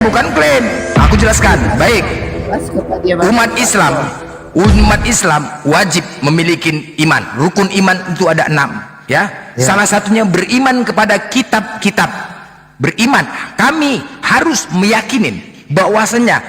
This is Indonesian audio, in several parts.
Bukan klaim, aku jelaskan. Baik, umat Islam wajib memiliki iman. Rukun iman itu ada 6, ya. Salah satunya beriman kepada kitab-kitab. Beriman, kami harus meyakinin bahwasanya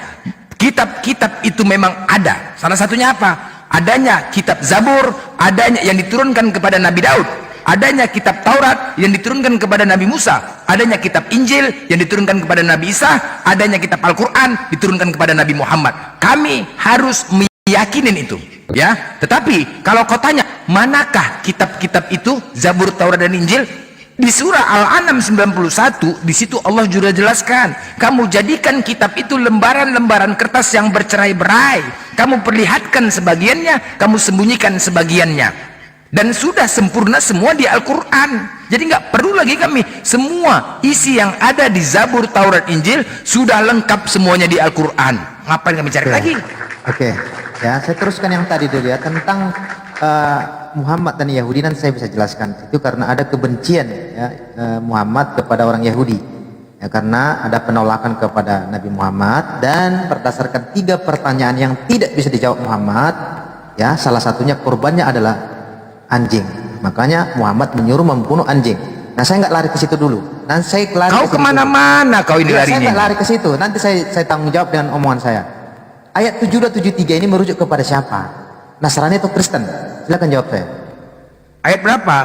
kitab-kitab itu memang ada. Salah satunya apa? Adanya kitab Zabur, adanya yang diturunkan kepada Nabi Daud, adanya kitab Taurat yang diturunkan kepada Nabi Musa, adanya kitab Injil yang diturunkan kepada Nabi Isa, adanya kitab Al-Quran diturunkan kepada Nabi Muhammad. Kami harus meyakinin itu, ya. Tetapi kalau kau tanya manakah kitab-kitab itu, Zabur, Taurat dan Injil, di surah Al-An'am 91 di situ Allah juga jelaskan, kamu jadikan kitab itu lembaran-lembaran kertas yang bercerai-berai, kamu perlihatkan sebagiannya, kamu sembunyikan sebagiannya, dan sudah sempurna semua di Al-Quran. Jadi nggak perlu lagi kami, semua isi yang ada di Zabur, Taurat, Injil sudah lengkap semuanya di Al-Quran. Ngapain kami cari lagi? Oke, ya, saya teruskan yang tadi dulu ya, tentang Muhammad dan Yahudi. Dan saya bisa jelaskan itu karena ada kebencian, ya, Muhammad kepada orang Yahudi, ya, karena ada penolakan kepada Nabi Muhammad. Dan berdasarkan 3 pertanyaan yang tidak bisa dijawab Muhammad, ya, salah satunya korbannya adalah anjing. Makanya Muhammad menyuruh membunuh anjing. Nah, saya nggak lari ke situ dulu. Dan saya lari kau kemana-mana kau ini larinya. Saya nggak lari ke situ. Nanti saya tanggung jawab dengan omongan saya. Ayat 72-73 ini merujuk kepada siapa? Nasrani atau Kristen? Silakan jawab saya. Ayat berapa?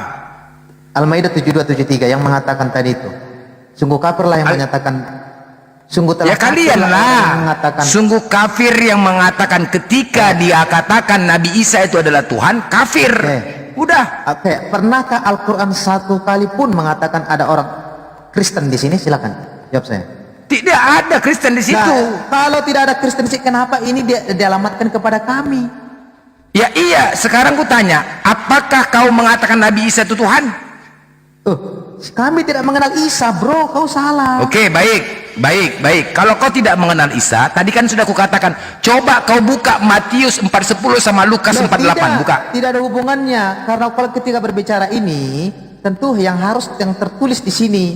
Al-Maidah 72-73 yang mengatakan tadi itu. Sungguh kafirlah yang menyatakan, sungguh telah ya kalian lah. Sungguh kafir yang mengatakan ketika dia katakan Nabi Isa itu adalah Tuhan, kafir. Udah. Oke, pernahkah Al-Quran satu kali pun mengatakan ada orang Kristen di sini? Silakan jawab saya. Tidak ada Kristen di situ. Nah, kalau tidak ada Kristen, kenapa ini dialamatkan kepada kami? Ya iya, sekarang ku tanya, apakah kau mengatakan Nabi Isa itu Tuhan? Kami tidak mengenal Isa, bro, kau salah. Oke, baik. Kalau kau tidak mengenal Isa, tadi kan sudah kukatakan, coba kau buka Matius 4:10 sama Lukas 4:8, buka. Tidak ada hubungannya, karena kalau ketika berbicara ini, tentu yang tertulis di sini.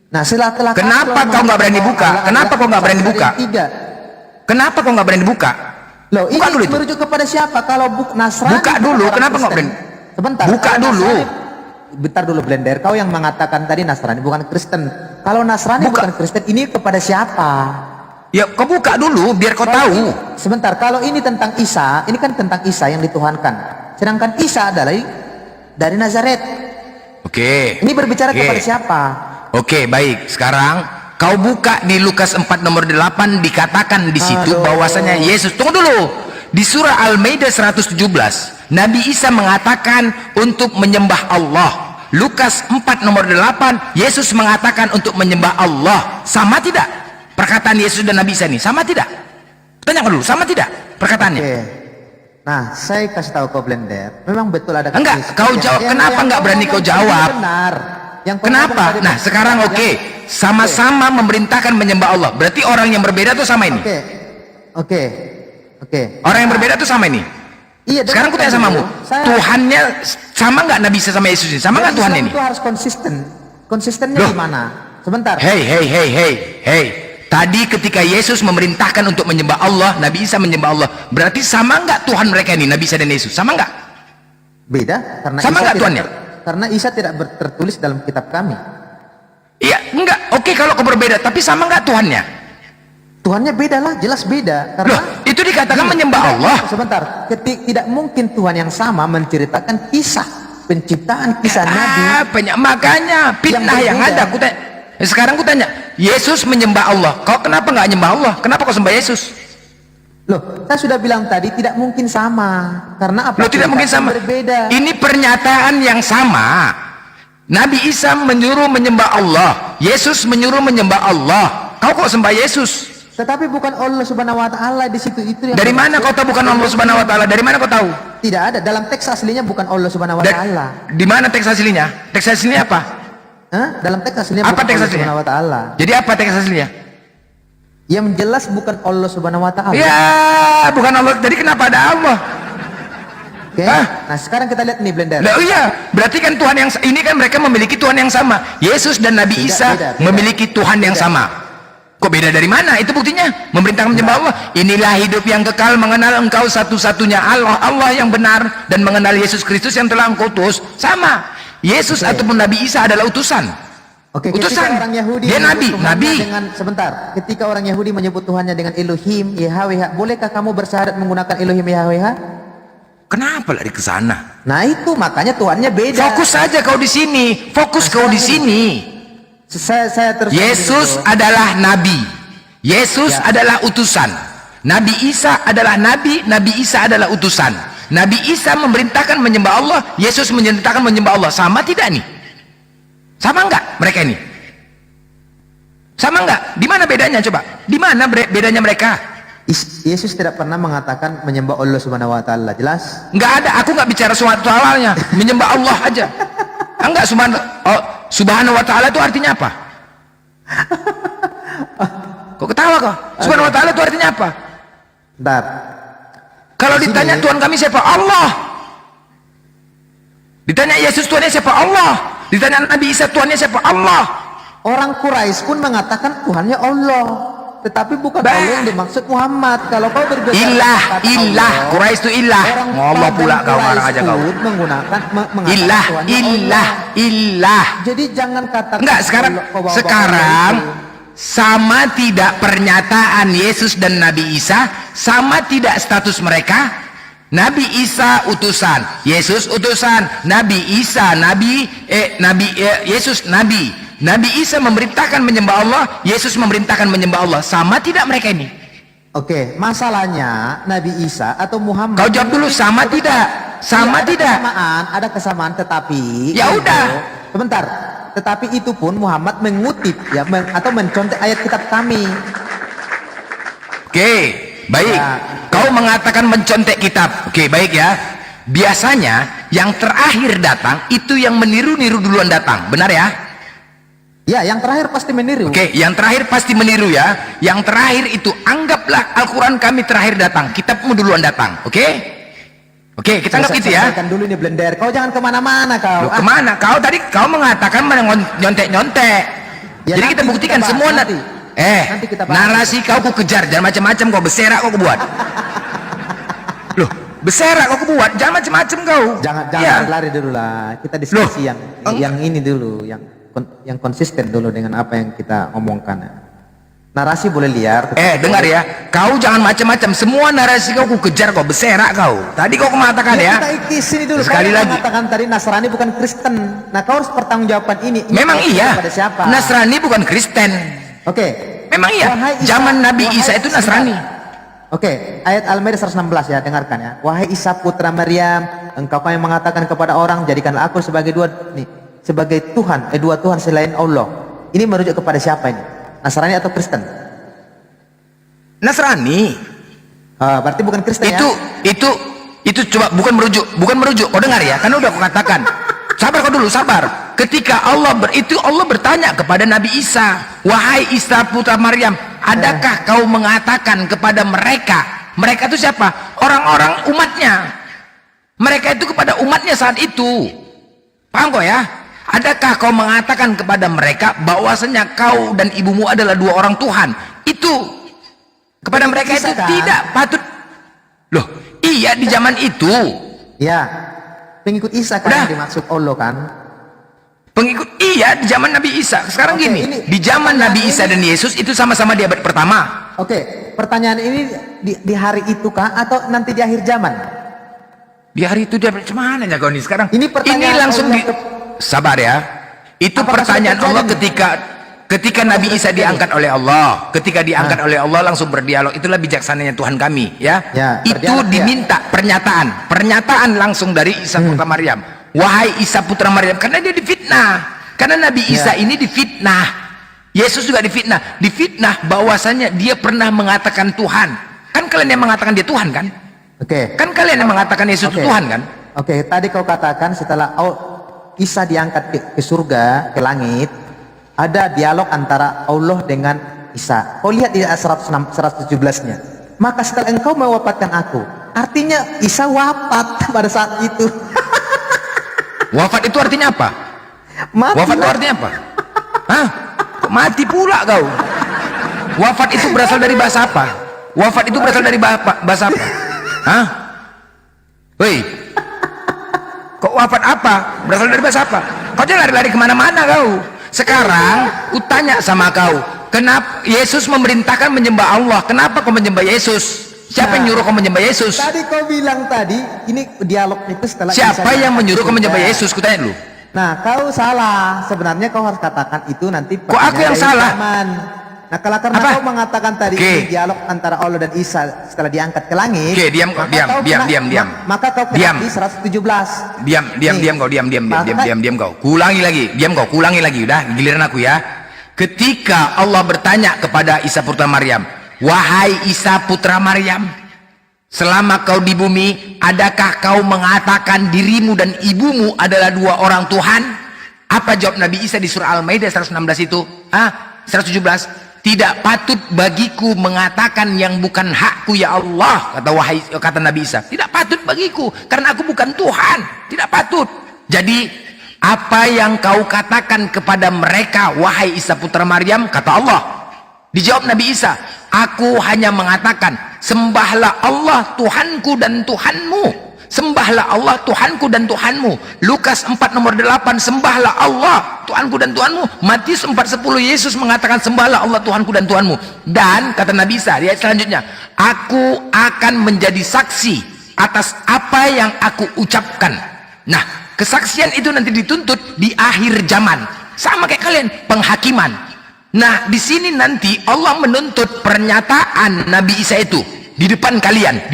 Nah, setelah kenapa kau nggak berani buka? Kenapa kau nggak berani buka? Kenapa kau nggak berani buka? Loh, buka ini dulu itu. merujuk kepada siapa? Kalau Nasrani, buka dulu, kenapa nggak berani? Sebentar. Buka dulu. Bentar dulu, Blender. Kau yang mengatakan tadi Nasrani bukan Kristen. Kalau Nasrani bukan Kristen, ini kepada siapa? Ya, kau buka dulu biar kau tahu. Sebentar, kalau ini tentang Isa, ini kan tentang Isa yang dituhankan. Sedangkan Isa adalah dari Nazaret. Oke. Ini berbicara kepada siapa? Oke, baik. Sekarang kau buka di Lukas 4 nomor 8, dikatakan di situ bahwasanya Yesus, tunggu dulu, di surah Al-Maidah 117 Nabi Isa mengatakan untuk menyembah Allah. Lukas 4 nomor 8 Yesus mengatakan untuk menyembah Allah. Sama tidak perkataan Yesus dan Nabi Isa ini? Sama tidak? Tanya dulu, sama tidak perkataannya? Oke. Nah, saya kasih tahu kau, Blender, memang betul ada. Enggak, kau jawab. Kenapa enggak berani kau jawab? Benar. Kenapa? Nah, sekarang oke. Sama-sama memerintahkan menyembah Allah. Berarti orang yang berbeda tuh sama ini. Oke. Orang yang berbeda tuh sama ini. Iya. Sekarang aku tanya samamu, Tuhannya sama nggak Nabi Isa sama Yesus ini? Sama nggak Tuhan ini? Itu harus konsisten. Konsistennya di mana? Sebentar. Hey. Tadi ketika Yesus memerintahkan untuk menyembah Allah, Nabi Isa menyembah Allah. Berarti sama nggak Tuhan mereka ini, Nabi Isa dan Yesus? Sama nggak? Beda. Karena sama nggak Tuhannya? Karena Isa tidak tertulis dalam kitab kami. Iya, enggak. Oke, kalau kau berbeda, tapi sama nggak Tuhannya? Tuhannya beda lah, jelas beda. Karena loh, itu dikatakan menyembah Allah. Sebentar, tidak mungkin Tuhan yang sama menceritakan kisah penciptaan kisah Nabi. Makanya fitnah yang ada. Sekarang aku tanya, Yesus menyembah Allah. Kau kenapa nggak nyembah Allah? Kenapa kau sembah Yesus? Loh, saya sudah bilang tadi tidak mungkin sama. Karena apa? Loh, tidak mungkin sama. Berbeda. Ini pernyataan yang sama. Nabi Isa menyuruh menyembah Allah, Yesus menyuruh menyembah Allah. Kau kok sembah Yesus? Tetapi bukan Allah Subhanahu wa taala di situ itu yang. Dari mana kau tahu bukan Allah Subhanahu wa taala? Dari mana kau tahu? Tidak ada dalam teks aslinya bukan Allah Subhanahu wa taala. Di mana teks aslinya? Teks aslinya apa? Dalam teks aslinya apa bukan teks Allah aslinya? Subhanahu wa taala. Jadi apa teks aslinya? Yang jelas bukan Allah Subhanahu wa taala. Ya, bukan Allah. Jadi kenapa ada Allah? Oke. Nah, sekarang kita lihat nih, Blender. Nah, iya, berarti kan Tuhan yang ini kan mereka memiliki Tuhan yang sama. Yesus dan Nabi Isa memiliki Tuhan yang sama. Kok beda dari mana? Itu buktinya memerintahkan menyembah Allah. Inilah hidup yang kekal, mengenal engkau satu-satunya Allah, Allah yang benar, dan mengenal Yesus Kristus yang telah engkau utus. Sama, Yesus ataupun Nabi Isa adalah utusan. Oke, Utusan. ketika orang Yahudi Dia menyebut nabi, Tuhannya nabi. dengan sebentar, ketika orang Yahudi menyebut Tuhannya dengan Elohim, Yahweh, bolehkah kamu bersyahadat menggunakan Elohim Yahweh? Kenapa lari ke sana? Nah itu makanya Tuhannya beda. Fokus saja kau di sini, fokus kau di sini. Saya terus. Yesus adalah nabi, Yesus adalah utusan. Nabi Isa adalah nabi, Nabi Isa adalah utusan. Nabi Isa memerintahkan menyembah Allah, Yesus memerintahkan menyembah Allah. Sama tidak nih? Sama enggak mereka ini? Sama enggak? Di mana bedanya coba? Di mana bedanya mereka? Yesus tidak pernah mengatakan menyembah Allah Subhanahu wa taala, jelas? Enggak ada, aku enggak bicara suatu halnya, menyembah Allah aja. Enggak, subhanahu wa ta'ala itu artinya apa? Kok ketawa kok? Subhanahu wa ta'ala itu artinya apa? Bentar. Kalau ditanya Tuhan kami siapa? Allah. Ditanya Yesus Tuhannya siapa? Allah. Ditanya Nabi Isa Tuhannya siapa? Allah. Orang Quraisy pun mengatakan Tuhannya Allah, tetapi bukan Allah yang dimaksud Muhammad. Kalau kau berbicara ilah, Quraisy itu ilah. Ngomong pula kau, marah aja kau. Menggunakan ilah. Jadi jangan katakan. Enggak, sekarang sama tidak pernyataan Yesus dan Nabi Isa, sama tidak status mereka? Nabi Isa utusan, Yesus utusan, Nabi Isa Yesus nabi. Nabi Isa memerintahkan menyembah Allah, Yesus memerintahkan menyembah Allah. Sama tidak mereka ini? Oke, masalahnya Nabi Isa atau Muhammad. Kau jawab dulu, sama tidak? Sama tidak? Ada kesamaan, tetapi ya udah. Sebentar. Tetapi itu pun Muhammad mengutip ya atau mencontoh ayat kitab kami. Oke, baik. Ya. Kau mengatakan mencontek kitab. Oke, baik ya. Biasanya yang terakhir datang itu yang meniru-niru duluan datang. Benar ya? Ya, yang terakhir pasti meniru. Oke, yang terakhir pasti meniru ya. Yang terakhir itu anggaplah Al-Quran kami terakhir datang, kitabmu duluan datang. Oke? Oke, kita anggap itu ya. Kan dulu ini blender. Kau jangan kemana-mana kau. Loh, kemana? Kau tadi kau mengatakan nyontek-nyontek. Ya, jadi kita buktikan semua nanti. Nanti kita narasi kau kejar, jangan macam-macam kau, beserak kau buat. Loh, beserak kau buat, jangan macam-macam kau. Jangan lari dulu lah. Kita diskusi yang ini dulu, yang konsisten dulu dengan apa yang kita omongkan. Narasi boleh liar. Dengar ya, kau jangan macam-macam. Semua narasi kau kejar, kau beserak kau. Tadi kau mengatakan ya. Kita sini dulu. Sekali lagi. Mengatakan tadi Nasrani bukan Kristen. Nah, kau harus pertanggungjawaban ini. Memang iya. Siapa? Nasrani bukan Kristen. Oke. Memang iya. Zaman Nabi Isa itu Nasrani. Oke, ayat Al-Maidah 116 ya, dengarkan ya. Wahai Isa putra Maryam, engkau yang mengatakan kepada orang, jadikanlah aku sebagai sebagai Tuhan, dua Tuhan selain Allah. Ini merujuk kepada siapa ini? Nasrani atau Kristen? Nasrani. Berarti bukan Kristen ya? Itu coba bukan merujuk. Kau dengar ya? Kan udah aku katakan. Sabar kau dulu, sabar. Ketika Allah bertanya kepada Nabi Isa, wahai Isa putra Maryam, adakah kau mengatakan kepada mereka? Mereka itu siapa? Orang-orang umatnya. Mereka itu kepada umatnya saat itu. Paham kau ya? Adakah kau mengatakan kepada mereka bahwasanya kau dan ibumu adalah dua orang Tuhan? Itu kepada mereka itu tidak patut. Loh, iya di zaman itu. Ya, pengikut Isa kan yang dimaksud Allah kan? Pengikut iya di zaman Nabi Isa. Sekarang gini, di zaman Nabi Isa dan Yesus itu sama-sama di abad pertama. Oke, pertanyaan ini di hari itu kah atau nanti di akhir zaman? Di hari itu dia mana ya kau nih sekarang? Ini langsung sabar ya. Itu pertanyaan Allah ketika Nabi Isa diangkat oleh Allah. Ketika diangkat oleh Allah langsung berdialog. Itulah bijaksananya Tuhan kami ya. Itu diminta pernyataan langsung dari Isa putra Maryam. Wahai Isa putra Maryam, karena dia difitnah. Karena Nabi Isa ini difitnah. Yesus juga difitnah bahwasanya dia pernah mengatakan Tuhan. Kan kalian yang mengatakan dia Tuhan kan? Oke. Kan kalian yang mengatakan Yesus itu Tuhan kan? Oke, tadi kau katakan setelah Isa diangkat ke surga, ke langit, ada dialog antara Allah dengan Isa. Kau lihat di ayat 117-nya. Maka setelah engkau mewafatkan aku, artinya Isa wafat pada saat itu. Wafat itu artinya apa? Mati. Wafat itu artinya apa? Hah? Kok mati pula kau? Wafat itu berasal dari bahasa apa? Wafat itu berasal dari bahasa apa? Hah? Woi, kok wafat apa? Berasal dari bahasa apa? Kau jangan lari-lari kemana-mana kau. Sekarang ku tanya sama kau, kenapa Yesus memerintahkan menyembah Allah? Kenapa kau menyembah Yesus? Siapa yang nyuruh kau menyembah Yesus? Tadi kau bilang tadi, ini dialog itu setelah Siapa yang menyuruh kau menyembah Yesus? Ku tanya dulu. Nah, kau salah. Sebenarnya kau harus katakan itu nanti. Kok aku yang salah? Nah, kalau karena kau mengatakan tadi ini dialog antara Allah dan Isa setelah diangkat ke langit. Oke, diam kau, diam. Maka kau kena di 117. Diam kau. Kuulangi lagi, udah giliran aku ya. Ketika Allah bertanya kepada Isa putra Maryam, wahai Isa putra Maryam, selama kau di bumi, adakah kau mengatakan dirimu dan ibumu adalah dua orang Tuhan? Apa jawab Nabi Isa di surah Al-Maidah 116 itu? 117. Tidak patut bagiku mengatakan yang bukan hakku ya Allah, kata Nabi Isa. Tidak patut bagiku karena aku bukan Tuhan. Tidak patut. Jadi apa yang kau katakan kepada mereka, wahai Isa putra Maryam, kata Allah. Dijawab Nabi Isa, aku hanya mengatakan sembahlah Allah Tuhanku dan Tuhanmu. Sembahlah Allah Tuhanku dan Tuhanmu. Lukas 4 nomor 8, sembahlah Allah Tuhanku dan Tuhanmu. Matius 4:10, Yesus mengatakan sembahlah Allah Tuhanku dan Tuhanmu. Dan kata Nabi Isa di ayat selanjutnya, aku akan menjadi saksi atas apa yang aku ucapkan. Nah, kesaksian itu nanti dituntut di akhir zaman. Sama kayak kalian, penghakiman. Nah, di sini nanti Allah menuntut pernyataan Nabi Isa itu di depan kalian,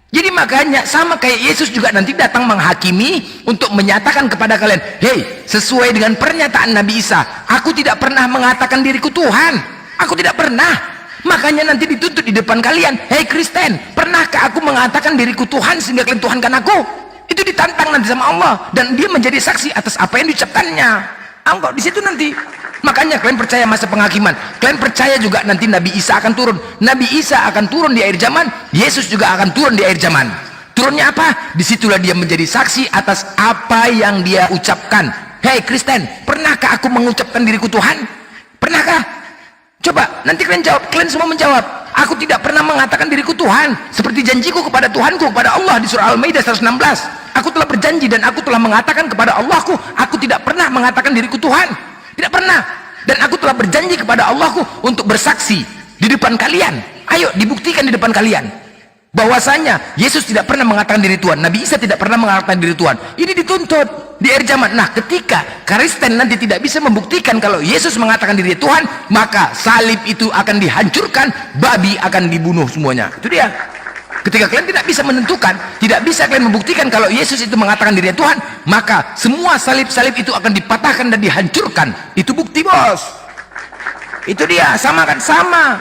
Jadi makanya sama kayak Yesus juga nanti datang menghakimi untuk menyatakan kepada kalian, hei, sesuai dengan pernyataan Nabi Isa, aku tidak pernah mengatakan diriku Tuhan. Aku tidak pernah. Makanya nanti dituntut di depan kalian, hei Kristen, pernahkah aku mengatakan diriku Tuhan sehingga kalian tuhankan aku? Itu ditantang nanti sama Allah, dan dia menjadi saksi atas apa yang diucapkannya. Engkau di situ nanti. Makanya kalian percaya masa penghakiman, kalian percaya juga nanti Nabi Isa akan turun. Nabi Isa akan turun di akhir zaman, Yesus juga akan turun di akhir zaman. Turunnya apa? Disitulah dia menjadi saksi atas apa yang dia ucapkan. Hei Kristen, pernahkah aku mengucapkan diriku Tuhan? Pernahkah? Coba nanti kalian jawab, kalian semua menjawab, aku tidak pernah mengatakan diriku Tuhan, seperti janjiku kepada Tuhanku, kepada Allah di surah Al-Maidah 116. Aku telah berjanji dan aku telah mengatakan kepada Allahku, aku tidak pernah mengatakan diriku Tuhan. Tidak pernah. Dan aku telah berjanji kepada Allahku untuk bersaksi di depan kalian. Ayo dibuktikan di depan kalian bahwasanya Yesus tidak pernah mengatakan diri Tuhan, Nabi Isa tidak pernah mengatakan diri Tuhan. Ini dituntut di akhir zaman. Nah, ketika Kristen nanti tidak bisa membuktikan kalau Yesus mengatakan diri Tuhan, maka salib itu akan dihancurkan, babi akan dibunuh semuanya. Itu dia. Ketika kalian tidak bisa menentukan, tidak bisa kalian membuktikan kalau Yesus itu mengatakan dirinya Tuhan, maka semua salib-salib itu akan dipatahkan dan dihancurkan. Itu bukti, bos. Itu dia, sama kan? Sama.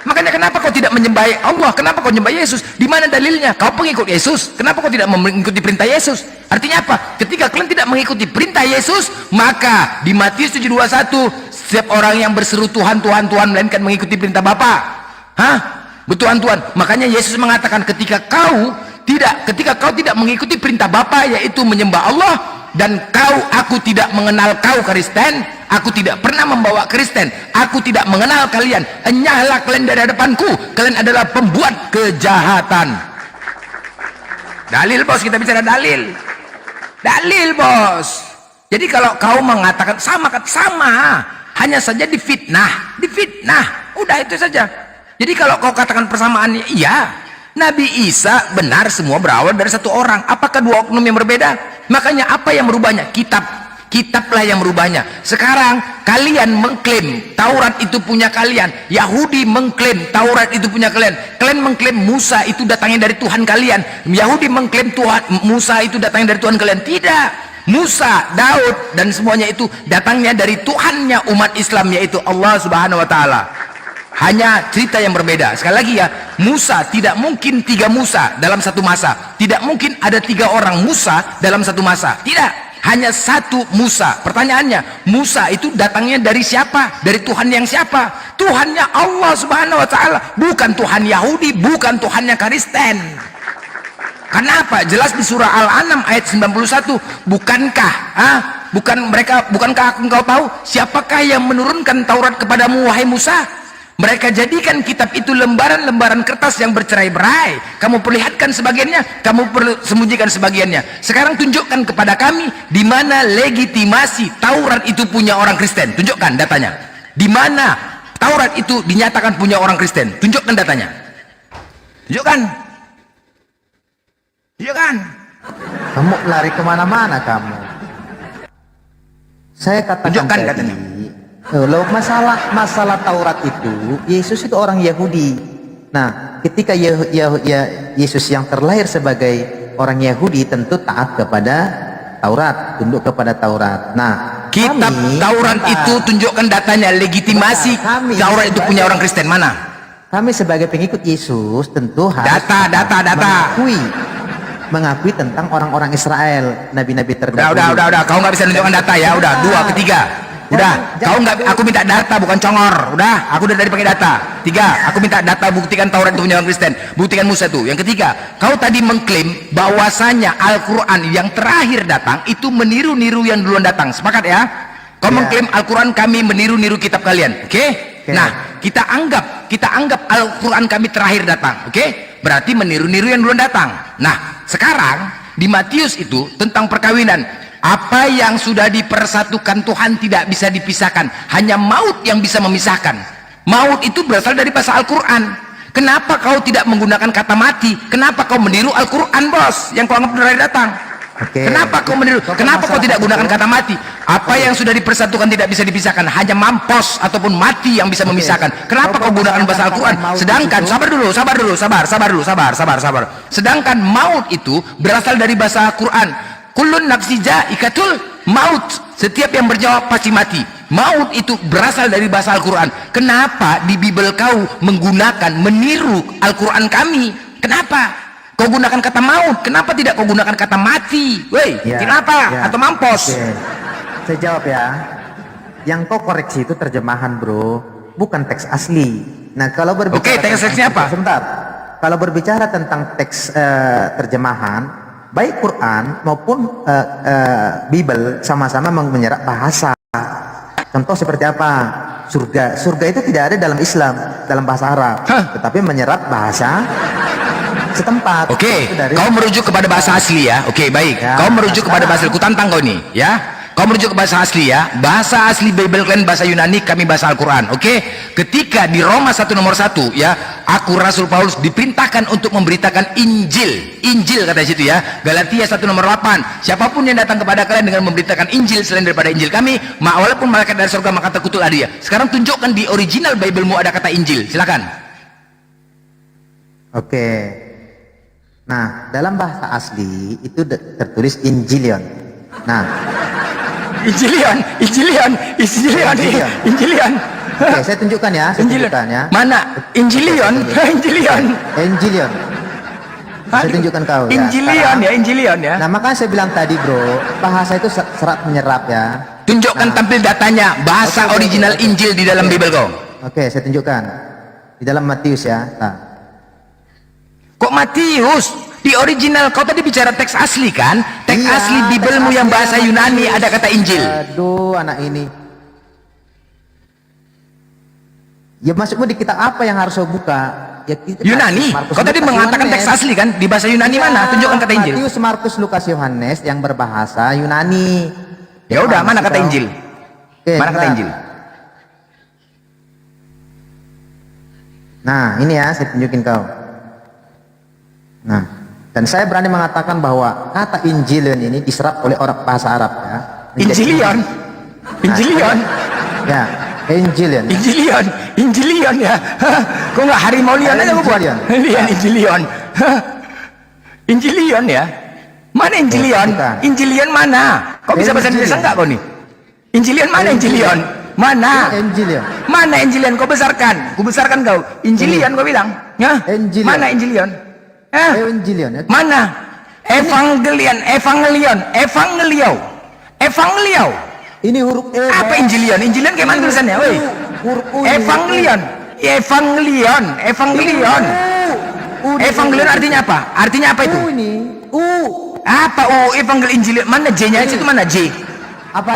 Makanya kenapa kau tidak menyembah Allah? Kenapa kau menyembah Yesus? Di mana dalilnya? Kau pengikut Yesus. Kenapa kau tidak mengikuti perintah Yesus? Artinya apa? Ketika kalian tidak mengikuti perintah Yesus, maka di Matius 7:21, setiap orang yang berseru Tuhan, Tuhan, Tuhan, melainkan mengikuti perintah Bapa. Hah? Betulan Tuhan. Makanya Yesus mengatakan ketika kau tidak mengikuti perintah Bapa, yaitu menyembah Allah, dan aku tidak mengenal kau Kristen, aku tidak pernah membawa Kristen, aku tidak mengenal kalian, enyahlah kalian dari hadapanku, kalian adalah pembuat kejahatan. Dalil, bos, kita bicara dalil, bos. Jadi kalau kau mengatakan sama, hanya saja difitnah, udah itu saja. Jadi kalau kau katakan persamaannya, iya, Nabi Isa benar, semua berawal dari satu orang. Apakah dua oknum yang berbeda? Makanya apa yang merubahnya? Kitablah yang merubahnya. Sekarang kalian mengklaim Taurat itu punya kalian, Yahudi mengklaim Taurat itu punya kalian, kalian mengklaim Musa itu datangnya dari Tuhan kalian, Yahudi mengklaim Musa itu datangnya dari Tuhan kalian. Tidak, Musa, Daud dan semuanya itu datangnya dari Tuhannya umat Islam, yaitu Allah Subhanahu wa Ta'ala. Hanya cerita yang berbeda. Sekali lagi ya, Musa tidak mungkin 3 Musa dalam satu masa. Tidak mungkin ada 3 orang Musa dalam satu masa. Tidak, hanya satu Musa. Pertanyaannya, Musa itu datangnya dari siapa? Dari Tuhan yang siapa? Tuhannya Allah Subhanahu wa Ta'ala, bukan Tuhan Yahudi, bukan Tuhannya Kristen. Kenapa? Jelas di surah Al-An'am ayat 91. Bukankah engkau tahu siapakah yang menurunkan Taurat kepadamu, wahai Musa? Mereka jadikan kitab itu lembaran-lembaran kertas yang bercerai-berai. Kamu perlihatkan sebagiannya, kamu sembunyikan sebagiannya. Sekarang tunjukkan kepada kami di mana legitimasi Taurat itu punya orang Kristen. Tunjukkan datanya. Di mana Taurat itu dinyatakan punya orang Kristen. Tunjukkan datanya. Tunjukkan. Tunjukkan. Kamu lari kemana-mana kamu. Saya katakan Tunjukkan tadi, katanya. Loh, masalah Taurat itu, Yesus itu orang Yahudi. Nah, ketika Yesus yang terlahir sebagai orang Yahudi tentu taat kepada Taurat, tunduk kepada Taurat. Nah, Kitab Taurat itu tunjukkan datanya, legitimasi Taurat itu punya orang Kristen mana? Kami sebagai pengikut Yesus tentu harus data. mengakui tentang orang-orang Israel, nabi-nabi terdahulu. Udah, kau nggak bisa menunjukkan data ya. Udah, 2, ketiga. Udah, kau nggak, aku minta data bukan congor. Udah, aku udah dari pakai data. 3, aku minta data buktikan Taurat itu punya orang Kristen. Buktikan Musa tuh. Yang ketiga, kau tadi mengklaim bahwasanya Al-Quran yang terakhir datang itu meniru-niru yang duluan datang. Sepakat ya? Kau mengklaim Al-Quran kami meniru-niru kitab kalian. Oke? Nah, kita anggap Al-Quran kami terakhir datang. Oke? Berarti meniru-niru yang duluan datang. Nah, sekarang di Matius itu tentang perkawinan. Apa yang sudah dipersatukan Tuhan tidak bisa dipisahkan. Hanya maut yang bisa memisahkan. Maut itu berasal dari bahasa Al-Quran. Kenapa kau tidak menggunakan kata mati? Kenapa kau meniru Al-Quran, bos? Yang kau anggap terakhir datang. Kenapa kau meniru? Kenapa kau tidak gunakan kata mati? Apa yang sudah dipersatukan tidak bisa dipisahkan. Hanya mampus ataupun mati yang bisa memisahkan. Kenapa kau gunakan bahasa Al-Quran? Sedangkan sabar dulu. Sedangkan maut itu berasal dari bahasa Al-Quran. Kullun nafsi ikatul maut. Setiap yang berjawab pasti mati. Maut itu berasal dari bahasa Al-Quran. Kenapa di Bible kau menggunakan, meniru Al-Quran kami? Kenapa? Kau gunakan kata maut. Kenapa tidak kau gunakan kata mati? Woi, kenapa? Atau mampus? Saya jawab ya. Yang kau koreksi itu terjemahan, bro, bukan teks asli. Nah, kalau berbicara teksnya apa? Sebentar. Kalau berbicara tentang teks terjemahan, baik Quran maupun Bible sama-sama menyerap bahasa. Contoh seperti apa? Surga itu tidak ada dalam Islam, dalam bahasa Arab, tetapi menyerap bahasa setempat. Kau merujuk kepada bahasa asli ya. Baik. Kau merujuk kepada bahasa asli. Ku tantang kau ini, ya. Kau merujuk ke bahasa asli ya. Bahasa asli Bible kalian bahasa Yunani, kami bahasa Al-Quran. Ketika di Roma 1 nomor 1 ya, aku Rasul Paulus diperintahkan untuk memberitakan Injil kata situ ya. Galatia 1 nomor 8, siapapun yang datang kepada kalian dengan memberitakan Injil selain daripada Injil kami, walaupun malaikat dari surga maka terkutuk dia. Sekarang tunjukkan di original Biblemu ada kata Injil. Silakan. Nah, dalam bahasa asli itu tertulis Injilion. Nah, Injilion. saya tunjukkan ya. Mana? Injilion. Saya tunjukkan kau ya. Injilion ya. Nah, makanya saya bilang tadi, bro, bahasa itu serat menyerap ya. Tunjukkan tampil datanya, bahasa original Injil di dalam Bible kau. Saya tunjukkan. Di dalam Matius ya. Kok Matius? Di original, kau tadi bicara teks asli kan? Teks asli Biblemu yang bahasa Yunani ada kata Injil. Aduh, anak ini. Ya maksudmu di kitab apa yang harus saya buka? Ya, Yunani. Kau tadi mengatakan teks asli kan? Di bahasa Yunani mana? Tunjukkan kata Injil. Matius, Markus, Lukas, Yohanes yang berbahasa Yunani. Ya udah, mana kata Injil? Mana kata Injil? Nah, ini ya, saya tunjukin kau. Nah, dan saya berani mengatakan bahwa kata Injilion ini diserap oleh orang bahasa Arab ya. Injilion ya, Injilion ya. Kok nggak harimau lion aja gue buat? Injilion ya. Mana Injilion? Injilion mana? Kau bisa bahasa Indonesia nggak kau nih? Injilion mana Injilion? Mana Injilion? Kau besarkan. Ku besarkan kau. Injilion kau bilang. Mana Injilion? Evangelion. Mana? Evangelion. Ini huruf E. Apa Injilion? Injilion kayak mana tulisannya? Woi. Evangelion. Evangelion artinya apa? Artinya apa itu? Apa Evangelion Injilion? Mana J-nya? Itu mana J?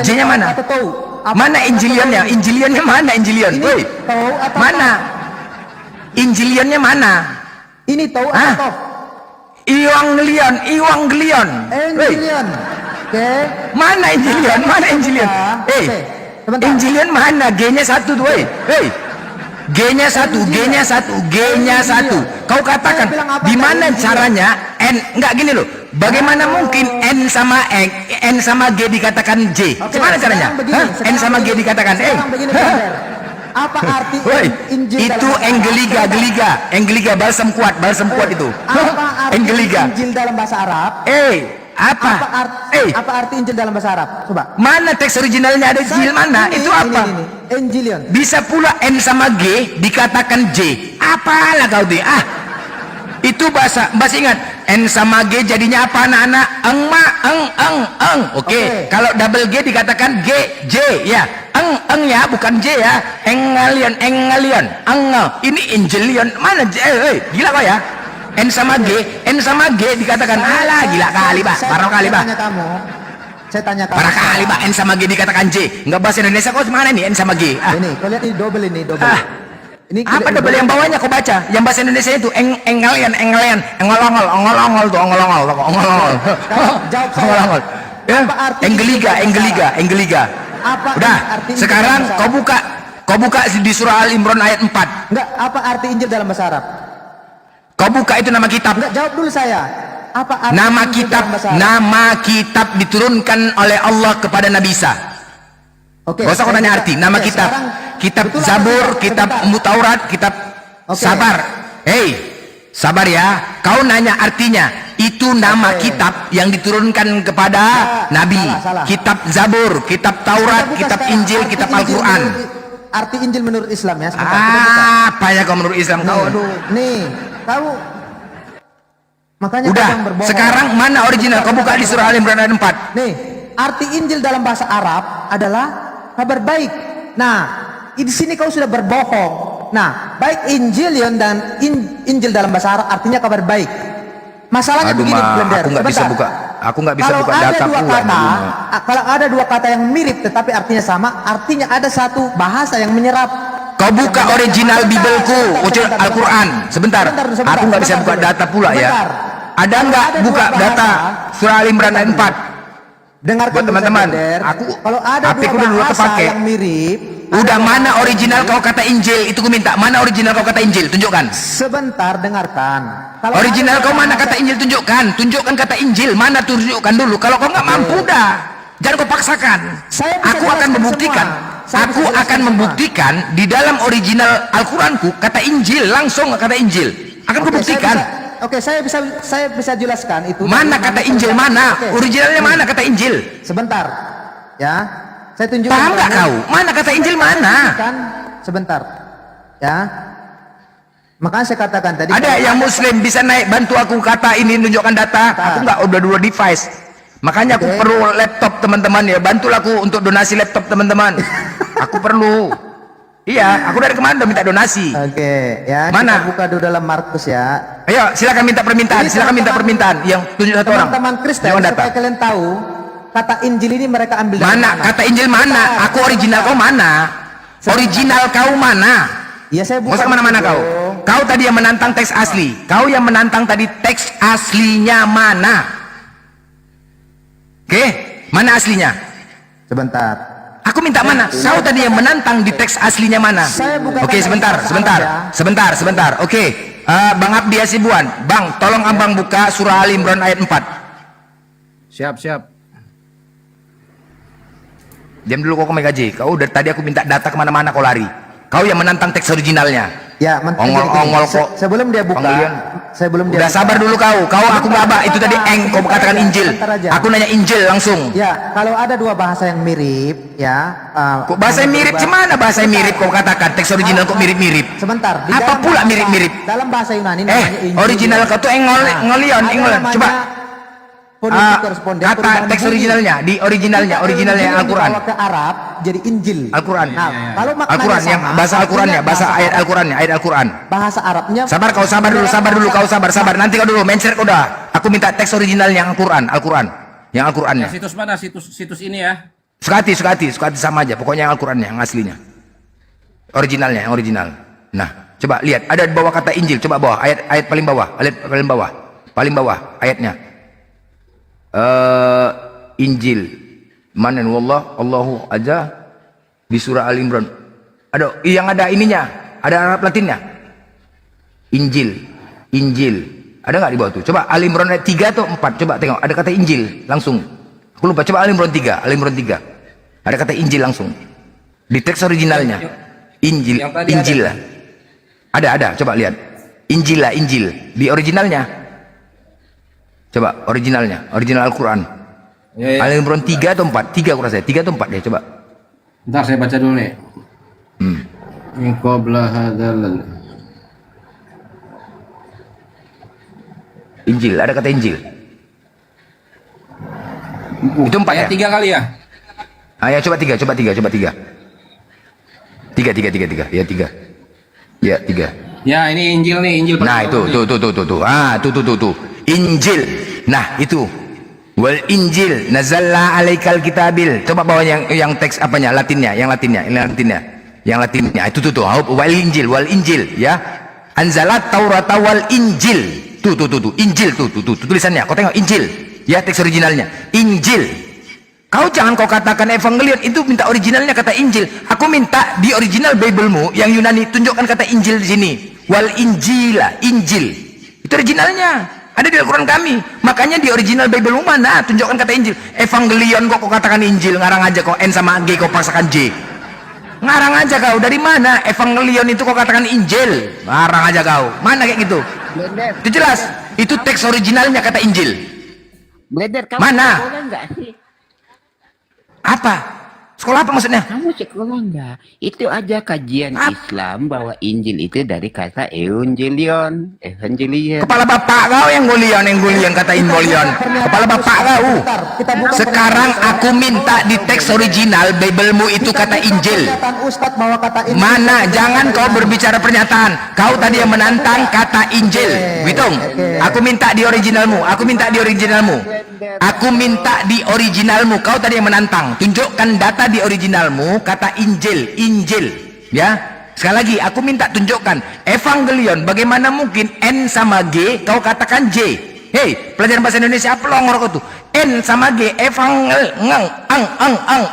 J-nya mana? Mana Injilionnya? Injilionnya mana Injilion? Woi. Mana? Injilionnya mana? Ini tahu Hah? atau Evangelion. Evangelion. Oke. Mana Injilion? Mana Injilion? Oke, sebentar. Injilion mana? G-nya satu tuh, G-nya satu, G-nya satu, G-nya satu. Kau katakan, Saya bilang apa di mana tadi? caranya N? Enggak gini loh. Bagaimana mungkin N sama G dikatakan J? Oke, Gimana caranya? sekarang begini, Hah? sekarang N sama G begini. dikatakan Sekarang begini, Hah? Brother. Apa arti Woi, Injil itu dalam bahasa Arab? Enggeliga, balsam kuat itu. Apa arti Enggeliga. Injil dalam bahasa Arab? Apa? Apa arti Injil dalam bahasa Arab? Coba. Mana teks originalnya ada Injil mana? Itu apa? Ini. Evangelion. Bisa pula N sama G dikatakan J. Apalah kau tuh? Itu bahasa ingat. N sama G jadinya apa anak-anak? Eng. Oke. Kalau double G dikatakan G, J ya. Eng ya, bukan J ya. Engelion. Ini Injilion. Mana J? Gila kau ya? N sama G dikatakan alah gila kali, Pak. Parah kali, Pak. Saya tanya kamu. Parah kali, Pak. N sama G dikatakan J. Enggak bahasa Indonesia kau mana nih N sama G? Ini, kau lihat ini double. Ini Apa double yang bawahnya kau baca? Yang bahasa Indonesia itu engelian, ongol-ongol tuh, ongol-ongol. Jawab saya. Ongol-ongol. Ya, Apa arti Enggeliga. Apa Udah, arti Injil sekarang dalam kau buka di surah Al-Imran ayat 4. Enggak, apa arti Injil dalam bahasa Arab? Kau buka itu nama kitab. Enggak, jawab dulu saya. Apa arti Nama Injil kitab, dalam bahasa Arab? nama kitab diturunkan oleh Allah kepada Nabi Isa. Oke. Gak usah kau tanya arti. Nama Oke, kitab, sekarang kitab betul apa Zabur, tidak? kitab Sebentar. Taurat, kitab Oke. Sabar. Sabar ya. Kau nanya artinya. Itu nama Oke. kitab yang diturunkan kepada Nabi. Salah. Kitab Zabur, kitab Taurat, Kita buka kitab sekarang Injil, arti kitab Injil Al-Quran. Arti Injil menurut Islam ya. Sebentar, kita buka. Apa ya kau menurut Islam kau? Nih, tahu. Makanya Udah, kadang berbohong. sekarang mana original? Kau buka di surah Al-Imran ayat 4. Nih, arti Injil dalam bahasa Arab adalah kabar baik. Nah, di sini kau sudah berbohong. Nah, baik Injilion dan Injil dalam bahasa Arab artinya kabar baik. Masalahnya Aduh, begini, Blender. aku nggak bisa Sebentar. buka. Aku nggak bisa Kalau buka ada data dua pula. kata, kalau ada dua kata yang mirip tetapi artinya sama, artinya ada satu bahasa yang menyerap. Kau buka Yang original menyerap. Bibelku, Sebentar. Al-Quran. Sebentar. Aku nggak bisa buka data pula ya. Sebentar. Ada Kalau nggak ada buka dua data bahasa, surah Al-Imran ayat 4? Dengarkan Buat dulu, teman-teman, Blender. aku- kalau ada HP ku dua dulu bahasa kepake. yang mirip, Udah, ada dua mana bahasa original yang kau kata Injil? Itu ku minta. Mana original kau kata Injil? Tunjukkan. Sebentar, dengarkan. Kalau Original ada kau dua mana bahasa- kata Injil? Tunjukkan kata Injil. Mana tunjukkan dulu. Kalau kau nggak mampu dah. Jangan kau paksakan. Saya bisa Aku akan jelaskan membuktikan. semua. Saya Aku bisa jelaskan akan semua. membuktikan di dalam original Al-Quranku kata Injil langsung kata Injil. Akan Oke, kubuktikan. saya bisa jelaskan itu. Mana dari kata mana Injil terdapat. mana? Oke. Originalnya mana kata Injil? Sebentar, ya. Saya tunjukkan. Paham nggak kamu. kau? Mana kata Injil mana? Kan, sebentar, ya. Makanya saya katakan tadi. Ada kalau yang Muslim bisa naik bantu aku kata ini tunjukkan data. Aku nggak udah dua device. Makanya aku Oke. perlu laptop teman-teman ya. Bantulah aku untuk donasi laptop teman-teman. Aku perlu. Iya, aku dari kemarin udah minta donasi. Oke, ya. Mana? Kita buka dulu dalam Markus ya. Ayo, silakan minta permintaan. Jadi Silakan minta teman-teman- permintaan. Yang tunjuk satu orang. Teman-teman Kristen, Tunjukkan data. supaya kalian tahu, kata Injil ini mereka ambil dari Mana kata Injil mana? Sebentar, Aku original sebentar. kau mana? Original kau mana? Iya, saya buka. Masa kemana-mana dulu. kau? Kau tadi yang menantang teks asli. Kau yang menantang tadi teks aslinya mana? Oke, mana aslinya? Sebentar. Aku minta mana? Kau tadi yang menantang di teks aslinya mana? Saya buka Oke, data sebentar, bahasa sebentar, Arab ya. sebentar. Oke, Bang Abdi Asibuan, Bang, tolong abang buka surah Al-Imran ayat 4. Siap. Diam dulu kau gaji. Kau dari tadi aku minta data kemana-mana kau lari. Kau yang menantang teks originalnya. Ya, Ongol-ongol kok. Sebelum dia buka, Penggelian. sebelum dia Udah buka. sabar dulu kau. Kau aku nggak apa. Itu tadi kau katakan Injil. Sebentar aja. Aku nanya Injil langsung. Ya, kalau ada dua bahasa yang mirip, ya. Kok bahasa yang mirip? Cemana bahasa yang mirip kau katakan? Teks original kok mirip-mirip? Sebentar. Di Apa dalam pula bahasa- mirip-mirip? Dalam bahasa Yunani namanya Injil. Original kau tuh ngelion. Coba. Kata teks originalnya di originalnya Al-Quran. Dibawa ke Arab jadi Injil. Al-Quran. Nah, kalau maknanya Al-Quran yang sama, bahasa Al-Qurannya, artinya bahasa ayat Al-Qurannya, ayat Al-Quran. Bahasa Arabnya. Sabar kau, sabar dulu kau, sabar. Nanti kau dulu, mindset kau dah. Aku minta teks original yang Al-Quran, yang Al-Qurannya. Situs mana? Situs ini ya. Sukati sama aja. Pokoknya yang Al-Qurannya, yang aslinya. Originalnya, yang original. Nah, Coba lihat, ada di bawah kata Injil. Coba bawah, ayat paling bawah, paling bawah ayatnya. Injil. Mana wallah, Allahu aja di surah Al Imran. Ada yang ada ininya, ada Arab Latinnya. Injil. Ada nggak di bawah tuh? Coba Al Imran ayat 3 atau 4? Coba tengok, ada kata Injil langsung. Aku lupa, coba Al Imran 3. Ada kata Injil langsung. Di teks originalnya. Injil lah. Ada, coba lihat. Injil lah, Injil. Di originalnya. Coba, original Al-Quran. Ya. Al Imran 3 atau 4? 3 aku rasa, 3 atau 4 deh, coba. Bentar saya baca dulu nih. Min qabla hadzal. Injil, ada kata Injil. Itu 4 ya? 3 kali ya? Ya coba 3. Tiga. Ya 3. Ya, ini Injil nih, Injil. Nah, itu tuh. Injil. Nah, itu. Wal Injil nazalla alaikal kitabil. Coba bawa yang teks apanya? Latinnya. Itu tuh. Wal Injil ya. Anzalat Taurat wal Injil. Tuh. Injil tuh tulisannya. Kau tengok Injil. Ya, teks originalnya. Injil. Kau jangan kau katakan evangelion, itu minta originalnya kata Injil. Aku minta di original Biblemu yang Yunani tunjukkan kata Injil di sini. Wal Injila, Injil. Itu originalnya. Ada di Al-Quran kami. Makanya di original Biblemu mana tunjukkan kata Injil. Evangelion kok katakan Injil, ngarang aja kau N sama G kau paksakan J. Ngarang aja kau. Dari mana evangelion itu kau katakan Injil? Ngarang aja kau. Mana kayak gitu? Itu jelas. Itu teks originalnya kata Injil. Mana? Apa? Sekolah apa maksudnya? Kamu sekolah enggak? Itu aja kajian Islam bahwa Injil itu dari kata Evangelion. Kepala bapak kau yang gulion kata Evangelion. Kepala bapak kau. Sekarang aku minta di teks original Biblemu itu kata Injil. Mana? Jangan kau berbicara pernyataan. Kau tadi yang menantang kata Injil. Witung, aku minta di originalmu. Kau tadi yang menantang. Tunjukkan data di originalmu kata Injil. Ya. Sekali lagi aku minta tunjukkan Evangelion. Bagaimana mungkin N sama G kau katakan J? Hei, pelajaran bahasa Indonesia apa longor kau tuh? N sama G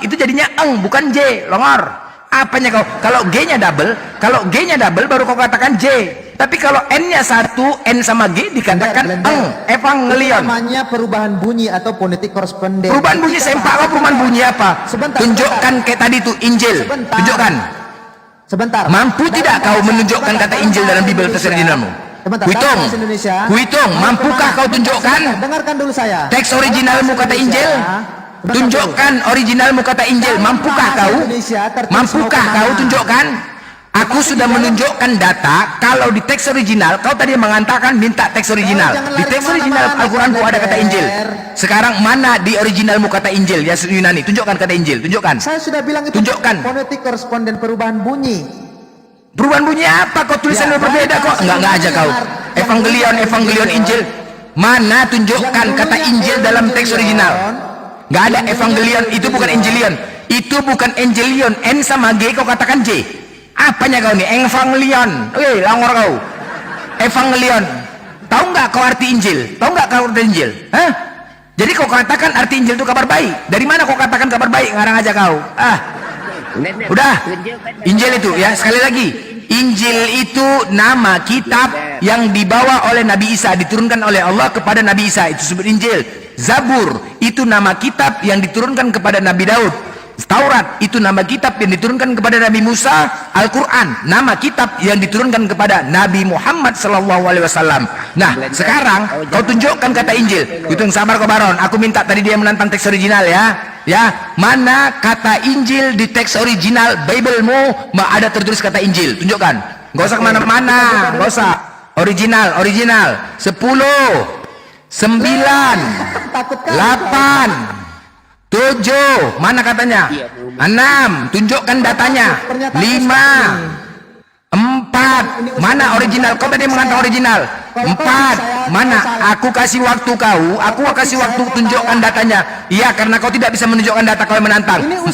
itu jadinya bukan J, longor. Apanya kau? Kalau G-nya double baru kau katakan J. Tapi kalau N-nya satu, N sama G dikatakan Evangelion. Namanya perubahan bunyi atau phonetic correspondence. Perubahan bunyi sempak apa? Perubahan bunyi apa? Tunjukkan kayak tadi tuh Injil. Tunjukkan. Sebentar. Mampu tidak kau menunjukkan kata Injil dalam Bible teks originalmu? Kuitung, mampukah kau tunjukkan? Dengarkan dulu saya. Teks originalmu kata Injil? Tunjukkan originalmu kata Injil. Mampukah kau tunjukkan? Aku sudah menunjukkan data. Kalau di teks original, kau tadi mengatakan minta teks original. Di teks original Al-Quranku ada kata Injil. Sekarang mana di originalmu kata Injil? Ya Yunani, tunjukkan kata Injil. Tunjukkan. Saya sudah bilang itu. Tunjukkan. Phonetic correspondence, perubahan bunyi. Perubahan bunyi apa? Kau tulisan berbeda kok. Enggak aja kau. Evangelion, Injil. Mana tunjukkan kata Injil dalam teks original? Enggak ada. Evangelion itu bukan Injilion. Itu bukan Evangelion. N sama G kau katakan J. Apanya kau nih? Evangelion. Weh, langor kau. Evangelion. Tahu nggak kau arti Injil? Hah? Jadi kau katakan arti Injil itu kabar baik. Dari mana kau katakan kabar baik? Ngarang aja kau. Udah. Injil itu ya, sekali lagi. Injil itu nama kitab yang dibawa oleh Nabi Isa, diturunkan oleh Allah kepada Nabi Isa. Itu disebut Injil. Zabur itu nama kitab yang diturunkan kepada Nabi Daud. Taurat itu nama kitab yang diturunkan kepada Nabi Musa. Al-Quran nama kitab yang diturunkan kepada Nabi Muhammad SAW. Nah, sekarang kau tunjukkan kata Injil. Itu yang sabar kau Baron. Aku minta tadi dia menantang teks original ya. Mana kata Injil di teks original Biblemu? Ada tertulis kata Injil. Tunjukkan. Gak usah kemana-mana. Gak usah. Original. 10, 9, 8, 7, mana katanya? 6, tunjukkan datanya. 5, 4, mana original? Kau tadi mengatakan original. 4, mana? Aku kasih waktu kau. Aku kasih waktu tunjukkan datanya. Iya, karena kau tidak bisa menunjukkan data kau menantang. 4,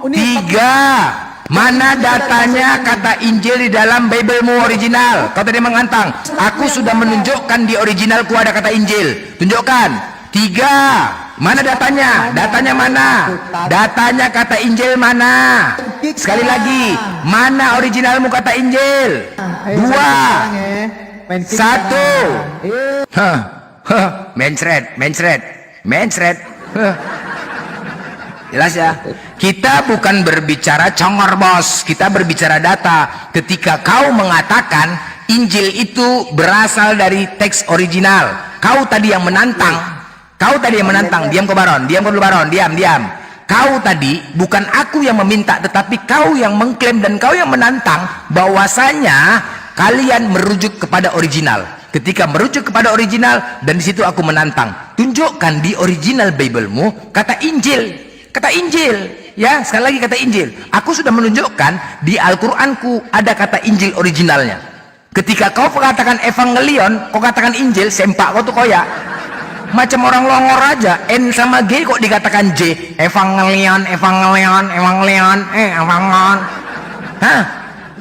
3, Mana datanya kata Injil di dalam Biblemu original? Kau tadi mengantang. Aku sudah menunjukkan di originalku ada kata Injil. Tunjukkan. 3. Mana datanya? Datanya mana? Datanya kata Injil mana? Sekali lagi, mana originalmu kata Injil? 2. 1. Mencret. Jelas ya? Kita bukan berbicara congor bos, kita berbicara data. Ketika kau mengatakan Injil itu berasal dari teks original, kau tadi yang menantang. Diam kau Baron, diam. Kau tadi, bukan aku yang meminta, tetapi kau yang mengklaim dan kau yang menantang bahwasanya kalian merujuk kepada original. Ketika merujuk kepada original, dan di situ aku menantang, tunjukkan di original Biblemu kata Injil. Kata Injil, ya, sekali lagi kata Injil. Aku sudah menunjukkan di Al-Qur'anku ada kata Injil originalnya. Ketika kau katakan evangelion, kau katakan Injil, sempak kau tuh koyak. Macam orang longor aja, N sama G kok dikatakan J. Evangelion. Evangelion. Hah?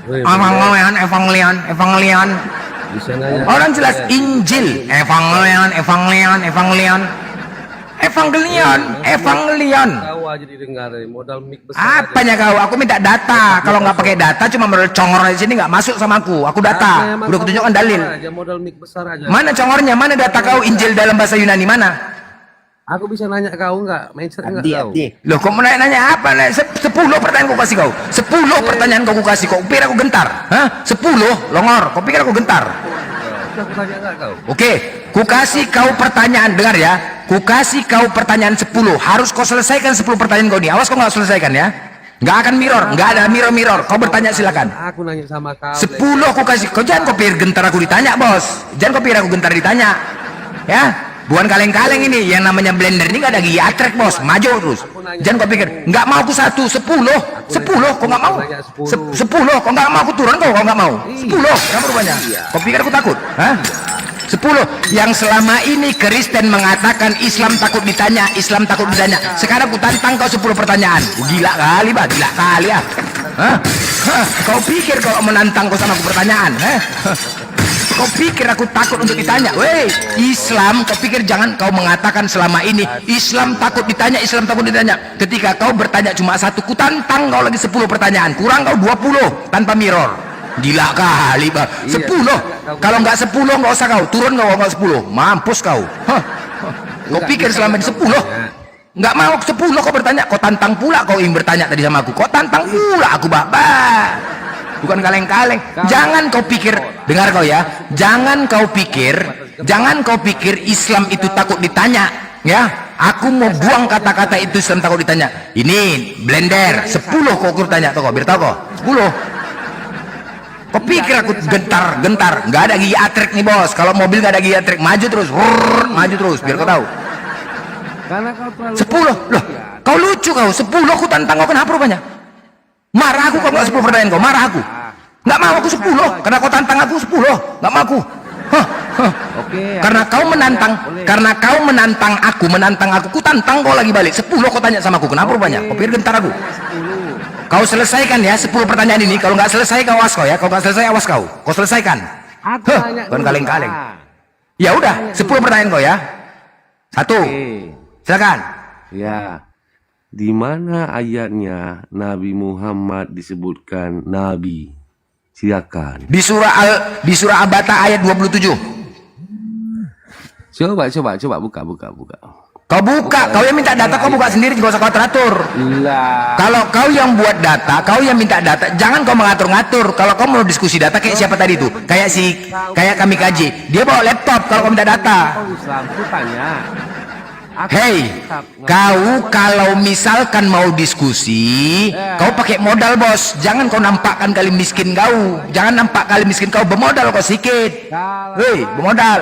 Evangelion. Orang jelas Injil. Evangelion. Tahu aja didengar modal mic besar. Apanya kau? Aku minta data. Kalau nggak pakai data, cuma modal congor di sini nggak masuk sama aku. Aku data. Udah kutunjukkan dalil. Aja modal mic besar aja. Mana congornya? Mana data kau Injil dalam bahasa Yunani mana? Aku bisa nanya kau enggak? Mindset enggak kau? Loh, kau mau nanya apa? 10 pertanyaan kau kasih kau. 10 pertanyaan kau kasih kau. Pikir aku gentar? Hah? 10 longor. Kau pikir aku gentar? Aku tanya enggak kau? Oke, ku kasih kau pertanyaan, dengar ya. Ku kasih kau pertanyaan 10. Harus kau selesaikan 10 pertanyaan kau ini. Awas kau nggak selesaikan ya. Nggak akan mirror, nggak ada mirror. Kau bertanya silakan. Aku nanya sama kau. 10 aku kasih. Kau jangan kau pikir gentar aku ditanya, bos. Jangan kau pikir aku gentar ditanya. Ya, bukan kaleng-kaleng ini. Yang namanya blender ini nggak ada gigi atrek, bos. Maju terus. Jangan kau pikir nggak mau aku 1, 10. 10 kau nggak mau. 10 kau nggak mau aku turun kau nggak mau. 10 kenapa rupanya? Kau pikir aku takut? Hah? 10. Yang selama ini Kristen mengatakan Islam takut ditanya, sekarang aku tantang kau 10 pertanyaan. Gila kali bah, gila kali ya. Hah? Kau pikir kau menantang kau sama aku pertanyaan? Kau pikir aku takut untuk ditanya? Weh, Islam, kau pikir jangan kau mengatakan selama ini Islam takut ditanya. Ketika kau bertanya cuma 1, ku tantang kau lagi 10 pertanyaan. Kurang kau 20 tanpa mirror. Gila kali bah. 10. Kalau nggak 10 nggak usah kau turun, nggak 10. Mampus kau. Kau pikir selama ini 10? Nggak mau 10 kau bertanya. Kau tantang pula kau ingin bertanya tadi sama aku. Kau tantang pula aku bah. Bukan kaleng-kaleng. Jangan kau pikir, dengar kau ya. Jangan kau pikir Islam itu takut ditanya. Ya, aku mau buang kata-kata itu Islam takut ditanya. Ini blender 10 kau tanya tuh kau. Biar tahu kau 10. Kau pikir aku gentar? Nggak ada gigi atrek nih bos. Kalau mobil nggak ada gigi atrek, maju terus, biar kau tahu. Karena kau terlalu 10 loh. Kau lucu kau. 10 aku tantang kau, kenapa rupanya? Marah aku kalau nggak 10 pertanyaan kau. Marah aku. Nggak mau aku 10 karena kau tantang aku 10. Nggak mau aku. Karena kau menantang aku, ku tantang kau lagi balik. 10 kau tanya sama aku, kenapa rupanya? Kau pikir gentar aku? Kau selesaikan ya 10 pertanyaan ini. Kalau nggak selesai kau awas kau ya. Kalau nggak selesai awas kau. Kau selesaikan. Bukan kaleng-kaleng. Ya udah 10 pertanyaan kau ya. 1. Silakan. Ya. Di mana ayatnya Nabi Muhammad disebutkan nabi? Silakan. Di surah Abata ayat 27. Coba buka. Kau buka, kau yang minta data kau buka sendiri, gak usah kau teratur. Kalau kau yang buat data, kau yang minta data, jangan kau mengatur-ngatur. Kalau kau mau diskusi data kayak siapa tadi itu? Kayak kami kaji. Dia bawa laptop kalau kau minta data. Hei, kau kalau misalkan mau diskusi, kau pakai modal bos. Jangan kau nampakkan kali miskin kau. Jangan nampak kali miskin kau, bermodal kau sedikit. Hei, bermodal.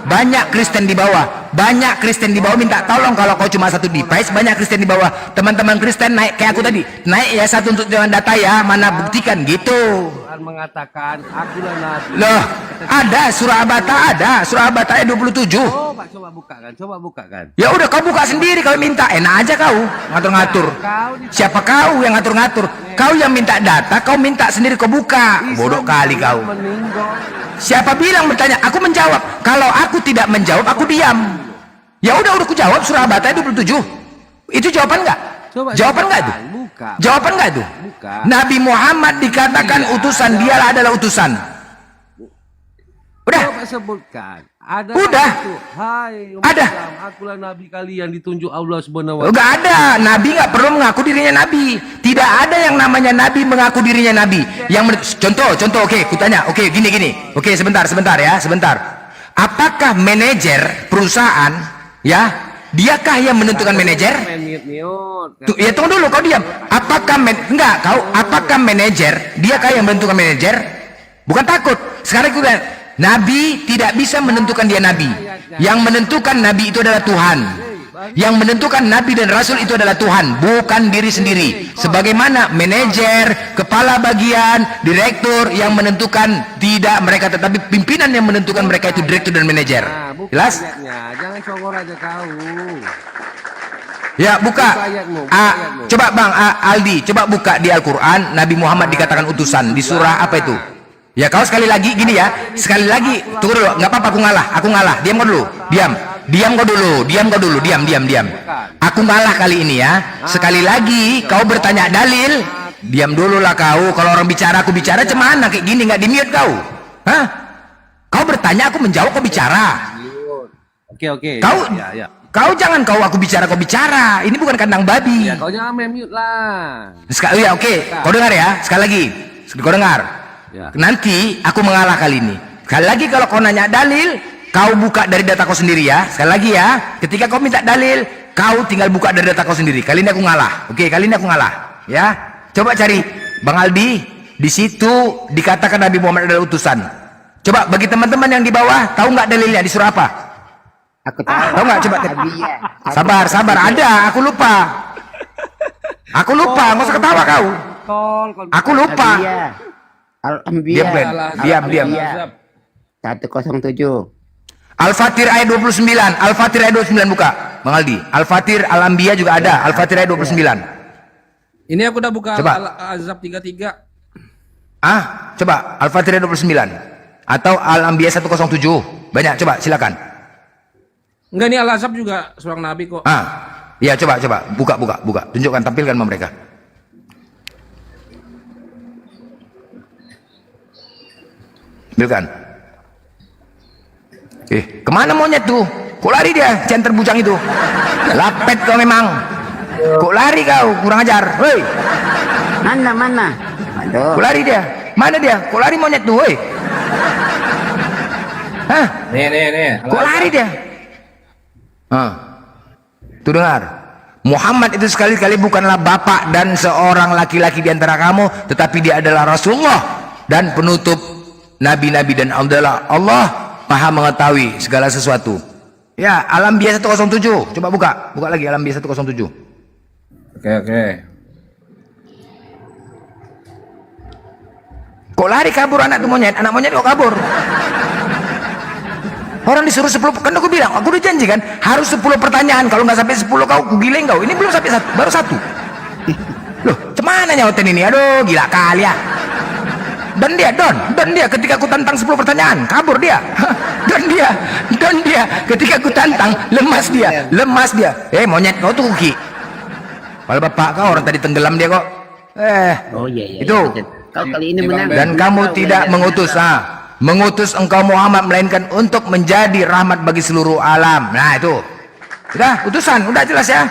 Banyak Kristen di bawah. banyak Kristen di bawah minta tolong kalau kau cuma satu device, banyak Kristen di bawah. Teman-teman Kristen naik kayak aku tadi, naik ya satu untuk dengan data ya, mana buktikan gitu. Tuhan mengatakan, akulah nabi. Loh, ada surah Abata, ada surah Abata ayat 27. Coba buka kan. Ya udah kau buka sendiri kalau minta, enak aja kau ngatur-ngatur. Siapa kau yang ngatur-ngatur? Kau yang minta data, kau minta sendiri kau buka. Bodoh kali kau. Siapa bilang bertanya? Aku menjawab. Kalau aku tidak menjawab, aku diam. Ya udah aku jawab surah Abata ayat 27. Itu jawaban enggak? Jawaban enggak tuh? Jawaban enggak tuh? Nabi Muhammad dikatakan utusan, dialah adalah utusan. Udah. Coba sebutkan. Ada Udah. itu. Hai umat Ada. Islam, akulah nabi kalian ditunjuk Allah Subhanahu wa Enggak ada. Nabi enggak perlu mengaku dirinya nabi. Tidak ada yang namanya nabi mengaku dirinya nabi. Contoh, oke, kutanya. Oke, gini. Oke, sebentar ya, sebentar. Apakah manajer perusahaan, ya, diakah yang menentukan manajer? Tuh, ya tunggu dulu, kau diam. Apakah manajer, diakah yang menentukan manajer? Bukan takut. Sekarang aku bilang, Nabi tidak bisa menentukan dia nabi. Yang menentukan nabi itu adalah Tuhan. Yang menentukan nabi dan rasul itu adalah Tuhan, bukan diri sendiri. Sebagaimana manajer, kepala bagian, direktur yang menentukan tidak mereka, tetapi pimpinan yang menentukan mereka itu direktur dan manajer. Jelas? Jangan congor aja kau. Ya, buka. Ayatmu. Coba Bang Aldi, coba buka di Al-Qur'an Nabi Muhammad dikatakan utusan di surah apa itu? Ya kau sekali lagi gini ya, sekali lagi tunggu dulu, nggak apa-apa aku ngalah, diam kau dulu, diam. Aku ngalah kali ini ya. Sekali lagi kau bertanya dalil, diam dulu lah kau. Kalau orang bicara aku bicara cemana kayak gini nggak di mute kau? Hah? Kau bertanya aku menjawab kau bicara. Oke. Kau Ya. Kau jangan kau bicara. Ini bukan kandang babi. Ya, kau jangan mute lah. Sekali ya, oke. Kau dengar ya, sekali lagi. Kau dengar. Ya. Nanti aku mengalah kali ini. Sekali lagi kalau kau nanya dalil, kau buka dari data kau sendiri ya. Sekali lagi ya, ketika kau minta dalil, kau tinggal buka dari data kau sendiri. Kali ini aku ngalah. Oke, kali ini aku ngalah. Ya. Coba cari Bang Aldi, di situ dikatakan Nabi Muhammad adalah utusan. Coba bagi teman-teman yang di bawah, tahu nggak dalilnya di surah apa? Aku tahu. Tahu nggak? Coba. Sabar. Ada. Aku lupa. Nggak usah ketawa kau. Aku lupa. Al-Anbiya. Diam. 107. Al-Fatir ayat 29. Al-Fatir ayat 29 buka. Bang Aldi. Al-Fatir Al-Anbiya juga ada. Al-Fatir ayat 29. Ini aku udah buka Coba. Al-Azab 33. Coba Al-Fatir ayat 29 atau Al-Anbiya 107. Banyak, coba silakan. Enggak, ini Al-Azab juga seorang nabi kok. Ya coba buka. Tunjukkan, tampilkan sama mereka. Tampilkan. Kemana monyet tuh? Kok lari dia? Center bujang itu. Lapet kau memang. Kok lari kau? Kurang ajar. Hei. Mana? Aduh. Kok lari dia? Mana dia? Kok lari monyet tuh? Hei. Hah? Nih. Kok lari dia? Tuh dengar. Muhammad itu sekali-kali bukanlah bapak dan seorang laki-laki di antara kamu, tetapi dia adalah Rasulullah dan penutup nabi-nabi, dan adalah Allah Maha mengetahui segala sesuatu. Ya, Al-Anbiya 107. Coba buka lagi Al-Anbiya 107. Oke. Kok lari kabur anak monyet kok kabur? Orang disuruh 10, kan aku bilang, aku udah janji kan, harus 10 pertanyaan. Kalau nggak sampai 10 kau giling kau. Ini belum sampai baru 1. Loh, cemana nyautin ini? Aduh, gila kali ya. Dan dia ketika aku tantang 10 pertanyaan, kabur dia. Dan dia ketika aku tantang, lemas dia. Monyet kau tuh kuki. Kalau bapak kau orang tadi tenggelam dia kok. Oh iya. Itu. Kau kali ini menang. Dan kamu tidak mengutus engkau Muhammad melainkan untuk menjadi rahmat bagi seluruh alam. Nah itu udah utusan, udah jelas ya.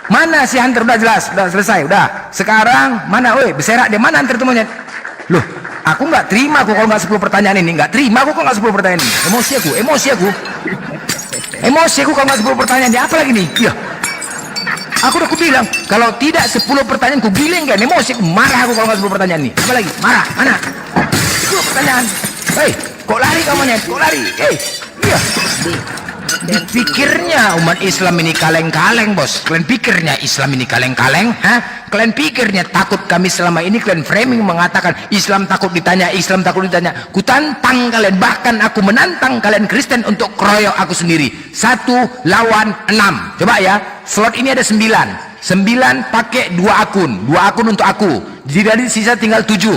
Mana si hunter? Udah jelas, udah selesai, udah. Sekarang mana? Beserak dia, mana hunter itu monyet? Loh, aku nggak terima aku kalau nggak 10 pertanyaan ini. Nggak terima aku kalau nggak 10 pertanyaan ini. Emosi aku kalau nggak 10 pertanyaan ini. Apa lagi nih? Ya, aku udah bilang kalau tidak 10 pertanyaan ku giling kan. Emosi aku, marah aku kalau nggak 10 pertanyaan ini. Apa lagi? Marah, mana? 10 pertanyaan. Hei, kok lari kamu monyet? Kok lari? Iya. pikirnya umat Islam ini kaleng-kaleng, bos. Kalian pikirnya Islam ini kaleng-kaleng, ha? Kalian pikirnya takut kami selama ini kalian framing mengatakan Islam takut ditanya, Islam takut ditanya. Ku tantang kalian, bahkan aku menantang kalian Kristen untuk keroyok aku sendiri. 1 lawan 6. Coba ya, slot ini ada 9 pakai 2 akun, 2 akun untuk aku. Jadi sisa tinggal 7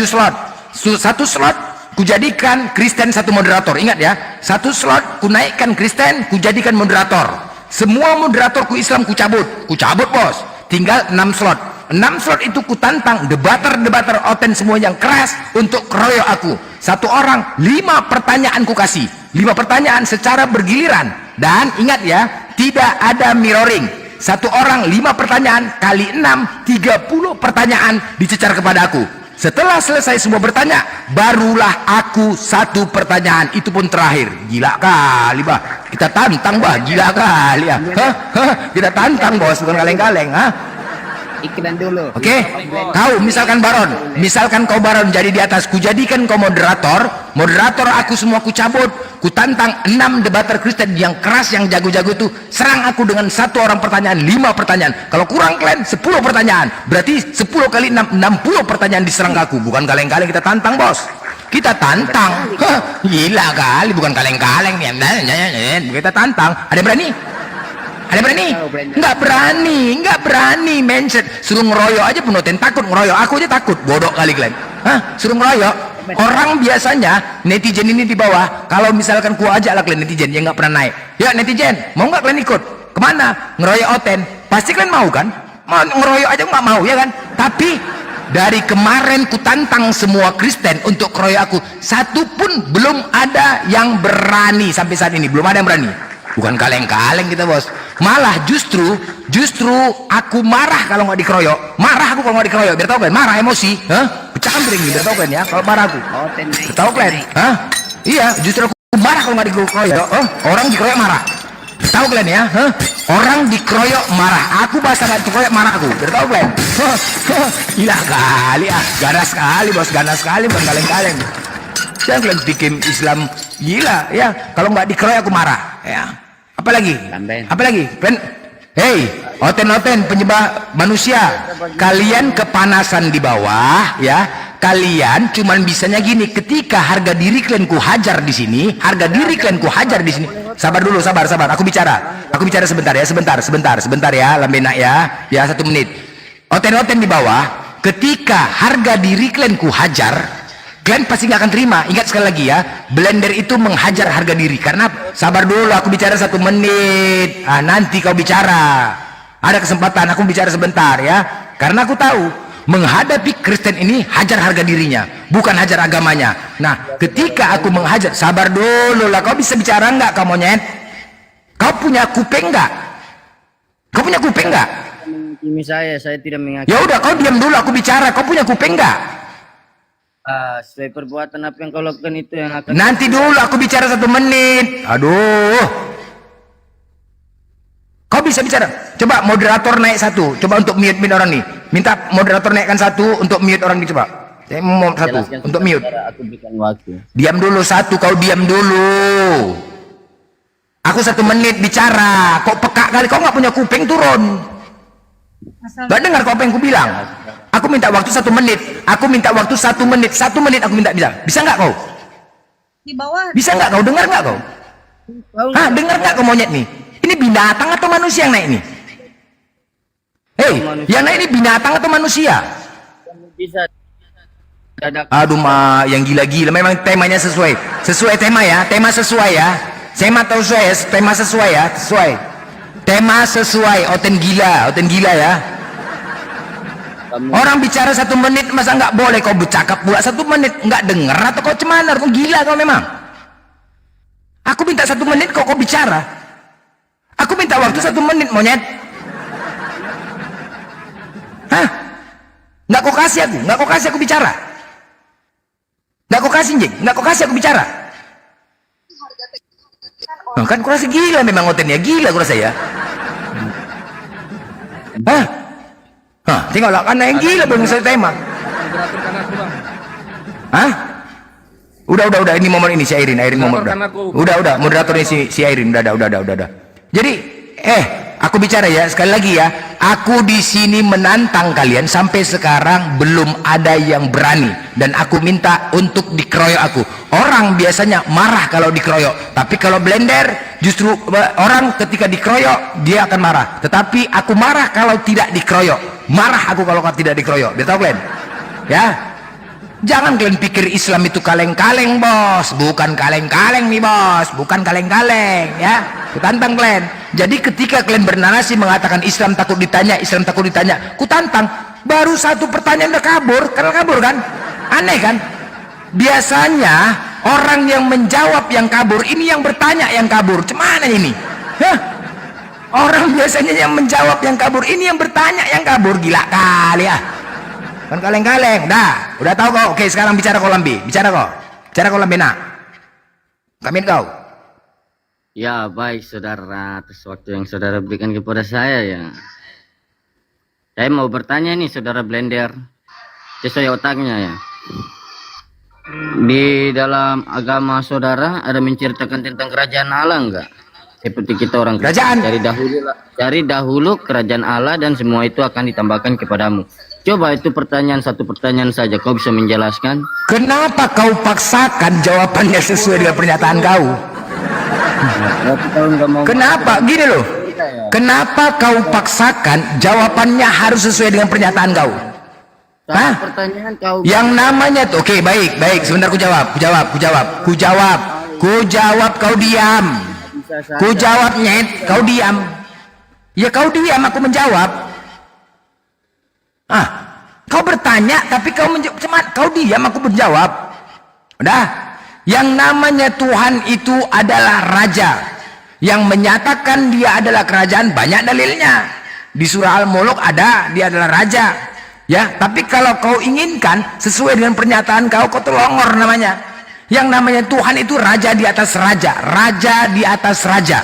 slot. 1 slot ku jadikan Kristen 1 moderator. Ingat ya, 1 slot ku naikkan Kristen, ku jadikan moderator. Semua moderatorku Islam ku cabut bos. Tinggal 6 slot. 6 slot itu ku tantang debater oten semua yang keras untuk keroyok aku. 1 orang 5 pertanyaan ku kasih. 5 pertanyaan secara bergiliran. Dan ingat ya, tidak ada mirroring. 1 orang 5 pertanyaan kali 6, 30 pertanyaan dicecar kepada aku. Setelah selesai semua bertanya, barulah aku 1 pertanyaan, itu pun terakhir. Gila kali bah, kita tantang bah, gila kali ya. Kita tantang bos, bukan kaleng-kaleng. Iklan dulu. Oke, kau misalkan kau Baron jadi di atas, ku jadikan kau moderator aku semua ku cabut, ku tantang 6 debater Kristen yang keras, yang jago-jago itu, serang aku dengan 1 orang pertanyaan, 5 pertanyaan. Kalau kurang kalian 10 pertanyaan, berarti 10 kali 6, 60 pertanyaan diserang aku. Bukan kaleng-kaleng, kita tantang bos, kita tantang. Gila kali, bukan kaleng-kaleng nih. Kita tantang. Ada berani? Nggak berani mindset. Suruh ngeroyok aja penoten takut, ngeroyok aku aja takut. Bodoh kali kalian. Suruh ngeroyok. Orang biasanya netizen ini di bawah, kalau misalkan ku ajak lah kalian netizen yang nggak pernah naik, ya netizen mau nggak kalian ikut kemana ngeroyok oten, pasti kalian mau kan? Mau ngeroyok aja nggak mau ya kan? Tapi dari kemarin ku tantang semua Kristen untuk keroyok aku, 1 pun belum ada yang berani. Sampai saat ini belum ada yang berani. Bukan kaleng-kaleng kita bos, malah justru aku marah kalau nggak dikeroyok. Marah aku kalau nggak dikeroyok, biar tahu kan, marah emosi, pecahkan piring biar tahu kan ya, kalau marah aku, tahu kan, iya, justru aku marah kalau nggak dikeroyok. Orang dikeroyok marah, tahu kalian ya, orang dikeroyok marah, aku bahasa nggak dikeroyok marah aku, biar tahu kalian. Gila kali ya, ganas sekali bos, ganas sekali, bukan kaleng-kaleng. Jangan kalian bikin Islam gila ya, kalau nggak dikeroyok aku marah ya. Apalagi kalian, hei oten penyembah manusia, kalian kepanasan di bawah ya. Kalian cuman bisanya gini, ketika harga diri kalian ku hajar di sini, sabar dulu, sabar, aku bicara sebentar ya, lambenak ya 1 menit. Oten di bawah, ketika harga diri kalian ku hajar, kalian pasti nggak akan terima. Ingat sekali lagi ya, blender itu menghajar harga diri. Karena sabar dulu, aku bicara 1 menit. Nanti kau bicara. Ada kesempatan aku bicara sebentar ya. Karena aku tahu menghadapi Kristen ini hajar harga dirinya, bukan hajar agamanya. Nah, ketika aku menghajar, sabar dulu lah. Kau bisa bicara nggak, kau monyet? Kau punya kuping nggak? Menghakimi saya tidak menghakimi. Ya udah, kau diam dulu, aku bicara. Kau punya kuping nggak? Sesuai perbuatan apa yang kau lakukan itu yang akan. Nanti dulu aku bicara 1 menit. Aduh, kau bisa bicara. Coba moderator naik 1. Coba untuk mute orang nih. Minta moderator naikkan 1 untuk mute orang nih, coba. Saya mau 1 untuk mute. Aku berikan waktu. Diam dulu 1, kau diam dulu. Aku 1 menit bicara. Kok peka kali, kau nggak punya kuping, turun. Gak dengar kau apa yang ku bilang. Aku minta waktu 1 menit. 1 menit aku minta, bisa nggak kau? Di bawah. Bisa nggak kau? Dengar nggak kau? Dengar nggak kau monyet nih? Ini binatang atau manusia yang naik nih? Hei, yang naik ini binatang atau manusia? Bisa. Aduh yang gila-gila. Memang temanya sesuai tema ya. Tema sesuai ya. Saya mah tahu tema sesuai ya. Tema sesuai. Oten gila ya. Orang bicara 1 menit, masa nggak boleh kau bercakap pula 1 menit? Nggak dengar atau kau cemana? Kau gila kau memang. Aku minta 1 menit kau bicara. Aku minta waktu 1 menit, monyet. Nggak kau kasih aku bicara. Nggak kau kasih aku bicara. Kan kau rasa gila memang otennya, gila kau rasa ya. Tengoklah, karena yang gila belum selesai tema. Udah, ini momen ini si Airin momen udah. Kan aku- Udah, moderatornya si Airin, udah. Jadi, aku bicara ya, sekali lagi ya, aku di sini menantang kalian, sampai sekarang belum ada yang berani, dan aku minta untuk dikeroyok aku. Orang biasanya marah kalau dikeroyok, tapi kalau blender, justru orang ketika dikeroyok, dia akan marah. Tetapi aku marah kalau tidak dikeroyok, marah aku kalau tidak dikeroyok, biar tahu kalian, ya. Jangan kalian pikir Islam itu kaleng-kaleng, bos. Bukan kaleng-kaleng nih, bos. Bukan kaleng-kaleng, ya. Kutantang kalian. Jadi ketika kalian bernarasi mengatakan Islam takut ditanya, kutantang. Baru satu pertanyaan udah kabur. Karena kabur kan? Aneh kan? Biasanya orang yang menjawab yang kabur, ini yang bertanya yang kabur. Cemana ini? Hah? Orang biasanya yang menjawab yang kabur, ini yang bertanya yang kabur. Gila kali ya. Kan kaleng-kaleng, udah tahu kok. Oke, sekarang bicara kolam B, bicara kolam B nak. Kami kau. Ya baik saudara, atas waktu yang saudara berikan kepada saya ya. Saya mau bertanya nih saudara Blender, sesuai otaknya ya. Di dalam agama saudara ada menceritakan tentang kerajaan Allah enggak? Seperti kita orang Kerajaan. Cari dahulu kerajaan Allah dan semua itu akan ditambahkan kepadamu. Coba itu satu pertanyaan saja, kau bisa menjelaskan? Kenapa kau paksakan jawabannya sesuai dengan pernyataan kau? Kenapa? Gini loh. Kenapa kau paksakan jawabannya harus sesuai dengan pernyataan kau? Hah? Pertanyaan kau. Yang namanya tuh, oke, baik. Sebentar ku jawab, kau diam. Ku jawab nyet, kau diam. Ya kau diam, aku menjawab. Kau bertanya tapi kau menjawab, kau diam, aku menjawab. Udah. Yang namanya Tuhan itu adalah raja. Yang menyatakan dia adalah kerajaan, banyak dalilnya. Di surah Al-Mulk ada, dia adalah raja. Ya, tapi kalau kau inginkan sesuai dengan pernyataan kau terlongor namanya. Yang namanya Tuhan itu raja di atas raja, raja di atas raja.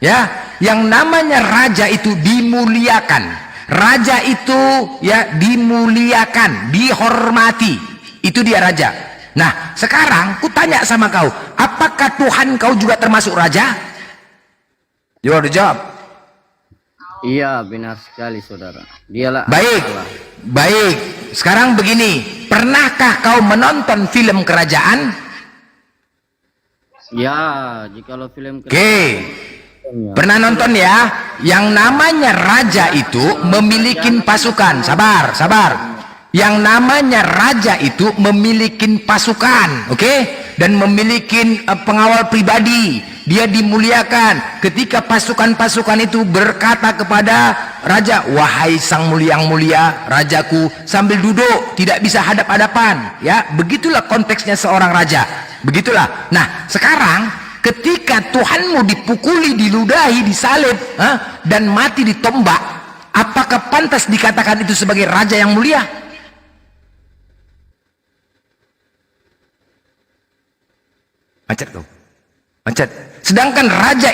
Ya, yang namanya raja itu dimuliakan. Raja itu ya dimuliakan, dihormati. Itu dia raja. Nah, sekarang ku tanya sama kau, apakah Tuhan kau juga termasuk raja? Jawab. Iya, benar sekali saudara. Dialah Baik. Sekarang begini, pernahkah kau menonton film kerajaan? Ya, jikalau film Oke. Pernah nonton ya? Yang namanya raja itu memiliki pasukan. Sabar. Yang namanya raja itu memiliki pasukan, oke? Dan memiliki pengawal pribadi. Dia dimuliakan. Ketika pasukan-pasukan itu berkata kepada raja, wahai sang yang mulia, rajaku, sambil duduk, tidak bisa hadap-hadapan. Ya, begitulah konteksnya seorang raja. Begitulah. Nah, sekarang ketika Tuhanmu dipukuli, diludahi, disalib, dan mati ditombak, apakah pantas dikatakan itu sebagai raja yang mulia? Macet. Sedangkan raja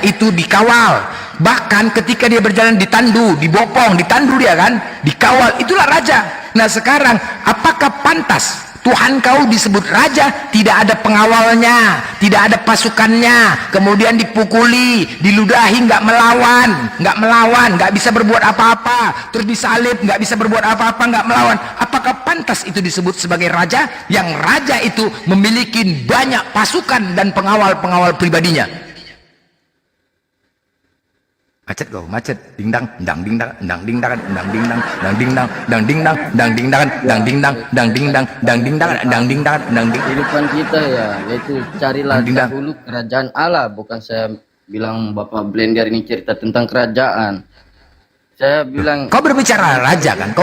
itu dikawal. Bahkan ketika dia berjalan ditandu, dibopong, ditandu dia kan, dikawal. Itulah raja. Nah sekarang, apakah pantas Tuhan kau disebut raja, tidak ada pengawalnya, tidak ada pasukannya, kemudian dipukuli, diludahi, nggak melawan, nggak bisa berbuat apa-apa, terus disalib, nggak bisa berbuat apa-apa, nggak melawan. Apakah pantas itu disebut sebagai raja? Yang raja itu memiliki banyak pasukan dan pengawal pribadinya. Macet. Dingdang. kehidupan kita ya, yaitu carilah dahulu kerajaan Allah. Bukan saya bilang Bapak Blender ini cerita tentang kerajaan. Saya bilang Kau berbicara raja kan?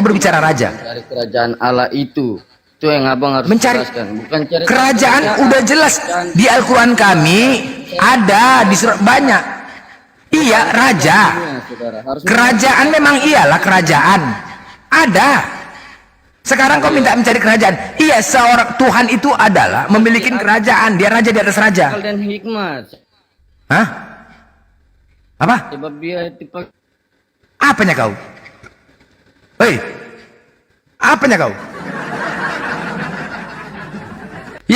cari kerajaan Allah itu yang abang harus Mencari jelaskan. Bukan cari kerajaan udah jelas di Al-Quran kami ada di surat banyak. Iya, raja. Kerajaan memang iyalah kerajaan. Ada. Sekarang kau minta mencari kerajaan. Iya, seorang Tuhan itu adalah memiliki kerajaan. Dia raja di atas raja. akal dan hikmat. Hah? Apa? Sebab dia tipe Apanya kau? Hei. Apanya kau?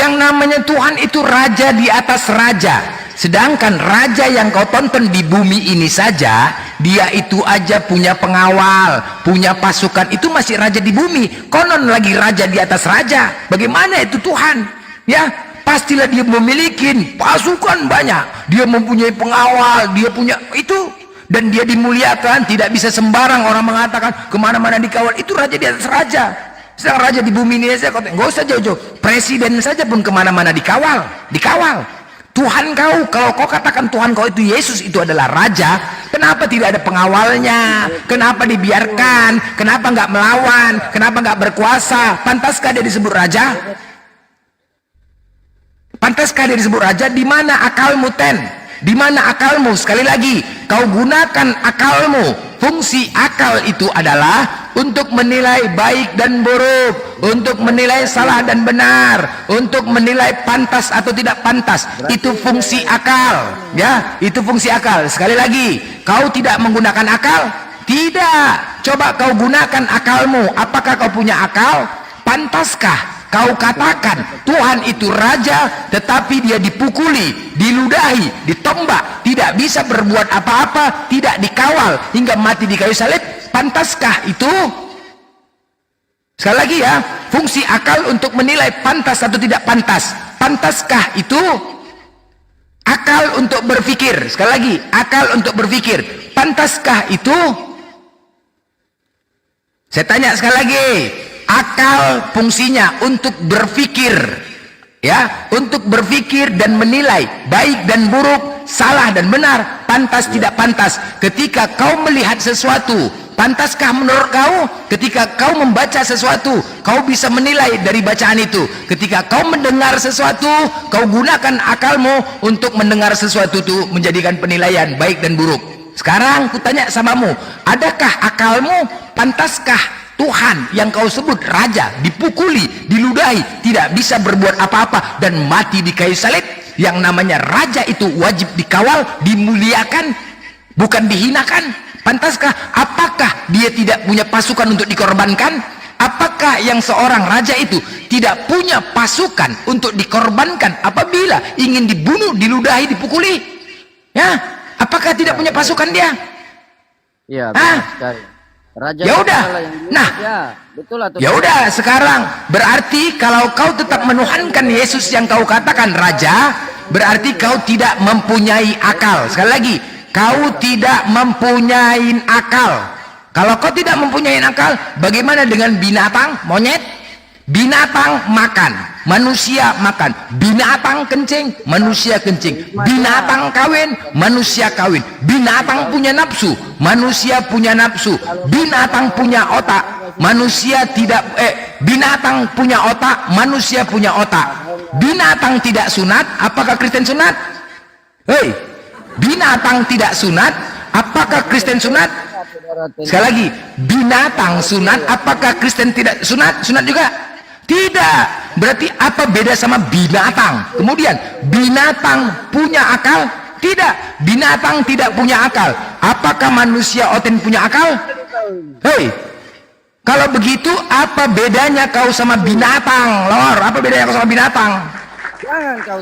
Yang namanya Tuhan itu raja di atas raja. Sedangkan raja yang kau tonton di bumi ini saja, dia itu aja punya pengawal, punya pasukan, itu masih raja di bumi. Konon lagi raja di atas raja. Bagaimana itu Tuhan? Ya, pastilah dia memiliki pasukan banyak. Dia mempunyai pengawal, dia punya itu. Dan dia dimuliakan, tidak bisa sembarang orang mengatakan kemana-mana dikawal. Itu raja di atas raja. Sedang raja di bumi ini saja, nggak usah jauh-jauh. Presiden saja pun kemana-mana dikawal, dikawal. Tuhan kau, kalau kau katakan Tuhan kau itu Yesus itu adalah raja, kenapa tidak ada pengawalnya? Kenapa dibiarkan? Kenapa nggak melawan? Kenapa nggak berkuasa? Pantaskah dia disebut raja? Pantaskah dia disebut raja? Di mana akalmu, Ten? Di mana akalmu? Sekali lagi, kau gunakan akalmu. Fungsi akal itu adalah untuk menilai baik dan buruk, untuk menilai salah dan benar, untuk menilai pantas atau tidak pantas. Itu fungsi akal, ya, itu fungsi akal. Sekali lagi, kau tidak menggunakan akal? Tidak. Coba kau gunakan akalmu. Apakah kau punya akal? Pantaskah kau katakan Tuhan itu raja, tetapi dia dipukuli, diludahi, ditombak, tidak bisa berbuat apa-apa, tidak dikawal hingga mati di kayu salib? Pantaskah itu? Sekali lagi ya, fungsi akal untuk menilai pantas atau tidak pantas. Pantaskah itu? Akal untuk berpikir. Sekali lagi, akal untuk berpikir. Pantaskah itu? Saya tanya sekali lagi. Akal fungsinya untuk berpikir, ya, untuk berpikir dan menilai baik dan buruk, salah dan benar, pantas tidak pantas. Ketika kau melihat sesuatu, pantaskah menurut kau? Ketika kau membaca sesuatu, kau bisa menilai dari bacaan itu. Ketika kau mendengar sesuatu, kau gunakan akalmu untuk mendengar sesuatu itu, menjadikan penilaian baik dan buruk. Sekarang kutanya samamu, adakah akalmu? Pantaskah Tuhan yang kau sebut raja dipukuli, diludahi, tidak bisa berbuat apa-apa dan mati di kayu salib? Yang namanya raja itu wajib dikawal, dimuliakan, bukan dihinakan. Pantaskah? Apakah dia tidak punya pasukan untuk dikorbankan? Apakah yang seorang raja itu tidak punya pasukan untuk dikorbankan apabila ingin dibunuh, diludahi, dipukuli? Ya, apakah tidak punya pasukan dia? Iya, benar sekali. Raja ya udah, nah, betul atau ya udah. Sekarang berarti kalau kau tetap menuhankan Yesus yang kau katakan raja, berarti kau tidak mempunyai akal. Sekali lagi, kau tidak mempunyai akal. Kalau kau tidak mempunyai akal, bagaimana dengan binatang, monyet? Binatang makan, manusia makan. Binatang kencing, manusia kencing. Binatang kawin, manusia kawin. Binatang punya nafsu, manusia punya nafsu. Binatang punya otak, manusia tidak. Binatang punya otak, manusia punya otak. Binatang tidak sunat, apakah Kristen sunat? Hei, binatang tidak sunat, apakah Kristen sunat? Sekali lagi, binatang sunat, apakah Kristen tidak sunat? Sunat juga? Tidak. Berarti apa beda sama binatang? Kemudian binatang punya akal? Tidak. Binatang tidak punya akal. Apakah manusia oten punya akal? Hei, kalau begitu apa bedanya kau sama binatang, Lor? Apa bedanya kau sama binatang?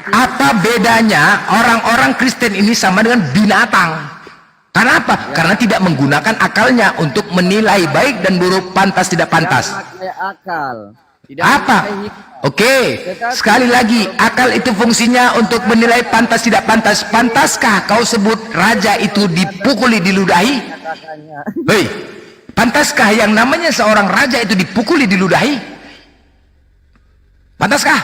Apa bedanya orang-orang Kristen ini sama dengan binatang? Karena apa? Karena tidak menggunakan akalnya untuk menilai baik dan buruk, pantas tidak pantas. akal. Apa? Oke, sekali lagi, akal itu fungsinya untuk menilai pantas tidak pantas. Pantaskah kau sebut raja itu dipukuli, diludahi? Hei, pantaskah yang namanya seorang raja itu dipukuli, diludahi? Pantaskah?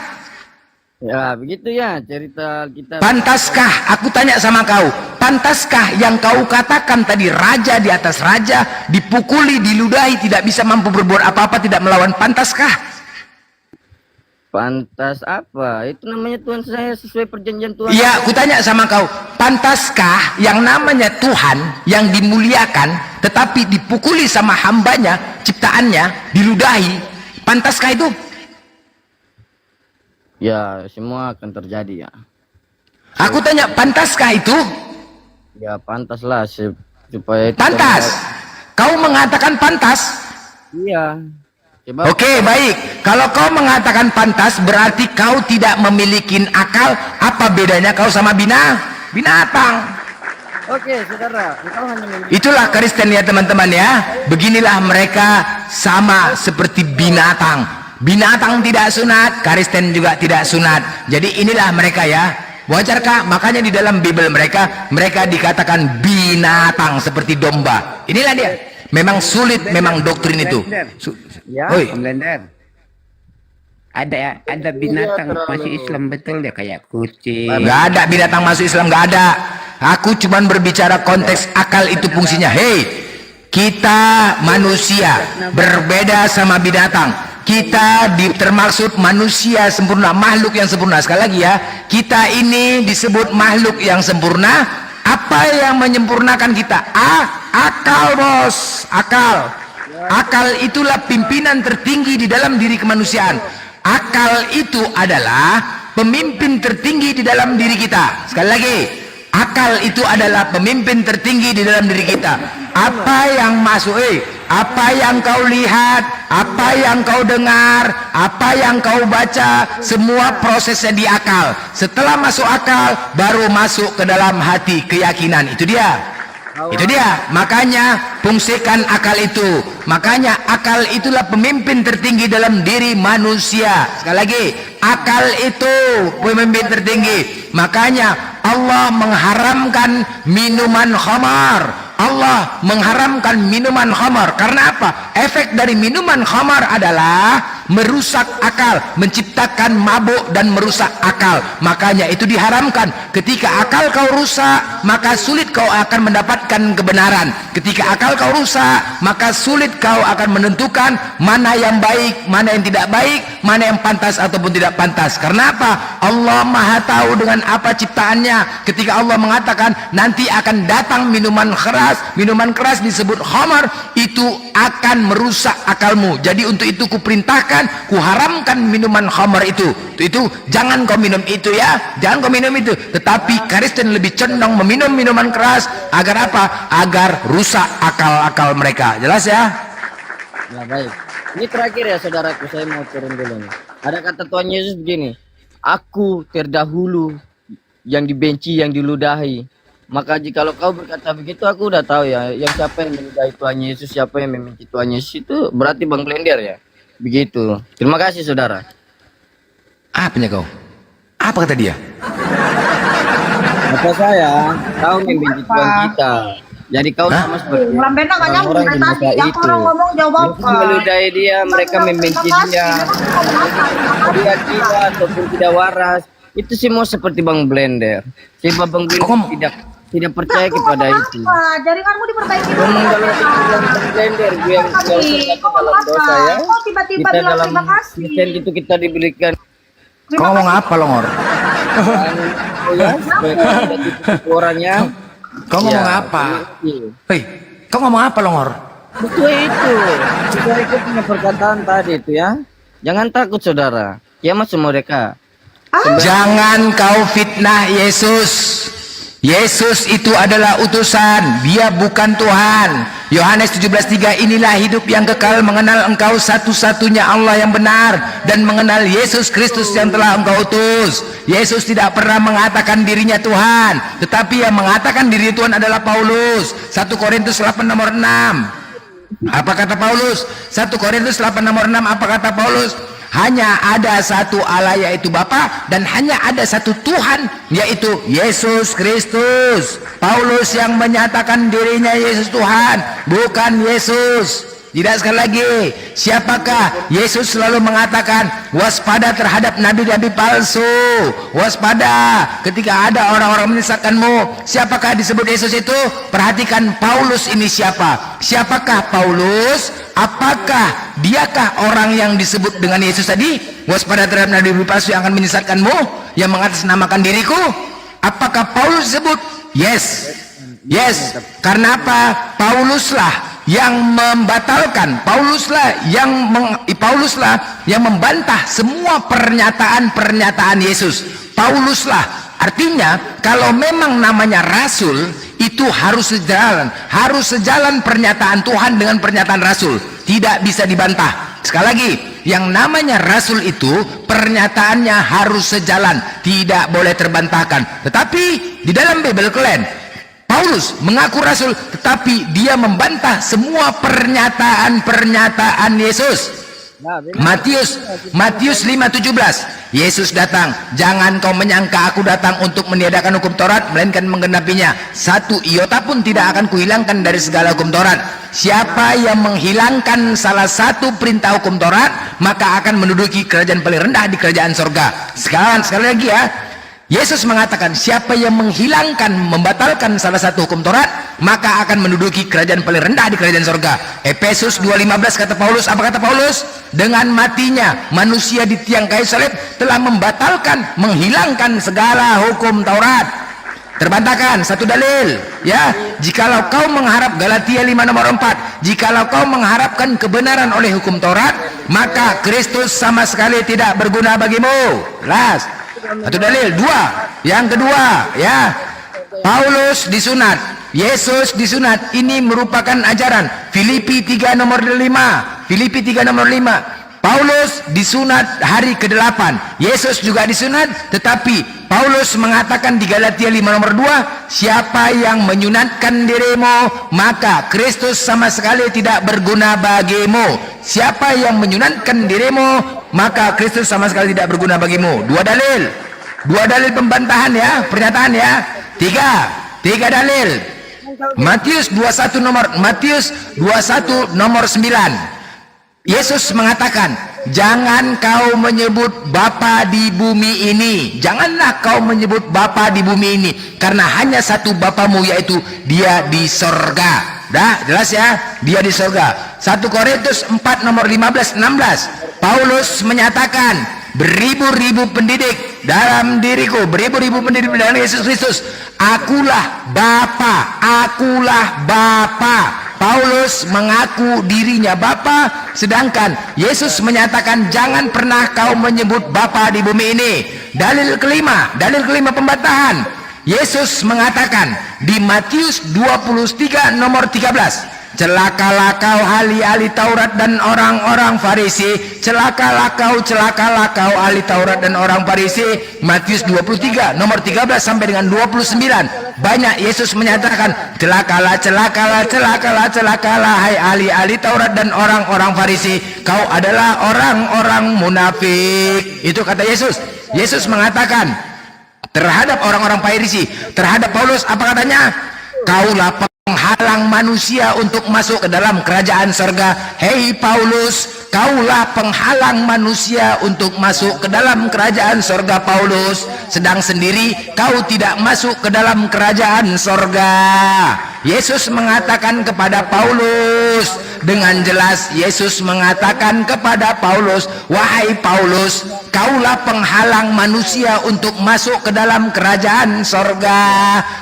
Ya, begitu ya cerita kita. Pantaskah? Aku tanya sama kau, pantaskah yang kau katakan tadi raja di atas raja, dipukuli, diludahi, tidak bisa mampu berbuat apa-apa, tidak melawan? Pantaskah? Pantas apa? Itu namanya Tuhan saya sesuai perjanjian Tuhan. Iya, aku tanya sama kau, pantaskah yang namanya Tuhan yang dimuliakan tetapi dipukuli sama hambanya, ciptaannya, diludahi? Pantaskah itu? Ya, semua akan terjadi ya. Aku tanya, pantaskah itu? Ya, pantaslah supaya itu Pantas. Kau mengatakan pantas? Iya. Coba. Oke, baik. Kalau kau mengatakan pantas, berarti kau tidak memiliki akal. Apa bedanya kau sama binatang? Oke, saudara, engkau hanya memiliki... Itulah Kristen ya teman-teman ya. Beginilah mereka sama seperti binatang. Binatang tidak sunat, Kristen juga tidak sunat. Jadi inilah mereka ya. Wajarkah? Makanya di dalam Bible mereka dikatakan binatang seperti domba. Inilah dia. Memang sulit, memang doktrin itu. Ya, Oi. Blender. Ada binatang masuk Islam betul ya, kayak kucing. Nggak ada binatang masuk Islam, nggak ada. Aku cuman berbicara konteks akal itu fungsinya. Hei, kita manusia berbeda sama binatang. Kita termaksud manusia sempurna, makhluk yang sempurna. Sekali lagi ya, kita ini disebut makhluk yang sempurna. Apa yang menyempurnakan kita? Akal, bos. Akal itulah pimpinan tertinggi di dalam diri kemanusiaan. Akal itu adalah pemimpin tertinggi di dalam diri kita. Sekali lagi, akal itu adalah pemimpin tertinggi di dalam diri kita. Apa yang masuk, apa yang kau lihat, apa yang kau dengar, apa yang kau baca, semua prosesnya di akal. Setelah masuk akal, baru masuk ke dalam hati, keyakinan. Itu dia. Itu dia. Makanya fungsikan akal itu. Makanya akal itulah pemimpin tertinggi dalam diri manusia. Sekali lagi, akal itu pemimpin tertinggi. Makanya Allah mengharamkan minuman khamar. Allah mengharamkan minuman khamar. Karena apa? Efek dari minuman khamar adalah merusak akal, menciptakan mabuk dan merusak akal. Makanya itu diharamkan. Ketika akal kau rusak, maka sulit kau akan mendapatkan kebenaran. Ketika akal kau rusak, maka sulit kau akan menentukan mana yang baik, mana yang tidak baik, mana yang pantas ataupun tidak pantas. Karena apa? Allah Maha tahu dengan apa ciptaannya. Ketika Allah mengatakan nanti akan datang minuman keras disebut khamar, itu akan merusak akalmu. Jadi untuk itu kuperintahkan, kuharamkan minuman khamar itu jangan kau minum itu ya, jangan kau minum itu. Tetapi Kristen lebih condong meminum minuman keras. Agar apa? Agar rusak akal-akal mereka. Jelas ya? Ya, baik. Ini terakhir ya, saudaraku, saya mau turun dulu nih. Ada kata Tuhan Yesus begini, aku terdahulu, yang dibenci, yang diludahi. Maka jikalau kau berkata begitu, aku udah tahu ya, yang siapa yang meludahi Tuhan Yesus, siapa yang membenci Tuhan Yesus, itu berarti Bang Blender ya. Begitu. Terima kasih, saudara. Apanya kau? Apa kata dia? Kata saya, kau membenci Tuhan kita. Jadi kau sama seperti Lambena nggak nyambung orang-orang di dari masa tadi. Yang itu. orang ngomong jawab. Mereka meludahi dia, mereka membenci dia. Dia gila ataupun tidak waras. Itu semua seperti Bang Blender. Sebab Bang Blender tidak percaya kepada itu. Jaringanmu diperbaiki. Ngomong dalam pikiran Bang Blender, gue yang dalam dosa ya. Kok tiba-tiba Kita bilang dalam terima kasih. Kristen itu kita diberikan Kau ngomong apa, Longor? ya, supaya kita ditutup orangnya. Kau ngomong Ya, apa? iya. Hei, kau ngomong apa, Longor? Betul itu. Saudara itu punya perkataan tadi itu ya. Jangan takut, saudara. Kiamat semua mereka. Jangan kau fitnah Yesus. Yesus itu adalah utusan, dia bukan Tuhan. Yohanes 17:3, inilah hidup yang kekal, mengenal engkau satu-satunya Allah yang benar, dan mengenal Yesus Kristus yang telah engkau utus. Yesus tidak pernah mengatakan dirinya Tuhan, tetapi yang mengatakan diri Tuhan adalah Paulus. 1 Korintus 8 nomor 6. Apa kata Paulus? 1 Korintus 8 nomor 6, apa kata Paulus? Hanya ada satu Allah, yaitu Bapa, dan hanya ada satu Tuhan, yaitu Yesus Kristus. Paulus yang menyatakan dirinya Yesus Tuhan, bukan Yesus. Tidak, sekali lagi, siapakah? Yesus selalu mengatakan waspada terhadap nabi-nabi palsu. Waspada ketika ada orang-orang menyesatkanmu. Siapakah disebut Yesus itu? Perhatikan Paulus ini siapa? Siapakah Paulus? Apakah diakah orang yang disebut dengan Yesus tadi? Waspada terhadap nabi-nabi palsu yang akan menyesatkanmu, yang mengatasnamakan diriku. Apakah Paulus disebut? Yes. Yes. Karena apa? Pauluslah yang membatalkan, Pauluslah yang membantah semua pernyataan Yesus. Pauluslah, artinya kalau memang namanya rasul, itu harus sejalan pernyataan Tuhan dengan pernyataan rasul, tidak bisa dibantah. Sekali lagi, yang namanya rasul itu pernyataannya harus sejalan, tidak boleh terbantahkan. Tetapi di dalam Bible kalian, Paulus mengaku rasul, tetapi dia membantah semua pernyataan-pernyataan Yesus. Matius 5:17, Yesus datang, jangan kau menyangka aku datang untuk meniadakan hukum Taurat, melainkan menggenapinya. Satu iota pun tidak akan kuhilangkan dari segala hukum Taurat. Siapa yang menghilangkan salah satu perintah hukum Taurat, maka akan menduduki kerajaan paling rendah di kerajaan sorga. Sekali lagi ya, Yesus mengatakan siapa yang menghilangkan, membatalkan salah satu hukum Taurat, maka akan menduduki kerajaan paling rendah di kerajaan sorga. Efesus 2:15 kata Paulus, apa kata Paulus? Dengan matinya manusia di tiang kayu salib telah membatalkan, menghilangkan segala hukum Taurat. Terbantahkan satu dalil ya, jikalau kau mengharap, Galatia 5 nomor 4, jikalau kau mengharapkan kebenaran oleh hukum Taurat, maka Kristus sama sekali tidak berguna bagimu. Jelas. Satu dalil. Dua, yang kedua ya, Paulus disunat, Yesus disunat. Ini merupakan ajaran. Filipi 3 nomor 5, Filipi 3 nomor 5, Paulus disunat hari ke-8, Yesus juga disunat. Tetapi Paulus mengatakan di Galatia 5 nomor 2, siapa yang menyunatkan dirimu, maka Kristus sama sekali tidak berguna bagimu. Siapa yang menyunatkan dirimu, maka Kristus sama sekali tidak berguna bagimu. Dua dalil pembantahan ya, pernyataan ya. Tiga dalil. Matius 21 nomor 9. Yesus mengatakan, jangan kau menyebut Bapa di bumi ini. Janganlah kau menyebut Bapa di bumi ini, karena hanya satu Bapamu, yaitu Dia di sorga. Dah jelas ya, Dia di sorga. 1 Korintus 4 nomor 15-16, Paulus menyatakan, beribu-ribu pendidik dalam diriku, beribu-ribu pendidik dalam Yesus Kristus, akulah Bapa, akulah Bapa. Paulus mengaku dirinya Bapa, sedangkan Yesus menyatakan jangan pernah kau menyebut Bapa di bumi ini. Dalil kelima pembantahan. Yesus mengatakan di Matius 23 nomor 13, celakalah kau ahli-ahli Taurat dan orang-orang Farisi. Celakalah kau ahli Taurat dan orang Farisi. Matius 23 nomor 13 sampai dengan 29. Banyak Yesus menyatakan celakalah hai ahli-ahli Taurat dan orang-orang Farisi, kau adalah orang-orang munafik. Itu kata Yesus. Yesus mengatakan terhadap orang-orang Farisi, terhadap Paulus apa katanya? Kaulah penghalang manusia untuk masuk ke dalam kerajaan surga. Hei Paulus, kaulah penghalang manusia untuk masuk ke dalam kerajaan surga Paulus, sedang sendiri kau tidak masuk ke dalam kerajaan surga. Yesus mengatakan kepada Paulus dengan jelas, Yesus mengatakan kepada Paulus, wahai Paulus, kaulah penghalang manusia untuk masuk ke dalam kerajaan surga.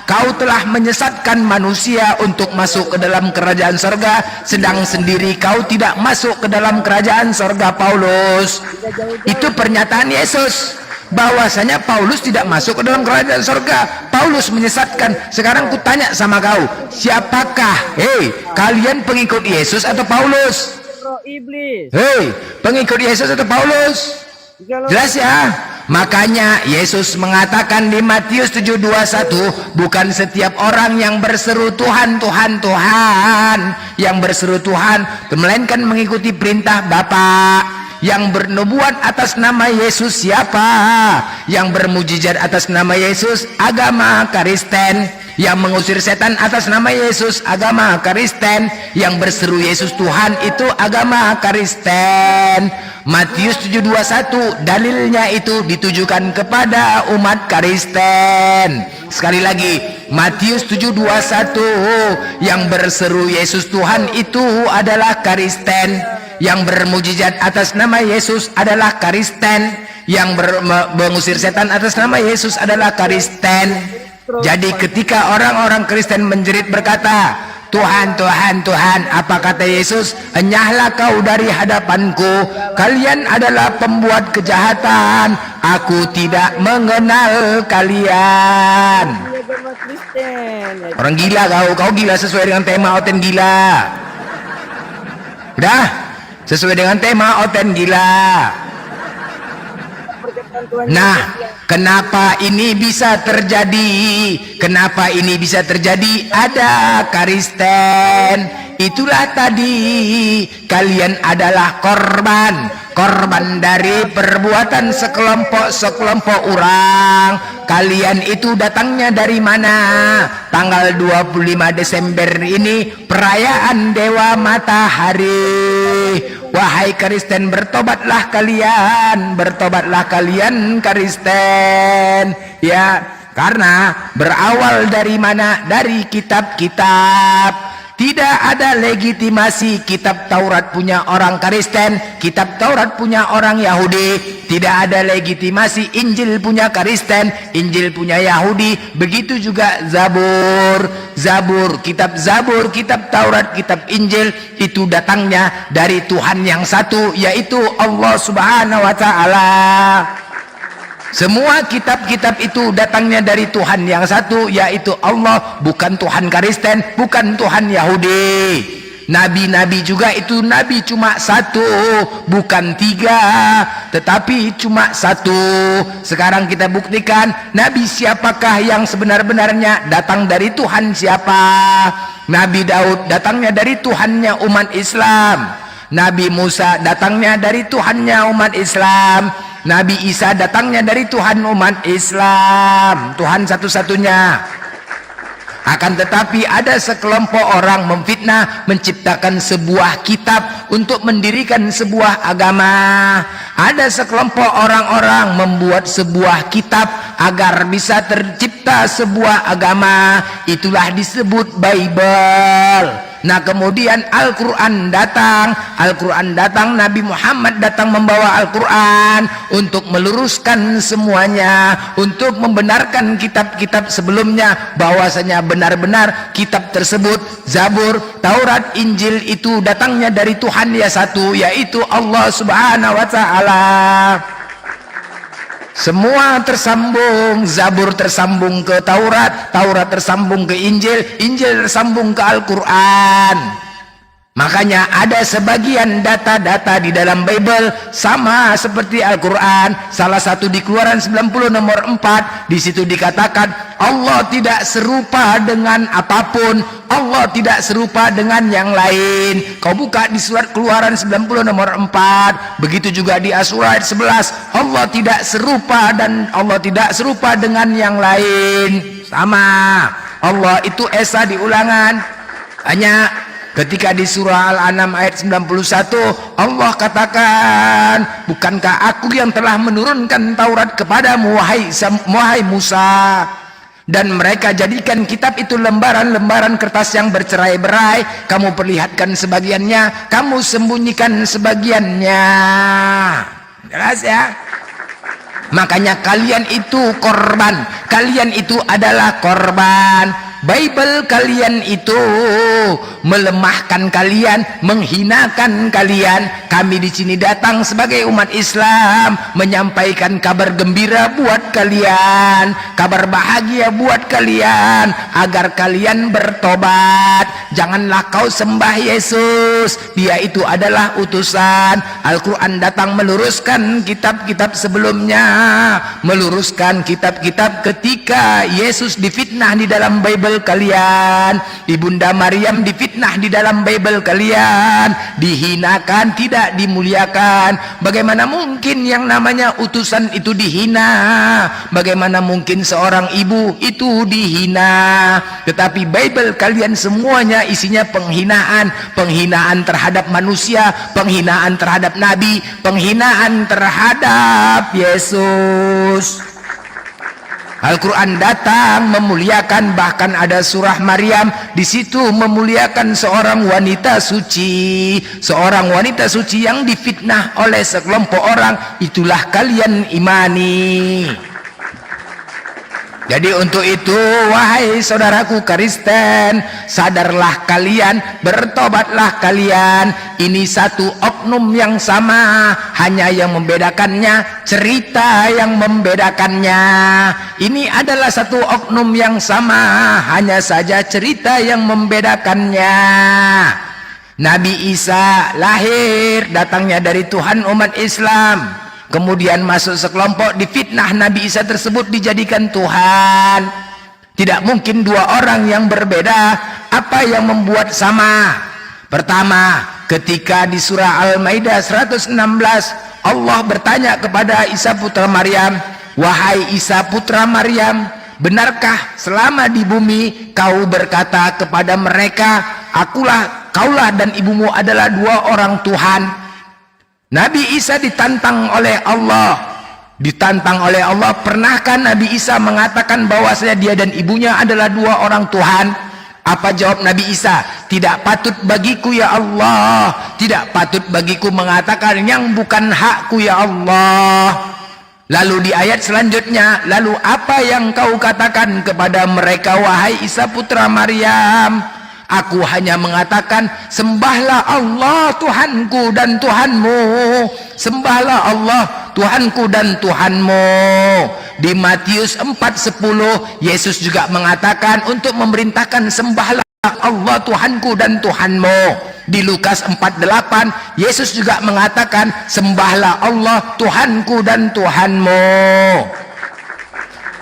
Kau telah menyesatkan manusia untuk masuk ke dalam kerajaan surga, sedang sendiri kau tidak masuk ke dalam kerajaan surga Paulus. Itu pernyataan Yesus, bahwasanya Paulus tidak masuk ke dalam kerajaan surga. Paulus menyesatkan. Sekarang ku tanya sama kau, siapakah kalian pengikut Yesus atau Paulus? Iblis. Pengikut Yesus atau Paulus? Jelas ya. Makanya Yesus mengatakan di Matius 7:21, bukan setiap orang yang berseru Tuhan, Tuhan, Tuhan, yang berseru Tuhan, melainkan mengikuti perintah Bapa. Yang bernubuat atas nama Yesus siapa? Yang bermujizat atas nama Yesus agama Kristen. Yang mengusir setan atas nama Yesus agama Kristen. Yang berseru Yesus Tuhan itu agama Kristen. Matius 7:21 dalilnya itu ditujukan kepada umat Kristen. Sekali lagi, Matius 7:21, yang berseru Yesus Tuhan itu adalah Kristen. Yang bermujizat atas nama Yesus adalah Kristen. Yang mengusir setan atas nama Yesus adalah Kristen. Jadi ketika orang-orang Kristen menjerit berkata, Tuhan, Tuhan, Tuhan, apa kata Yesus? Enyahlah kau dari hadapanku, kalian adalah pembuat kejahatan, aku tidak mengenal kalian. Orang gila kau gila sesuai dengan tema Oten gila. Udah? sesuai dengan tema Oten Gila. Nah, kenapa ini bisa terjadi? Kenapa ini bisa terjadi? Ada Kristen. Itulah tadi, kalian adalah korban dari perbuatan sekelompok orang. Kalian itu datangnya dari mana? Tanggal 25 Desember ini perayaan Dewa Matahari. Wahai Kristen, bertobatlah kalian Kristen, ya, karena berawal dari mana? Dari kitab-kitab. Tidak ada legitimasi kitab Taurat punya orang Kristen, kitab Taurat punya orang Yahudi. Tidak ada legitimasi Injil punya Kristen, Injil punya Yahudi. Begitu juga Zabur, kitab Taurat, kitab Injil itu datangnya dari Tuhan yang satu, yaitu Allah Subhanahu wa Ta'ala. Semua kitab-kitab itu datangnya dari Tuhan yang satu, yaitu Allah, bukan Tuhan Kristen, bukan Tuhan Yahudi. Nabi-nabi juga itu nabi cuma satu, bukan 3, tetapi cuma satu. Sekarang kita buktikan nabi siapakah yang sebenar-benarnya datang dari Tuhan siapa? Nabi Daud datangnya dari Tuhannya umat Islam. Nabi Musa datangnya dari Tuhannya umat Islam. Nabi Isa datangnya dari Tuhan umat Islam, Tuhan satu-satunya. Akan tetapi ada sekelompok orang memfitnah, menciptakan sebuah kitab untuk mendirikan sebuah agama. Ada sekelompok orang-orang membuat sebuah kitab agar bisa tercipta sebuah agama. Itulah disebut Bible. Nah, kemudian Al-Quran datang, Nabi Muhammad datang membawa Al-Quran untuk meluruskan semuanya, untuk membenarkan kitab-kitab sebelumnya, bahwasanya benar-benar kitab tersebut, Zabur, Taurat, Injil itu datangnya dari Tuhan yang satu, yaitu Allah Subhanahu wa Ta'ala. Semua tersambung, Zabur tersambung ke Taurat, Taurat tersambung ke Injil, Injil tersambung ke Al-Quran. Makanya ada sebagian data-data di dalam Bible sama seperti Al-Quran. Salah satu di Keluaran 90 nomor 4, di situ dikatakan Allah tidak serupa dengan apapun, Allah tidak serupa dengan yang lain. Kau buka di surat Keluaran 90 nomor 4, begitu juga di Surat 11, Allah tidak serupa dan Allah tidak serupa dengan yang lain. Sama, Allah itu esa di ulangan. Hanya ketika di surah Al-An'am ayat 91 Allah katakan, bukankah aku yang telah menurunkan Taurat kepadamu wahai Musa, dan mereka jadikan kitab itu lembaran-lembaran kertas yang bercerai-berai, kamu perlihatkan sebagiannya, kamu sembunyikan sebagiannya. Jelas ya? Makanya kalian itu korban, kalian itu adalah korban. Bible kalian itu melemahkan kalian, menghinakan kalian. Kami di sini datang sebagai umat Islam menyampaikan kabar gembira buat kalian, kabar bahagia buat kalian, agar kalian bertobat. Janganlah kau sembah Yesus, dia itu adalah utusan. Al-Quran datang meluruskan kitab-kitab sebelumnya, meluruskan kitab-kitab ketika Yesus difitnah di dalam Bible kalian, Ibunda Maryam difitnah di dalam Bible kalian, dihinakan, tidak dimuliakan. Bagaimana mungkin yang namanya utusan itu dihina? Bagaimana mungkin seorang ibu itu dihina? Tetapi Bible kalian semuanya isinya penghinaan, penghinaan terhadap manusia, penghinaan terhadap nabi, penghinaan terhadap Yesus. Al-Quran datang memuliakan, bahkan ada surah Maryam di situ memuliakan seorang wanita suci yang difitnah oleh sekelompok orang. Itulah kalian imani. Jadi untuk itu, wahai saudaraku Kristen, sadarlah kalian, bertobatlah kalian. Ini satu oknum yang sama, hanya yang membedakannya cerita yang membedakannya. Ini adalah satu oknum yang sama, hanya saja cerita yang membedakannya. Nabi Isa lahir, datangnya dari Tuhan umat Islam. Kemudian masuk sekelompok, difitnah Nabi Isa tersebut dijadikan Tuhan. Tidak mungkin dua orang yang berbeda. Apa yang membuat sama? Pertama, ketika di surah Al-Maidah 116, Allah bertanya kepada Isa putra Maryam, "Wahai Isa putra Maryam, benarkah selama di bumi kau berkata kepada mereka, kaulah dan ibumu adalah dua orang Tuhan?" Nabi Isa ditantang oleh Allah. Pernahkah Nabi Isa mengatakan bahwasanya dia dan ibunya adalah dua orang Tuhan? Apa jawab Nabi Isa? Tidak patut bagiku ya Allah, tidak patut bagiku mengatakan yang bukan hakku ya Allah. Lalu di ayat selanjutnya, lalu apa yang kau katakan kepada mereka wahai Isa putra Maryam? Aku hanya mengatakan, sembahlah Allah Tuhanku dan Tuhanmu. Sembahlah Allah Tuhanku dan Tuhanmu. Di Matius 4:10 Yesus juga mengatakan untuk memerintahkan sembahlah Allah Tuhanku dan Tuhanmu. Di Lukas 4:8 Yesus juga mengatakan sembahlah Allah Tuhanku dan Tuhanmu.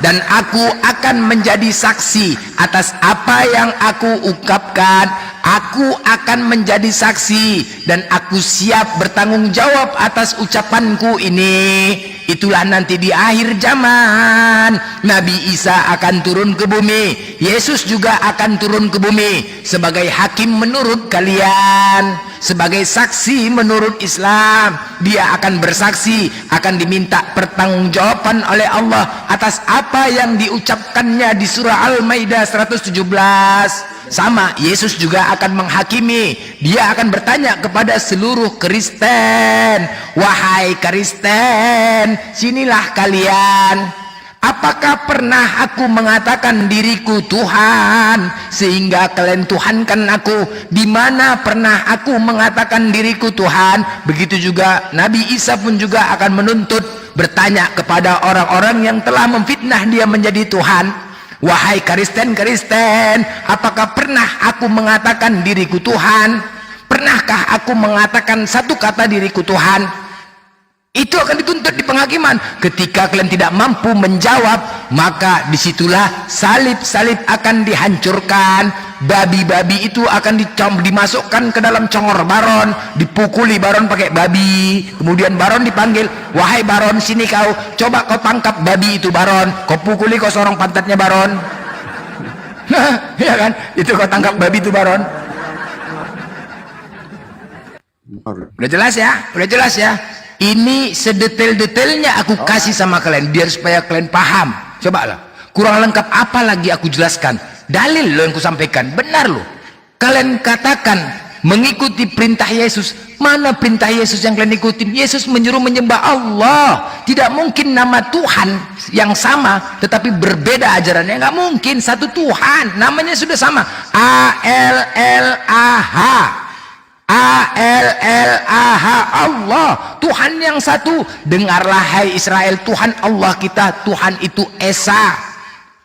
Dan aku akan menjadi saksi atas apa yang aku ungkapkan. Aku akan menjadi saksi dan aku siap bertanggung jawab atas ucapanku ini. Itulah nanti di akhir zaman Nabi Isa akan turun ke bumi. Yesus juga akan turun ke bumi sebagai hakim menurut kalian, sebagai saksi menurut Islam. Dia akan bersaksi, akan diminta pertanggungjawaban oleh Allah atas apa yang diucapkannya di surah Al-Maidah 117. Sama, Yesus juga akan menghakimi. Dia akan bertanya kepada seluruh Kristen, "Wahai Kristen, sinilah kalian. Apakah pernah aku mengatakan diriku Tuhan sehingga kalian tuhankan aku? Di mana pernah aku mengatakan diriku Tuhan?" Begitu juga Nabi Isa pun juga akan menuntut, bertanya kepada orang-orang yang telah memfitnah dia menjadi Tuhan. "Wahai Kristen, apakah pernah aku mengatakan diriku Tuhan? Pernahkah aku mengatakan satu kata diriku Tuhan?" Itu akan dituntut di penghakiman. Ketika kalian tidak mampu menjawab, maka disitulah salib-salib akan dihancurkan. Babi-babi itu akan dimasukkan ke dalam congor baron, dipukuli baron pakai babi. Kemudian baron dipanggil, "Wahai baron, sini kau, coba kau tangkap babi itu baron, kau pukuli kau sorong pantatnya baron." Ya kan, itu kau tangkap babi itu baron. Udah jelas ya? Ini sedetail-detailnya aku kasih sama kalian biar supaya kalian paham. Cobalah, kurang lengkap apa lagi aku jelaskan? Dalil lo yang kusampaikan, benar lo. Kalian katakan mengikuti perintah Yesus. Mana perintah Yesus yang kalian ikutin? Yesus menyuruh menyembah Allah. Tidak mungkin nama Tuhan yang sama tetapi berbeda ajarannya. Nggak mungkin, satu Tuhan, namanya sudah sama. A-L-L-A-H, Allah, Tuhan yang satu. Dengarlah hai Israel, Tuhan Allah kita, Tuhan itu Esa.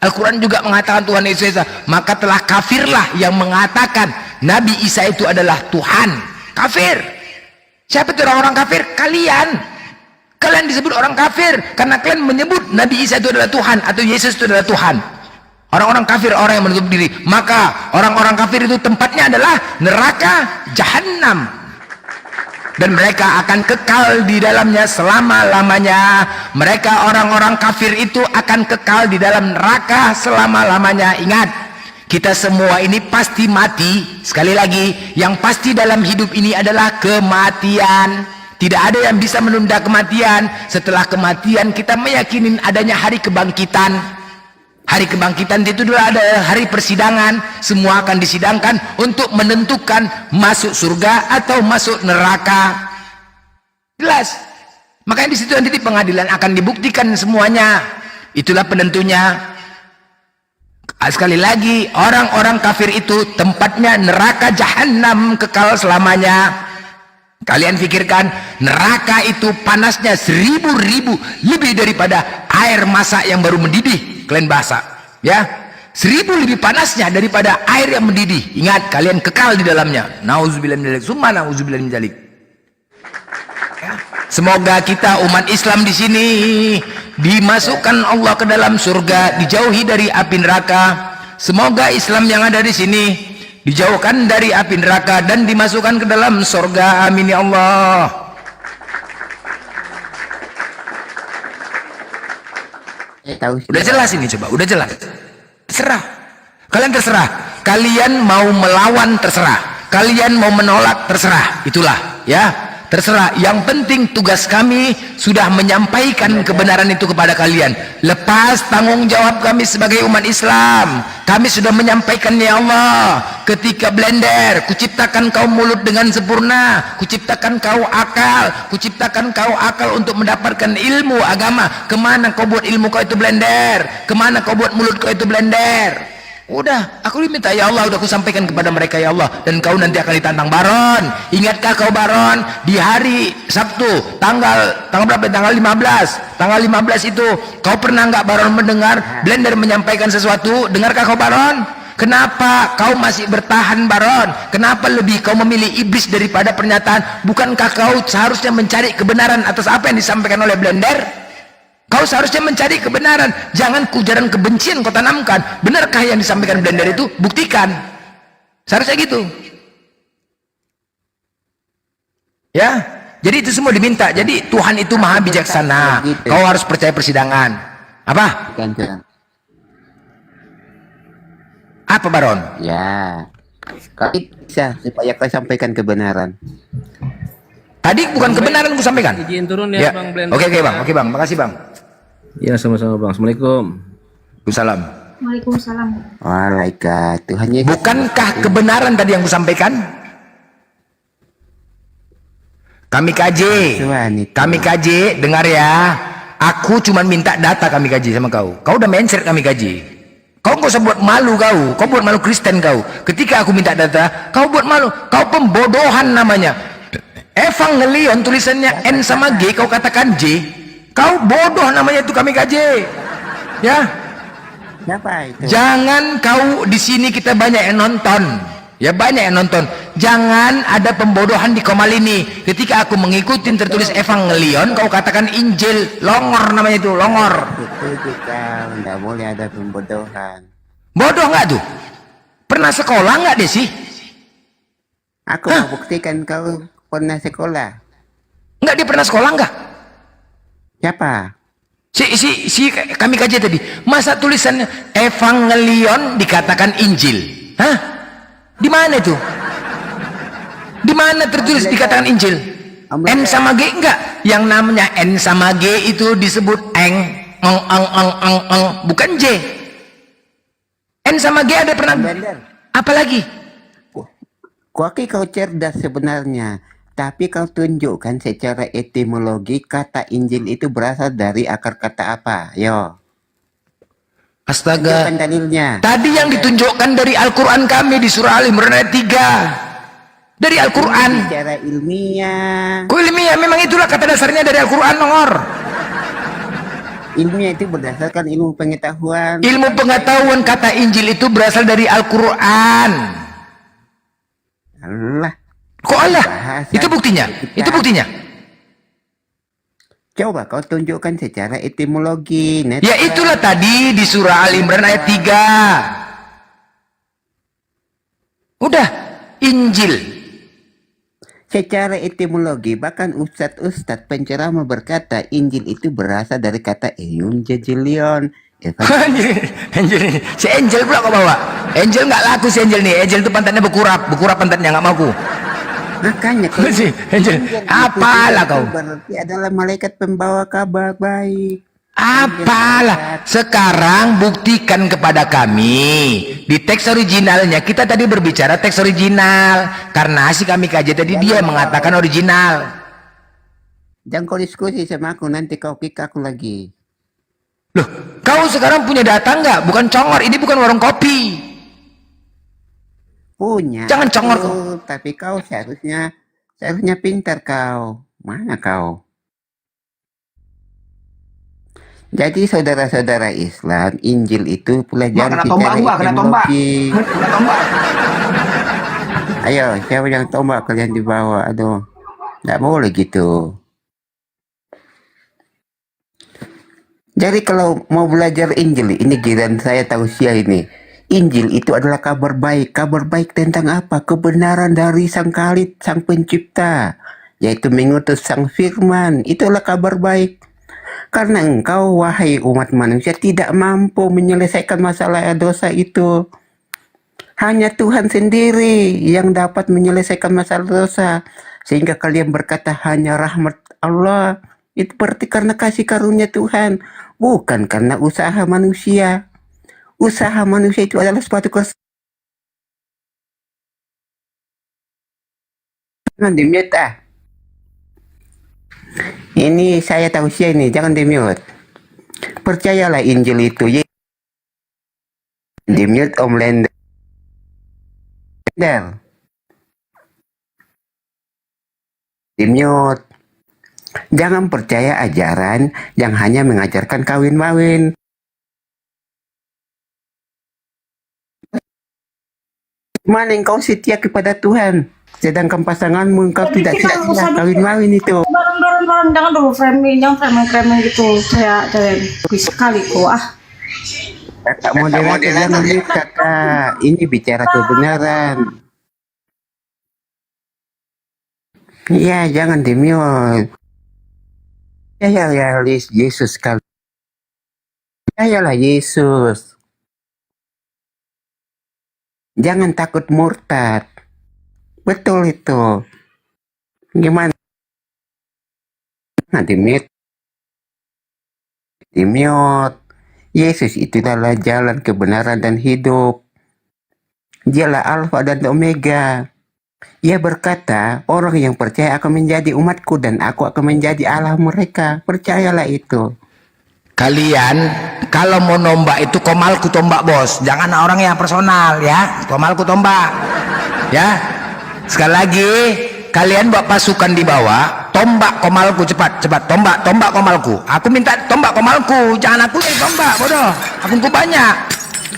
Al-Quran juga mengatakan Tuhan itu Esa. Maka telah kafirlah yang mengatakan Nabi Isa itu adalah Tuhan. Kafir. Siapa itu orang-orang kafir? Kalian disebut orang kafir karena kalian menyebut Nabi Isa itu adalah Tuhan atau Yesus itu adalah Tuhan. Orang-orang kafir, orang yang menutup diri. Maka orang-orang kafir itu tempatnya adalah neraka Jahannam, dan mereka akan kekal di dalamnya selama-lamanya. Mereka orang-orang kafir itu akan kekal di dalam neraka selama-lamanya. Ingat, kita semua ini pasti mati. Sekali lagi, yang pasti dalam hidup ini adalah kematian. Tidak ada yang bisa menunda kematian. Setelah kematian kita meyakini adanya hari kebangkitan. Hari kebangkitan itu adalah ada hari persidangan. Semua akan disidangkan untuk menentukan masuk surga atau masuk neraka. Jelas. Makanya di situ nanti di pengadilan akan dibuktikan semuanya. Itulah penentunya. Sekali lagi, orang-orang kafir itu tempatnya neraka Jahannam, kekal selamanya. Kalian pikirkan, neraka itu panasnya 1000 lebih daripada air masak yang baru mendidih. Kalian basak, ya. 1000 lebih panasnya daripada air yang mendidih. Ingat, kalian kekal di dalamnya. Nauzubillah min dzalik, summa nauzubillah min dzalik. Ya. Semoga kita umat Islam di sini dimasukkan Allah ke dalam surga, dijauhi dari api neraka. Semoga Islam yang ada di sini dijauhkan dari api neraka dan dimasukkan ke dalam surga. Amin ya Allah. Udah jelas ini, coba, udah jelas. Terserah. Kalian terserah. Kalian mau melawan terserah. Kalian mau menolak terserah. Itulah, ya. Terserah. Yang penting tugas kami sudah menyampaikan kebenaran itu kepada kalian. Lepas tanggung jawab kami sebagai umat Islam. Kami sudah menyampaikan, ya Allah, ketika blender, kuciptakan kau mulut dengan sempurna, kuciptakan kau akal untuk mendapatkan ilmu agama. Kemana kau buat ilmu kau itu blender? Kemana kau buat mulut kau itu blender? Udah, aku diminta, ya Allah, udah aku sampaikan kepada mereka, ya Allah, dan kau nanti akan ditantang. Baron, ingatkah kau Baron, di hari Sabtu tanggal berapa? Tanggal 15 itu kau pernah nggak Baron mendengar blender menyampaikan sesuatu? Dengarkah kau Baron? Kenapa kau masih bertahan Baron? Kenapa lebih kau memilih iblis daripada pernyataan? Bukankah kau seharusnya mencari kebenaran atas apa yang disampaikan oleh blender? Kau seharusnya mencari kebenaran, jangan ujaran kebencian kau tanamkan. Benarkah yang disampaikan blender itu? Buktikan. Seharusnya gitu. Ya, jadi itu semua diminta. Jadi Tuhan itu maha bijaksana. Kau harus percaya persidangan. Apa? Apa Baron? Ya, kau bisa supaya kau sampaikan kebenaran. Tadi bukan kebenaran aku sampaikan. Izin turun Ya. ya, Bang Blender. Oke Bang. Oke Bang. Makasih Bang. Ya, sama-sama Bang. Assalamualaikum. Waalaikumsalam. Waalaikumsalam. Waalaikumsalam. Tuhan Yesus. Bukankah kebenaran tadi yang kusampaikan? Kami kaji. Kami kaji, dengar ya. Aku cuma minta data kami kaji sama kau. Kau udah mindset kami kaji. Kau nggak usah buat malu kau. Kau buat malu Kristen kau. Ketika aku minta data, kau buat malu. Kau pembodohan namanya. Evangelion tulisannya N sama G, kau katakan J. Kau bodoh namanya itu kami kaji. Ya. Siapa itu? Jangan kau di sini kita banyak yang nonton. Ya banyak yang nonton. Jangan ada pembodohan di Komal ini. Ketika aku mengikuti tertulis Evangelion, kau katakan Injil. Longor namanya itu, longor. Itu kita nggak boleh ada pembodohan. Bodoh nggak tuh? Pernah sekolah nggak deh sih? Aku mau buktikan kau pernah sekolah. Nggak, dia pernah sekolah nggak? Siapa? Si kami kaji tadi. Masa tulisannya Evangelion dikatakan Injil? Hah? Di mana itu? Di mana tertulis dikatakan Injil? N sama G enggak? Yang namanya N sama G itu disebut eng, bukan J. N sama G ada pernah? Apalagi? Kuaki kau cerdas sebenarnya, tapi kau tunjukkan secara etimologi kata Injil itu berasal dari akar kata apa? Yo. Astaga. Tunjukkan dalilnya. Tadi yang ditunjukkan dari Al-Quran kami di surah Al-Imran ayat 3. Dari Al-Quran. Secara ilmiah. Kok ilmiah? Memang itulah kata dasarnya dari Al-Quran, Nongor. Ilmiah itu berdasarkan ilmu pengetahuan. Ilmu pengetahuan kata Injil itu berasal dari Al-Quran. Allah. Kok Allah? Bahasa Itu buktinya. kita. Itu buktinya. Coba kau tunjukkan secara etimologi. Ya itulah tadi di surah Al-Imran ayat 3. Udah, Injil. Secara etimologi, bahkan ustadz penceramah berkata Injil itu berasal dari kata Evangelion. Angel, si Angel pula kau bawa. Angel nggak laku si Angel nih. Angel itu pantatnya berkurap pantatnya nggak mau ku. Makanya kau Si Angel, apalah kau? berarti adalah malaikat pembawa kabar baik. Apalah? Sekarang buktikan kepada kami di teks originalnya. Kita tadi berbicara teks original karena si kami kaji tadi dia mengatakan original. Jangan kau diskusi sama aku, nanti kau kick aku lagi. Loh, kau sekarang punya data nggak? Bukan congor, ini bukan warung kopi. Punya. Jangan congor aku, kau. tapi kau seharusnya pintar kau. Mana kau? Jadi saudara-saudara Islam, Injil itu pelajaran Kena tombak secara gua, kena tombak. etimologi. Kena tombak. Ayo, siapa yang tombak kalian di bawah? Aduh, nggak boleh gitu. Jadi kalau mau belajar Injil, ini giliran saya tausiah ini. Injil itu adalah kabar baik. Kabar baik tentang apa? Kebenaran dari Sang Khalid, Sang Pencipta. Yaitu mengutus Sang Firman. Itulah kabar baik. Karena engkau, wahai umat manusia, tidak mampu menyelesaikan masalah dosa itu. Hanya Tuhan sendiri yang dapat menyelesaikan masalah dosa. Sehingga kalian berkata hanya rahmat Allah. Itu berarti karena kasih karunia Tuhan. Bukan karena usaha manusia. Usaha manusia itu adalah suatu Jangan di-mute ah. Ini saya tausiah ini, jangan di-mute. Percayalah Injil itu. Di-mute Om Lender. Di-mute. Jangan percaya ajaran yang hanya mengajarkan kawin-mawin. Mana engkau setia kepada Tuhan, sedangkan pasanganmu engkau tidak setia kawin-mawin itu. Bareng-bareng, jangan dulu framing, jangan framing gitu. Saya sekali kok Kakak moderator jangan mute kakak. Ini bicara kebenaran. Iya, jangan di-mute. Ya Yesus kali. Yalah Yesus. Jangan takut murtad. Betul itu. Gimana? Nah, di-mute. Di-mute. Yesus itu adalah jalan kebenaran dan hidup. Dialah Alfa dan Omega. Ia berkata, orang yang percaya akan menjadi umatku dan aku akan menjadi Allah mereka. Percayalah itu. Kalian kalau mau nombak itu komalku tombak bos, jangan orang yang personal ya, komalku tombak ya. Sekali lagi kalian bawa pasukan di bawah, tombak komalku cepat tombak komalku. Aku minta tombak komalku, jangan aku yang tombak bodoh.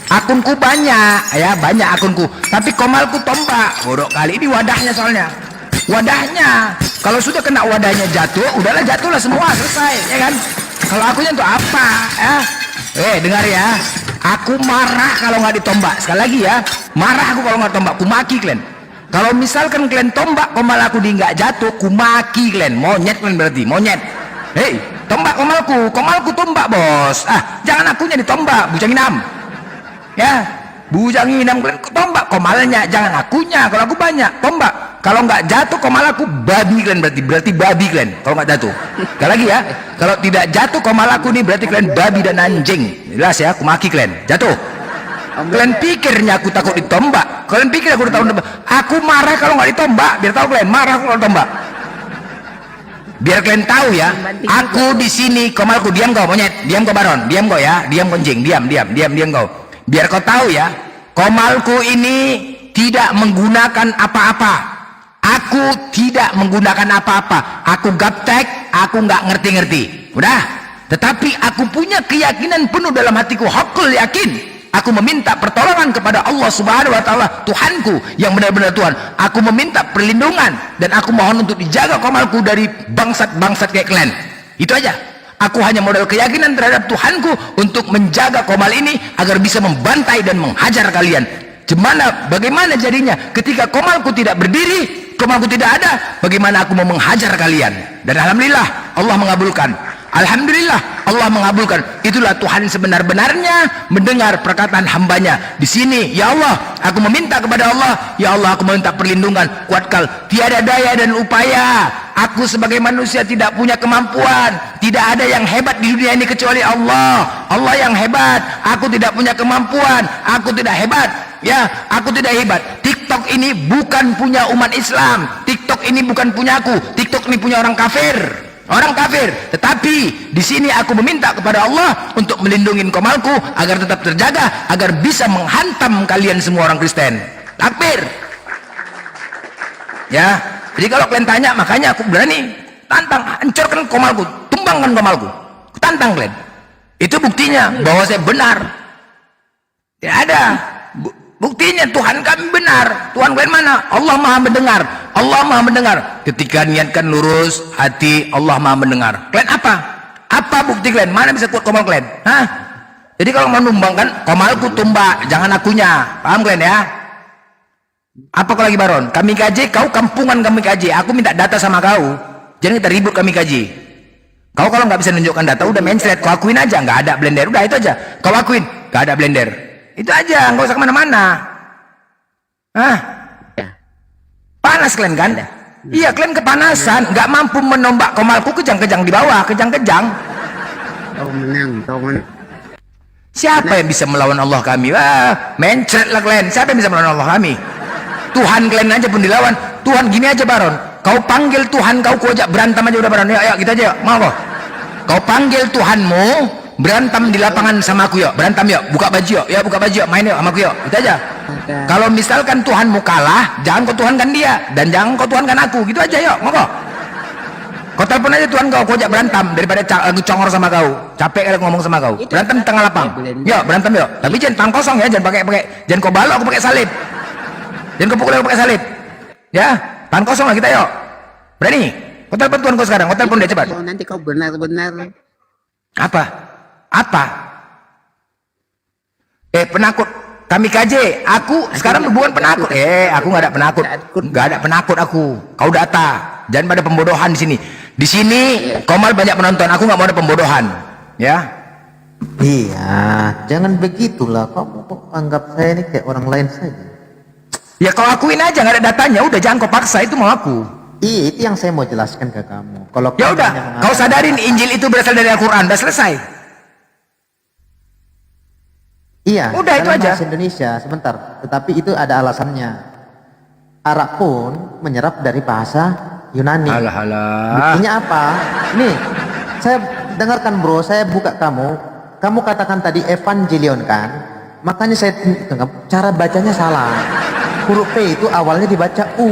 Akunku banyak ya, banyak akunku, tapi komalku tombak bodoh kali. Ini wadahnya soalnya, wadahnya kalau sudah kena wadahnya jatuh, udahlah jatuhlah semua, selesai ya kan. Kalau akunya untuk apa ya? Dengar ya, aku marah kalau nggak ditombak. Sekali lagi ya, marah aku kalau nggak tombak, ku maki kalian. Kalau misalkan kalian tombak komal aku di nggak jatuh, ku maki kalian. Monyet kalian berarti, monyet. Hei, tombak komalku tombak bos. Jangan akunya ditombak, bujang inam. Ya, bujang inam kalian tombak komalnya, jangan akunya. Kalau aku banyak tombak. Kalau nggak jatuh komal aku babi kalian, berarti babi kalian. Kalau nggak jatuh, sekali lagi ya, kalau tidak jatuh komal aku nih berarti kalian babi dan anjing. Jelas ya, aku maki kalian. Jatuh. Kalian pikirnya aku takut ditombak? Kalian pikir aku takut ditombak? Aku marah kalau nggak ditombak. Biar tahu kalian marah kalau ditombak. Biar kalian tahu ya, aku di sini komalku. Diam kau monyet, diam kau baron, diam kau ya, diam kencing, diam kau. Biar kau tahu ya, komalku ini tidak menggunakan apa-apa. Aku tidak menggunakan apa-apa. Aku gaptek, aku nggak ngerti-ngerti. Udah. Tetapi aku punya keyakinan penuh dalam hatiku, hakul yakin. Aku meminta pertolongan kepada Allah Subhanahu wa taala, Tuhanku yang benar-benar Tuhan. Aku meminta perlindungan dan aku mohon untuk dijaga komalku dari bangsat-bangsat kayak kalian. Itu aja. Aku hanya modal keyakinan terhadap Tuhanku untuk menjaga komal ini agar bisa membantai dan menghajar kalian. Bagaimana jadinya ketika komalku tidak berdiri, komalku tidak ada, bagaimana aku mau menghajar kalian? Dan alhamdulillah Allah mengabulkan. Alhamdulillah Allah mengabulkan. Itulah Tuhan sebenar-benarnya mendengar perkataan hambanya. Di sini ya Allah, aku meminta kepada Allah, ya Allah aku meminta perlindungan, kuatkan. Tiada daya dan upaya, aku sebagai manusia tidak punya kemampuan. Tidak ada yang hebat di dunia ini kecuali Allah. Allah yang hebat. Aku tidak punya kemampuan, aku tidak hebat. Ya, aku tidak hebat. TikTok ini bukan punya umat Islam. TikTok ini bukan punyaku. TikTok ini punya orang kafir. Orang kafir. Tetapi di sini aku meminta kepada Allah untuk melindungi komalku agar tetap terjaga, agar bisa menghantam kalian semua orang Kristen. Takbir. Ya. Jadi kalau kalian tanya, makanya aku berani tantang, hancurkan komalku, tumbangkan komalku. Tantang kalian. Itu buktinya bahwa saya benar. Tidak ada. Buktinya Tuhan kami benar. Tuhan kalian mana? Allah Maha mendengar. Allah Maha mendengar. Ketika niatkan lurus hati, Allah Maha mendengar. Kalian apa? Apa bukti kalian? Mana bisa kuat komal kalian? Hah? Jadi kalau mau numbangkan, komalku tumbak, jangan akunya. Paham kalian ya? Apa kau lagi Baron? Kami kaji, kau kampungan kami kaji. Aku minta data sama kau. Jangan kita ribut kami kaji. Kau kalau nggak bisa nunjukkan data, udah mencret. Kau akuin aja, nggak ada blender. Udah itu aja. Kau akuin, nggak ada blender. Itu aja, nggak usah kemana-mana. Hah? Panas kalian kan? Iya, kalian kepanasan, nggak mampu menombak komalku, kejang-kejang di bawah, kejang-kejang. Kau menang, kau menang. Siapa yang bisa melawan Allah kami? Wah, mencret lah kalian. Siapa yang bisa melawan Allah kami? Tuhan kalian aja pun dilawan. Tuhan gini aja Baron. Kau panggil Tuhan, kau ajak berantem aja udah Baron. Ya, kita aja yuk. Mau kau? Kau panggil Tuhanmu, berantem di lapangan sama aku yuk. Berantem yuk. Buka baju yuk. Ya, buka baju yuk. Main yuk sama aku yuk. Itu aja. Kalau misalkan Tuhanmu kalah, jangan kau tuhankan dia. Dan jangan kau tuhankan aku. Gitu aja yuk. Mau kau? Kau telepon aja Tuhan kau ajak berantem daripada lagi congor sama kau. Capek kali ngomong sama kau. Berantem di tengah lapang. Yuk, berantem yuk. Tapi jangan tangan kosong ya, jangan pakai jangan kau balok aku pakai salib. Jangan kau pukul aku pakai salib. Ya, tangan kosong lah kita yuk. Berani? Kau telepon Tuhan kau sekarang. Kau telepon dia cepat. Kalau nanti kau benar-benar Apa? Apa? Penakut. Kami kaji. Aku sekarang bukan penakut. Aku nggak ada penakut. Nggak ada penakut aku. Kau data. Jangan pada pembodohan di sini. Di sini Komal banyak penonton. Aku nggak mau ada pembodohan. Ya. Iya, jangan begitulah. Kamu kok anggap saya ini kayak orang lain saja. Ya kau akuin aja, nggak ada datanya. Udah jangan kau paksa, itu mau aku. Iya, itu yang saya mau jelaskan ke kamu. Kalau Ya kamu udah, hanya kau mengatakan- sadarin Injil itu berasal dari Al-Quran. Udah selesai. Iya, Udah, itu dalam aja. bahasa Indonesia sebentar. Tetapi itu ada alasannya. Arab pun menyerap dari bahasa Yunani. Alah. Buktinya apa? Nih, saya dengarkan bro, saya buka kamu. Kamu katakan tadi evangelion kan? Makanya saya tengok cara bacanya salah. Huruf P itu awalnya dibaca U.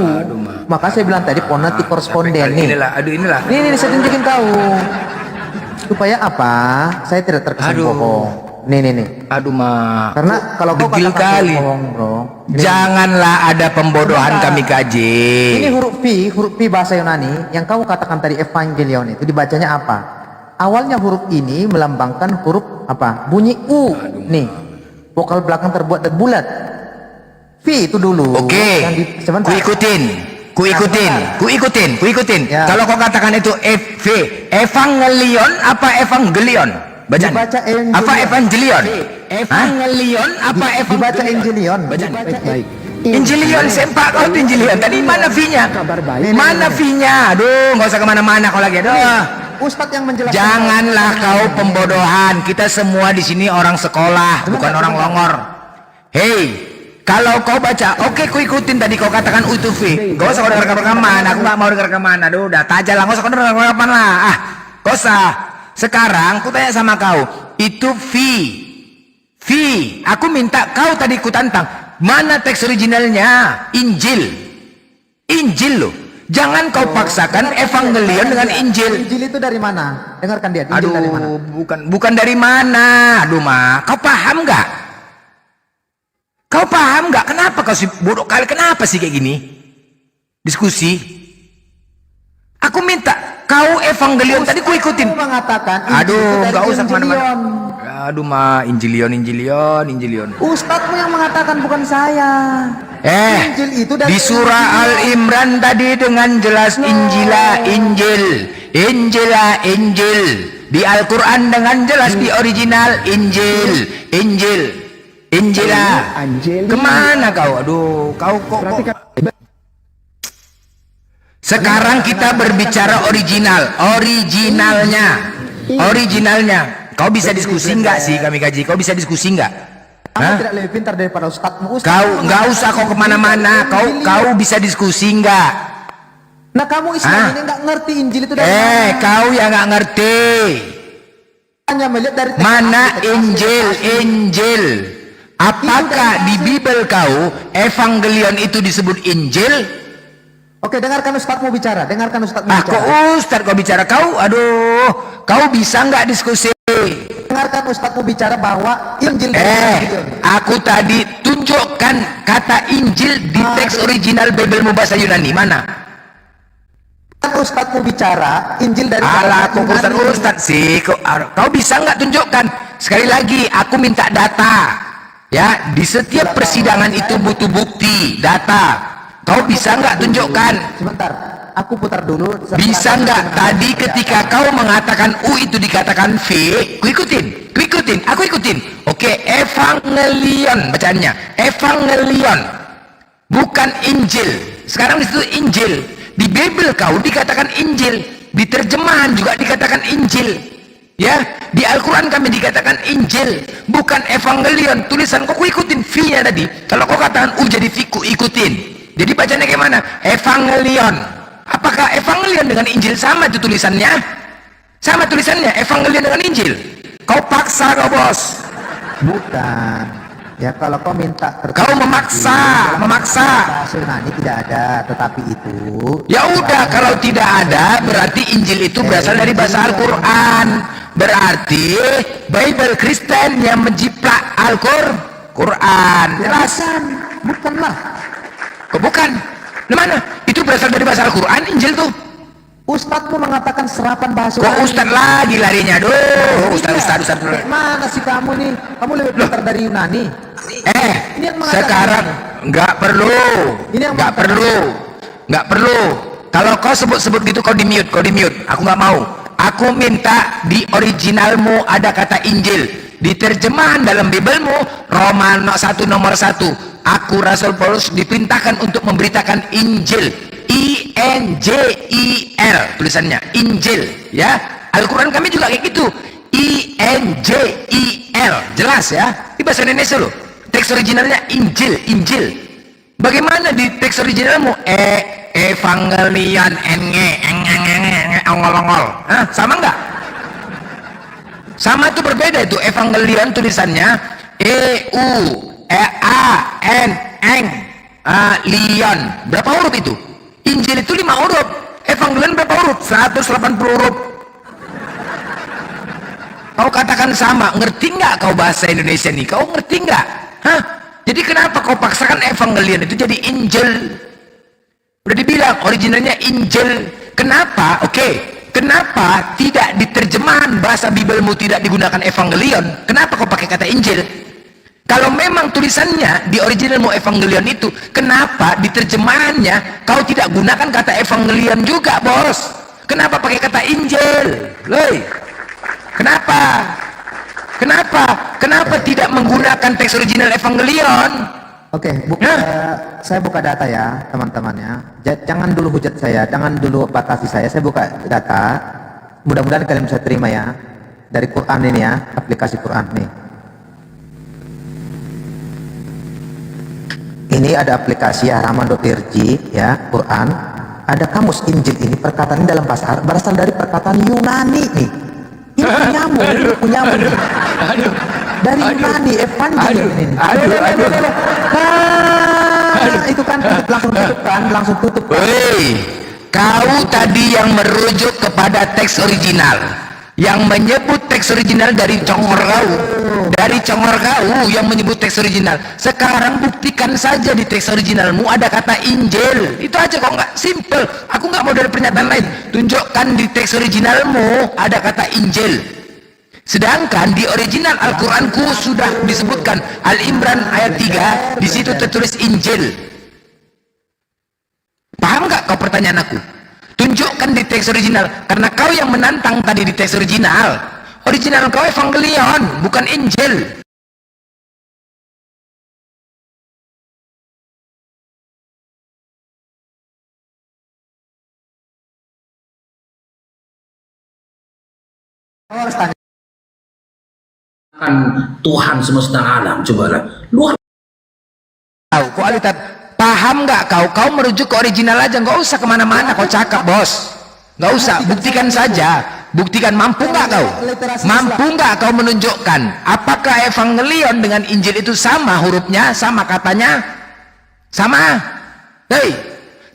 Maka saya bilang tadi fonetik koresponden nih. Inilah. Nih, saya tunjukin tahu. Supaya apa? Saya tidak terkesan Aduh. bohong. Nih. Aduh, Ma. Karena kalau kau Degil katakan kali. saya bohong, bro. Janganlah ada pembodohan kami kaji. Ini huruf P bahasa Yunani yang kamu katakan tadi evangelion itu dibacanya apa? Awalnya huruf ini melambangkan huruf apa? Bunyi U. Nih, vokal belakang terbuat dari bulat. V itu dulu. Oke, Sebentar. kuikutin. Ya. Kalau kau katakan itu evangelion apa evangelion? Bacaan. Dibaca evangelion. Apa evangelion? Evangelion apa evangelion? Dibaca Evangelion. Baik. Injilion, sempak kau tuh Injilion. Tadi mana V-nya? Mana V-nya? Aduh, nggak usah kemana-mana kau lagi. Aduh. Ustadz yang menjelaskan. Janganlah kau pembodohan. Kita semua di sini orang sekolah, bukan orang longor. Hei, kalau kau baca, oke, ku ikutin tadi kau katakan itu V. Gak usah kau dengar rekaman. Aku nggak mau dengar rekaman. Aduh, udah aja lah. Gak usah kau dengar rekaman lah. Gak usah. Sekarang ku tanya sama kau, itu V. Aku minta kau tadi ku tantang. Mana teks originalnya? Injil loh. Jangan kau paksakan evangelion dengan Injil. Injil itu dari mana? Dengarkan dia. Injil dari mana? Aduh, bukan dari mana. Aduh, Ma, kau paham nggak? Kenapa kau sih bodoh kali? Kenapa sih kayak gini? Diskusi. Aku minta kau evangelion tadi ku ikutin. Kamu mengatakan Injil itu Aduh, dari nggak usah kemana-mana. Evangelion. Aduh, Ma, Injilion. Ustadzmu yang mengatakan bukan saya. Injil itu dari Di surah Al-Imran tadi dengan jelas Injil. Di Al-Quran dengan jelas di original Injila. Kemana kau? Aduh, kau kok. Sekarang kita berbicara originalnya. Kau bisa diskusi nggak sih kami kaji? Kau bisa diskusi nggak? Kamu tidak lebih pintar daripada ustadzmu. Kau nggak usah kau kemana-mana. Kau bisa diskusi nggak? Nah, kamu Islam ini nggak ngerti Injil itu dari mana? Kau yang nggak ngerti. Hanya melihat dari teks Mana Alkitab. Injil? Apakah di Bible kau evangelion itu disebut Injil? Oke, dengarkan ustadzmu bicara. Kok Ustadz kau bicara? Kau bisa nggak diskusi? dengarkan Ustadz bicara bahwa Injil aku tadi tunjukkan kata Injil di teks original Bible bahasa Yunani mana? Ustadz bicara Injil dari Alah, aku Ustadz sih, kau bisa nggak tunjukkan? Sekali lagi, aku minta data. Ya, di setiap persidangan itu butuh bukti, data. Kau bisa nggak tunjukkan? Sebentar, aku putar dulu. Bisa nggak tadi ketika kau mengatakan U itu dikatakan V, ku ikutin, aku ikutin. Oke, evangelion bacaannya, evangelion, bukan Injil. Sekarang di situ Injil. Di Bible kau dikatakan Injil, di terjemahan juga dikatakan Injil, ya. Di Al-Quran kami dikatakan Injil, bukan Evangelion. Tulisan kau ikutin V-nya tadi. Kalau kau katakan U jadi V, ku ikutin. Jadi bacanya kayak mana? Evangelion. Apakah Evangelion dengan Injil sama itu tulisannya? Sama tulisannya Evangelion dengan Injil. Kau paksa kau bos. Bukan. Ya kalau kau minta kau memaksa. Bahasa Yunani tidak ada, tetapi itu ya udah, kalau tidak ada berarti Injil itu berasal dari bahasa Al-Quran. Berarti Bible Kristen yang menjiplak Al-Quran. Jelas? Bukanlah. Kok bukan? Di mana? Itu berasal dari bahasa Al-Quran Injil tuh. Ustadzmu mengatakan serapan bahasa Kok Ustadz lagi larinya? Ustadz. Mana sih kamu nih? Kamu lebih pintar dari Yunani. Ini yang Sekarang nggak perlu. Nggak perlu. Kalau kau sebut-sebut gitu kau di mute. Aku nggak mau. Aku minta di originalmu ada kata Injil. Di terjemahan dalam Biblemu Roma 1 nomor 1. Aku Rasul Paulus diperintahkan untuk memberitakan Injil. INJIL tulisannya Injil, ya. Al-Quran kami juga kayak gitu, INJIL, jelas ya. Di bahasa Indonesia loh, teks originalnya Injil. Bagaimana di teks originalmu Evangelion ongol-ongol, sama nggak? Sama itu berbeda itu. Evangelion tulisannya Lion, berapa huruf itu? Injil itu 5 huruf, Evangelion berapa huruf? 180 huruf. Kau katakan sama, ngerti nggak kau bahasa Indonesia nih? Kau ngerti nggak? Hah? Jadi kenapa kau paksakan Evangelion itu jadi Injil? Udah dibilang originalnya Injil. Kenapa? Kenapa tidak di terjemahan bahasa Biblemu tidak digunakan Evangelion? Kenapa kau pakai kata Injil? Kalau memang tulisannya di originalmu Evangelion itu, kenapa di terjemahannya kau tidak gunakan kata Evangelion juga, bos? Kenapa pakai kata Injil? Loh, kenapa tidak menggunakan teks original Evangelion? Oke, saya buka data ya teman-teman ya. Jangan dulu hujat saya, jangan dulu batasi saya buka data. Mudah-mudahan kalian bisa terima ya, dari Quran ini ya, aplikasi Quran nih. Ini ada aplikasi halaman.org ya, Quran. Ada kamus Injil ini, perkataan ini dalam bahasa Arab berasal dari perkataan Yunani nih. Ini punyamu nih. Dari Yunani, Evangelion ini. Itu kan langsung tutup kan. Hei, kau tadi yang merujuk kepada teks original, yang menyebut teks original dari Congor kau yang menyebut teks original. Sekarang buktikan saja di teks originalmu ada kata Injil. Itu aja kok, nggak simple. Aku nggak mau dari pernyataan lain. Tunjukkan di teks originalmu ada kata Injil. Sedangkan di original Al-Quranku sudah disebutkan Al-Imran ayat 3, di situ tertulis Injil. Paham nggak kau pertanyaan aku? Tunjukkan di teks original, karena kau yang menantang tadi di teks original. Original kau Evangelion, bukan Injil. Tuhan semesta alam, cobalah luar. Kualitas. Paham nggak kau merujuk ke original aja, nggak usah kemana-mana. Kau cakap bos, nggak usah. Buktikan saja, buktikan. Mampu nggak kau menunjukkan apakah Evangelion dengan Injil itu sama hurufnya, sama katanya, sama? Hei,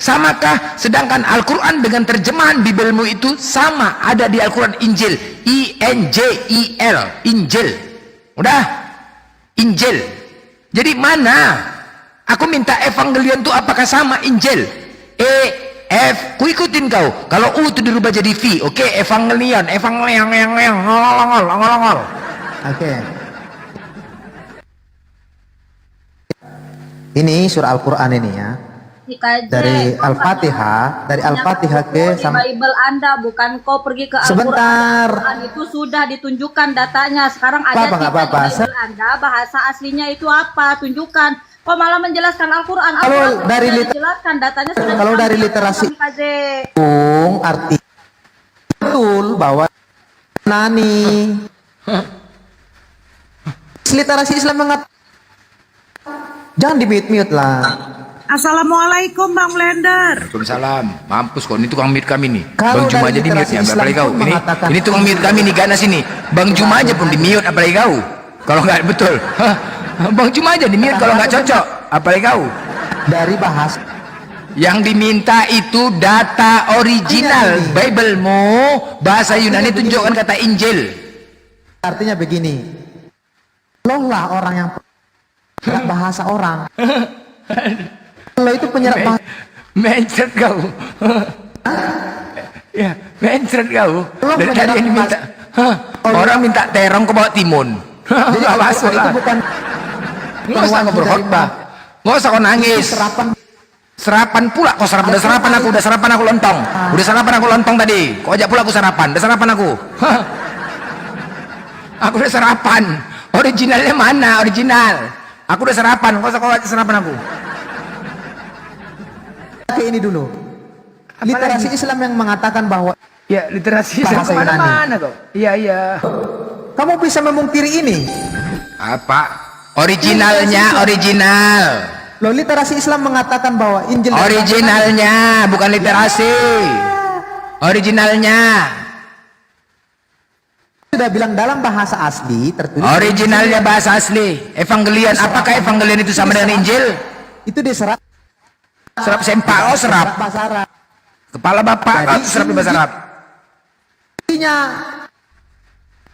Samakah sedangkan Al-Quran dengan terjemahan Bibelmu itu sama ada di Al-Quran Injil, INJIL, Injil. Udah, Injil. Jadi mana? Aku minta Evangelion itu apakah sama Injil? F, ku ikutin kau. Kalau U itu dirubah jadi V, oke, Evangelion, ngolol. Oke. Ini surah Al-Quran ini ya. Dikaji. Dari Al-Fatihah, ke di Bible Anda, bukan kau pergi ke Al-Quran. Sebentar. Al-Quran itu sudah ditunjukkan datanya. Sekarang ada Nggak apa-apa. di Bible Anda, bahasa aslinya itu apa? Tunjukkan. Kau malah menjelaskan Al-Quran. Kalau dari dijelaskan datanya sudah kalau dari literasi Kaji. arti betul bahwa nani literasi Islam mengatakan jangan di-mute lah. Assalamualaikum Bang Blender. Waalaikumsalam. Mampus kok, ini tukang mute kami nih. Kalau Bang Juma dari aja di mute ya, literasi apalagi Islam kau. pun Ini mengatakan- tukang mute kami nih, ganas ini. Bang Juma aja pun di mute, apalagi kau. Kalau nggak betul. Bang Juma aja di mute kalau nggak cocok, apalagi kau. Dari bahasa Yang diminta itu data original Biblemu, bahasa Yunani, tunjukkan kata Injil. artinya begini. Lo lah orang yang penyerap bahasa orang. Lo itu penyerap bahasa. Mencret kau. Ya, mencret kau. Dari tadi yang diminta. Orang minta terong ke bawah timun. Jadi Nggak masuk itu lah. bukan Nggak usah kau berkhotbah. Nggak usah kau nangis. serapan. Serapan pula kau sarapan. Udah sarapan aku lontong. Udah sarapan aku lontong tadi. Kau ajak pula aku sarapan. Udah sarapan aku. Aku udah sarapan. Originalnya mana? Original. Aku udah sarapan. Kau usah kau ajak sarapan aku. Pakai ini dulu. Literasi Islam yang mengatakan bahwa Ya, literasi Bahasa Yunani. mana kau? Iya. kamu bisa memungkiri ini. Apa? Originalnya original. Loh, literasi Islam mengatakan bahwa Injil dan Originalnya, bukan literasi. Originalnya. sudah bilang dalam bahasa asli tertulis Originalnya bahasa asli. Evangelion, apakah Evangelion itu sama dengan Injil? itu diserap Serap sempak, oh serap. bahasa Arab. Kepala bapak, Jadi, oh, serap di bahasa Arab. Buktinya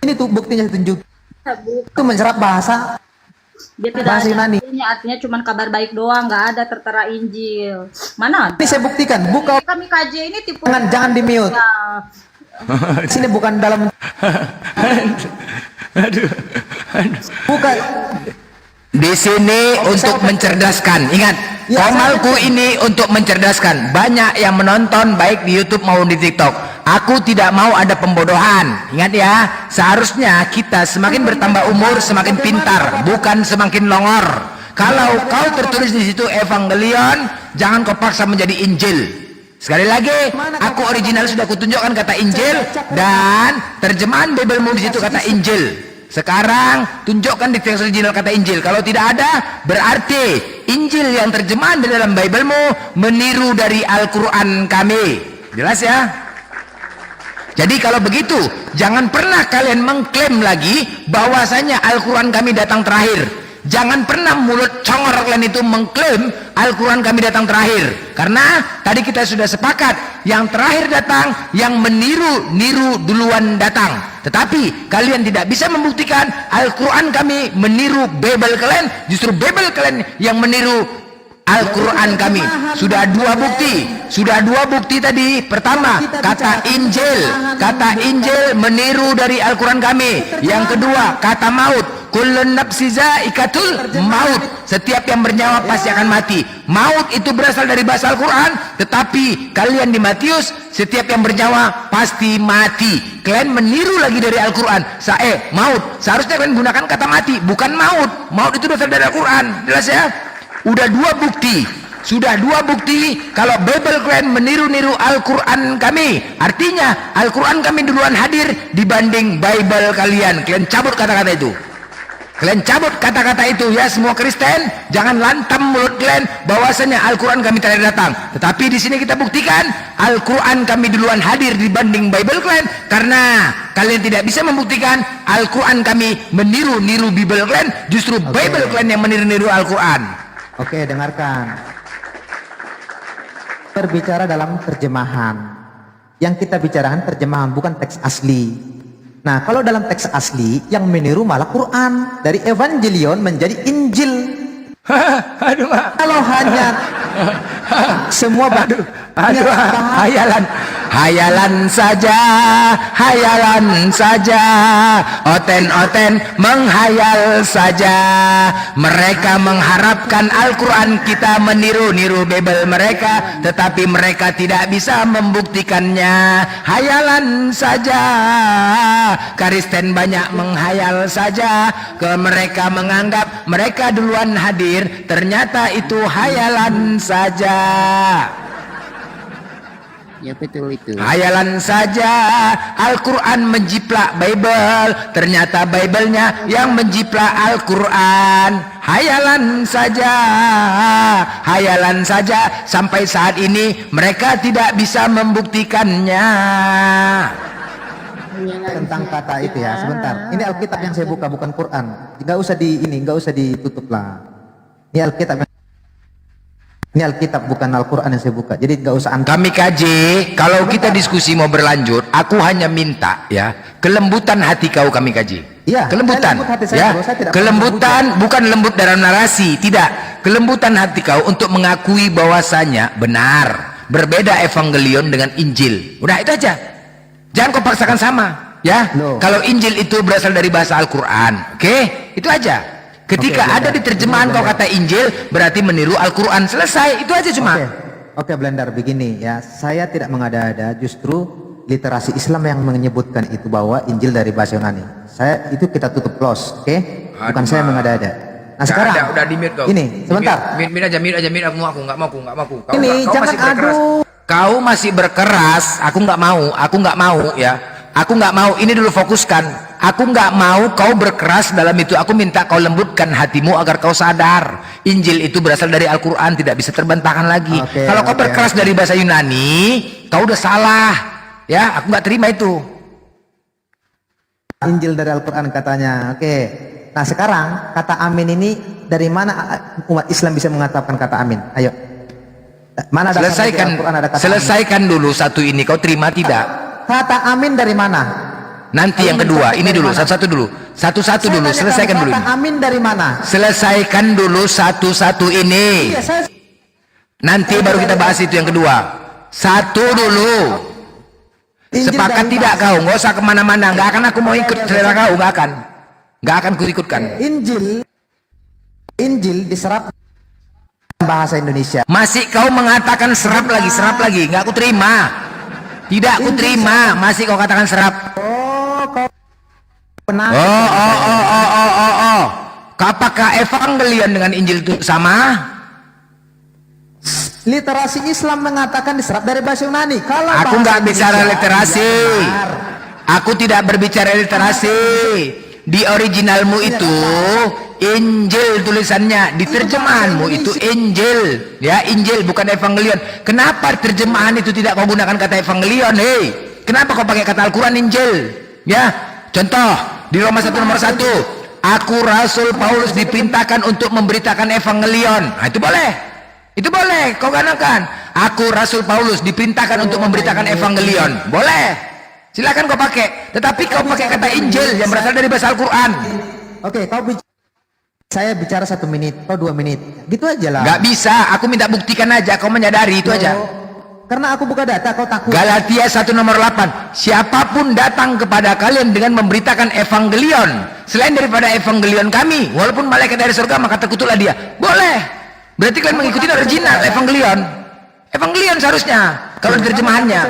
ini tuh buktinya tunjuk itu menserap bahasa Dia tidak bahasa ada Yunani. artinya cuman kabar baik doang, nggak ada tertera Injil. Mana ada? Ini saya buktikan, buka Kami kaji ini tipu. jangan di mute. Ya, Sini bukan dalam buka Di sini untuk mencerdaskan. Ingat, Ya, komalku ini untuk mencerdaskan. Banyak yang menonton baik di YouTube maupun di TikTok. Aku tidak mau ada pembodohan. Ingat ya, seharusnya kita semakin bertambah umur semakin pintar, bukan semakin longor. Kalau kau tertulis di situ Evangelion, jangan kau paksa menjadi Injil. Sekali lagi, aku original sudah kutunjukkan kata Injil dan terjemahan Biblemu di situ kata Injil. Sekarang tunjukkan di teks original kata Injil. Kalau tidak ada, berarti Injil yang terjemahan di dalam Biblemu meniru dari Al-Quran kami. Jelas ya? Jadi kalau begitu, jangan pernah kalian mengklaim lagi bahwasanya Al-Quran kami datang terakhir. Jangan pernah mulut congor kalian itu mengklaim Al-Quran kami datang terakhir. Karena tadi kita sudah sepakat, yang terakhir datang, yang meniru duluan datang. Tetapi kalian tidak bisa membuktikan Al-Quran kami meniru Bible kalian. Justru Bible kalian yang meniru Al-Quran kami. Sudah dua bukti tadi. Pertama, kata Injil meniru dari Al-Quran kami. Yang kedua, kata maut, kullun nafsi zaikatul maut. Setiap yang bernyawa pasti akan mati. Maut itu berasal dari bahasa Al-Quran, tetapi kalian di Matius, setiap yang bernyawa pasti mati. Kalian meniru lagi dari Al-Quran. Maut, seharusnya kalian gunakan kata mati, bukan maut. Maut itu berasal dari Al-Quran. Jelas ya? Sudah dua bukti kalau Bible kalian meniru-niru Al-Quran kami. Artinya Al-Quran kami duluan hadir dibanding Bible kalian. Kalian cabut kata-kata itu. Kalian cabut kata-kata itu ya semua Kristen. Jangan lantam mulut kalian bahwasanya Al-Quran kami terakhir datang. Tetapi di sini kita buktikan Al-Quran kami duluan hadir dibanding Bible kalian. Karena kalian tidak bisa membuktikan Al-Quran kami meniru-niru Bible kalian. Justru Bible kalian yang meniru-niru Al-Quran. Oke, dengarkan. berbicara dalam terjemahan. Yang kita bicarakan terjemahan, bukan teks asli. Nah, kalau dalam teks asli yang meniru malah Quran, dari Evangelion menjadi Injil. Aduh, Mak. Kalau hanya semua Aduh, hayalan saja, oten menghayal saja. Mereka mengharapkan Al-Quran kita meniru-niru Bible mereka, tetapi mereka tidak bisa membuktikannya. Hayalan saja, Kristen banyak menghayal saja. Mereka menganggap mereka duluan hadir, ternyata itu hayalan saja. Ya betul itu. Hayalan saja, Al-Quran menjiplak Bible, ternyata Bible-nya yang menjiplak Al-Quran. Hayalan saja, sampai saat ini mereka tidak bisa membuktikannya. tentang kata itu ya. Sebentar, ini Alkitab yang saya buka, bukan Quran. Nggak usah ditutup lah. Ini Alkitab bukan Al-Quran yang saya buka. Jadi nggak usah Kami kaji, kalau kita diskusi mau berlanjut, aku hanya minta ya, kelembutan hati kau kami kaji. Iya, kelembutan, saya lembut hati saya, ya, saya tidak kelembutan bukan lembut dalam narasi, tidak. Kelembutan hati kau untuk mengakui bahwasanya benar, berbeda Evangelion dengan Injil. Udah itu aja. Jangan kau paksakan sama, ya. No. Kalau Injil itu berasal dari bahasa Al-Quran, oke? Itu aja. Ketika ada di terjemahan kau kata Injil, berarti meniru Al-Quran. Selesai, itu aja cuma. Oke, Blender, begini ya. Saya tidak mengada-ada, justru literasi Islam yang menyebutkan itu bahwa Injil dari bahasa Yunani. Itu kita tutup close, oke? Bukan saya mengada-ada. Nah, sekarang udah di mute kau. Ini, sebentar. Mute aja, aku nggak mau. Kau, Ini kau jangan masih berkeras. adu. Kau masih berkeras, aku nggak mau ya. Aku nggak mau, ini dulu fokuskan. Aku nggak mau kau berkeras dalam itu. Aku minta kau lembutkan hatimu agar kau sadar Injil itu berasal dari Al-Quran, tidak bisa terbantahkan lagi. Kalau kau berkeras dari bahasa Yunani, kau udah salah. Ya, aku nggak terima itu. Injil dari Al-Quran katanya. Oke. Nah, sekarang kata amin ini dari mana umat Islam bisa mengatakan kata amin? Ayo. Mana dasarnya di Al-Quran ada kata selesaikan dulu satu ini, kau terima tidak? Kata amin dari mana? Nanti yang kedua, ini dulu, satu-satu dulu, selesaikan dulu. Kata amin dari mana? Selesaikan dulu satu-satu ini. Iya, Nanti baru kita bahas itu yang kedua. Satu dulu. Sepakat tidak kau? Nggak usah kemana-mana. Nggak akan aku mau ikut selera kau. Nggak akan ikutkan. Injil diserap bahasa Indonesia. Masih kau mengatakan serap lagi. Nggak aku terima. Tidak aku terima. Masih kau katakan serap. Apakah Evangelion dengan Injil itu sama? Literasi Islam mengatakan diserap dari bahasa Yunani. Kalau aku nggak bicara literasi. Aku tidak berbicara literasi. Di originalmu itu Injil tulisannya, di terjemahanmu itu Injil, ya Injil bukan Evangelion. Kenapa terjemahan itu tidak kau gunakan kata Evangelion? Hei, kenapa kau pakai kata Al-Quran Injil? Ya, contoh di Roma 1 nomor 1, aku Rasul Paulus diperintahkan untuk memberitakan Evangelion. Nah, itu boleh kau gunakan. Aku Rasul Paulus diperintahkan untuk memberitakan Evangelion, boleh, silakan kau pakai. Tetapi kau pakai kata Injil yang berasal dari bahasa Al-Quran. Oke, saya bicara 1 menit atau 2 menit, gitu aja lah. Gak bisa, aku minta buktikan aja, kau menyadari itu aja. Karena aku buka data, kau takut. Galatia 1 nomor 8, siapapun datang kepada kalian dengan memberitakan Evangelion selain daripada Evangelion kami, walaupun malaikat dari surga, maka terkutuklah dia. Boleh, berarti kalian mengikuti original Evangelion seharusnya. Kalau terjemahannya,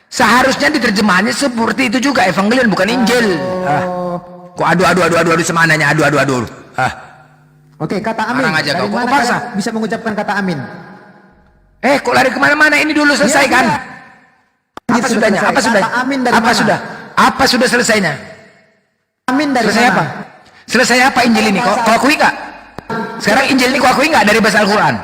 seharusnya diterjemahannya seperti itu juga, Evangelion bukan Injil. Kok adu semananya, adu. Oke, kata amin. Aja dari kau, mana paksa. kalian bisa mengucapkan kata amin? Kok lari kemana-mana? Ini dulu selesaikan. Apa sudahnya? Apa sudah selesainya? Amin dari selesai mana? apa? Selesai apa Injil ini? Kau akui nggak? Sekarang Injil ini kau akui nggak dari bahasa Al-Quran?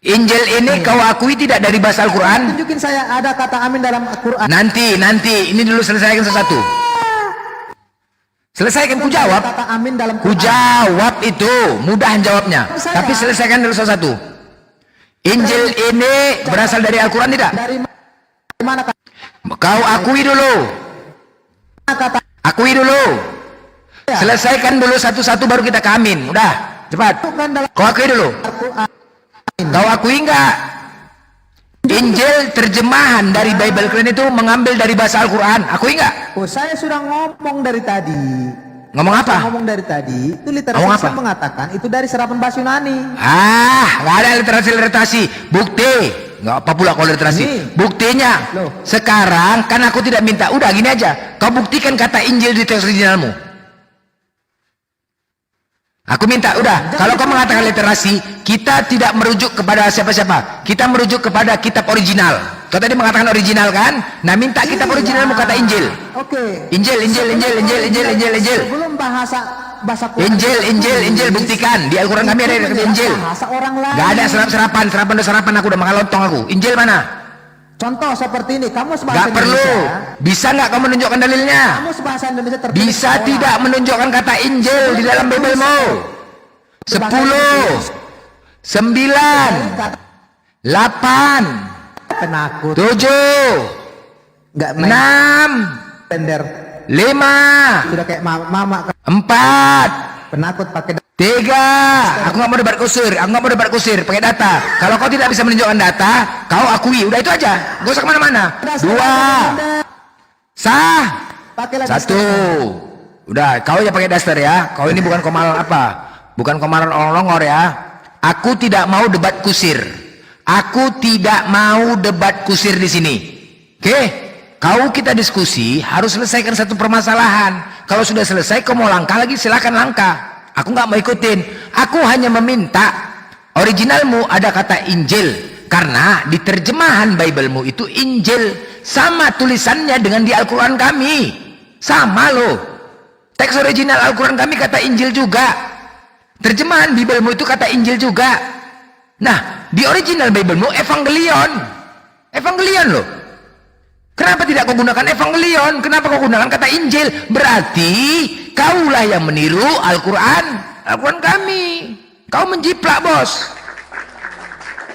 Injil ini kau akui tidak dari bahasa Al-Quran? Tunjukin saya ada kata amin dalam Al-Quran. Nanti. Ini dulu selesaikan sesuatu. Selesaikan, ku jawab. Kata amin dalam Quran. Ku jawab itu, mudah jawabnya. Tapi selesaikan dulu sesuatu. Injil ini berasal dari Al-Quran tidak? Dari mana kata? Kau akui dulu. Akui dulu. Selesaikan dulu satu-satu baru kita ke amin. Udah, cepat. Kau akui dulu. Kau akui enggak? Injil terjemahan dari Bible kalian itu mengambil dari bahasa Al-Quran. Akui enggak? Oh, saya sudah ngomong dari tadi. Ngomong apa? Ngomong dari tadi, itu literasi Ngomong apa? Islam mengatakan itu dari serapan bahasa Yunani. Nggak ada literasi. Bukti. Nggak apa pula kalau literasi. Nih. Buktinya. Loh. Sekarang kan aku tidak minta. Udah gini aja. Kau buktikan kata Injil di teks originalmu. Aku minta, udah. Kalau kau mengatakan literasi, kita tidak merujuk kepada siapa-siapa. Kita merujuk kepada kitab original. Kau tadi mengatakan original kan? Nah, minta kitab originalmu kata Injil. Oke. Injil. Sebelum bahasa Quran. Injil, buktikan. Di Al-Quran kami ada kata Injil. Bahasa orang lain. Gak ada serapan aku udah makan lontong aku. Injil mana? Contoh seperti ini, kamu sebahasa Gak perlu. Indonesia. Bisa nggak kamu menunjukkan dalilnya? Kamu sebahasa Indonesia tertulis Bisa sekolah. tidak menunjukkan kata Injil di dalam Biblemu? 10, 9, 8, Penakut. 7, Nggak main 6, tender. 5, Sudah kayak mama 4, penakut pakai 3. Aku nggak mau debat kusir. Pakai data. Kalau kau tidak bisa menunjukkan data, kau akui. Udah itu aja. Gak usah kemana-mana. 2. Sah. Pakailah 1. Udah. Kau ya pakai daster ya. Kau ini bukan komal apa? Bukan komaran orang-orang ya. Aku tidak mau debat kusir. Aku tidak mau debat kusir di sini. Oke? Kau kita diskusi harus selesaikan satu permasalahan. Kalau sudah selesai, kau mau langkah lagi silakan langkah. Aku nggak mau ikutin. Aku hanya meminta originalmu ada kata Injil, karena di terjemahan Biblemu itu Injil sama tulisannya dengan di Al-Quran kami. Sama loh. Teks original Al-Quran kami kata Injil juga. Terjemahan Biblemu itu kata Injil juga. Nah, di original Biblemu Evangelion. Evangelion loh. Kenapa tidak kau gunakan Evangelion? Kenapa kau gunakan kata Injil? Berarti kaulah yang meniru Al-Quran. Al-Quran kami. Kau menjiplak, bos.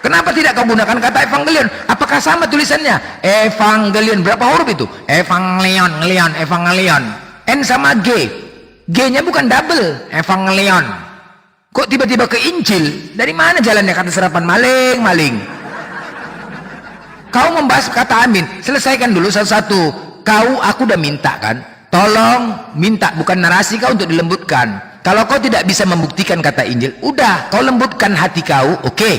Kenapa tidak kau gunakan kata Evangelion? Apakah sama tulisannya? Evangelion. Berapa huruf itu? Evangelion. N sama G. G-nya bukan double. Evangelion. Kok tiba-tiba ke Injil? Dari mana jalannya kata serapan? Maling. Kau membahas kata amin, selesaikan dulu satu-satu. Aku udah minta kan, tolong minta, bukan narasi kau untuk dilembutkan. Kalau kau tidak bisa membuktikan kata Injil, udah kau lembutkan hati kau. Oke,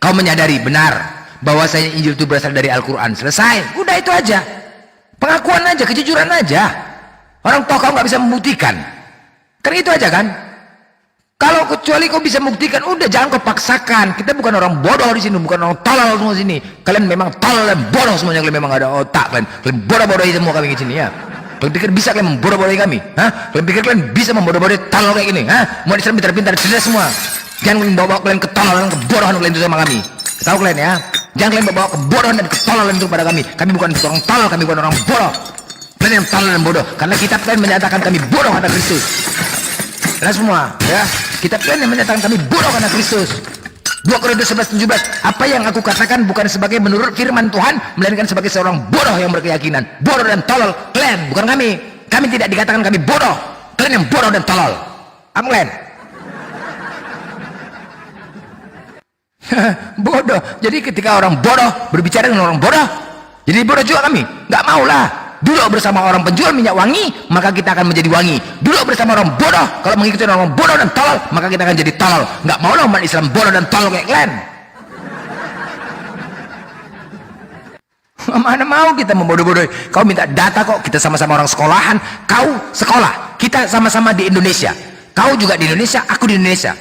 kau menyadari benar bahwasanya Injil itu berasal dari Al-Quran. Selesai, udah itu aja. Pengakuan aja, kejujuran aja. Orang toh kau nggak bisa membuktikan, kan itu aja kan. Kalau kecuali kau bisa membuktikan, udah jangan kau paksakan. Kita bukan orang bodoh di sini, bukan orang tolol semua sini. Kalian memang tolol dan bodoh semuanya. Kalian memang ada otak kalian. Kalian bodoh-bodohi semua kami di sini ya. Kalian pikir bisa kalian membodoh-bodohi kami? Hah? Kalian pikir kalian bisa membodoh-bodohi tolol kayak gini? Hah? Mau Islam pintar-pintar cerdas semua. Jangan kalian bawa kalian ketololan, kebodohan kalian itu sama kami. Tahu kalian ya? Jangan kalian bawa kebodohan dan ketololan itu pada kami. Kami bukan orang tolol, kami bukan orang bodoh. Kalian yang tolol dan bodoh. Karena kitab kalian menyatakan kami bodoh karena Kristus. Karena semua ya, kitab kalian yang menyatakan kami bodoh karena Kristus. 2 Korintus 11:17. Apa yang aku katakan bukan sebagai menurut firman Tuhan, melainkan sebagai seorang bodoh yang berkeyakinan. Bodoh dan tolol kalian, bukan kami. Kami tidak dikatakan kami bodoh. Kalian yang bodoh dan tolol. Apa kalian? Bodoh. Jadi ketika orang bodoh berbicara dengan orang bodoh, jadi bodoh juga kami. Nggak maulah. Duduk bersama orang penjual minyak wangi, maka kita akan menjadi wangi. Duduk bersama orang bodoh, kalau mengikuti orang bodoh dan tolol, maka kita akan jadi tolol. Nggak mau lah umat Islam bodoh dan tolol kayak kalian. Mana mau kita membodoh-bodohi. Kau minta data kok, kita sama-sama orang sekolahan. Kau sekolah, kita sama-sama di Indonesia. Kau juga di Indonesia, aku di Indonesia.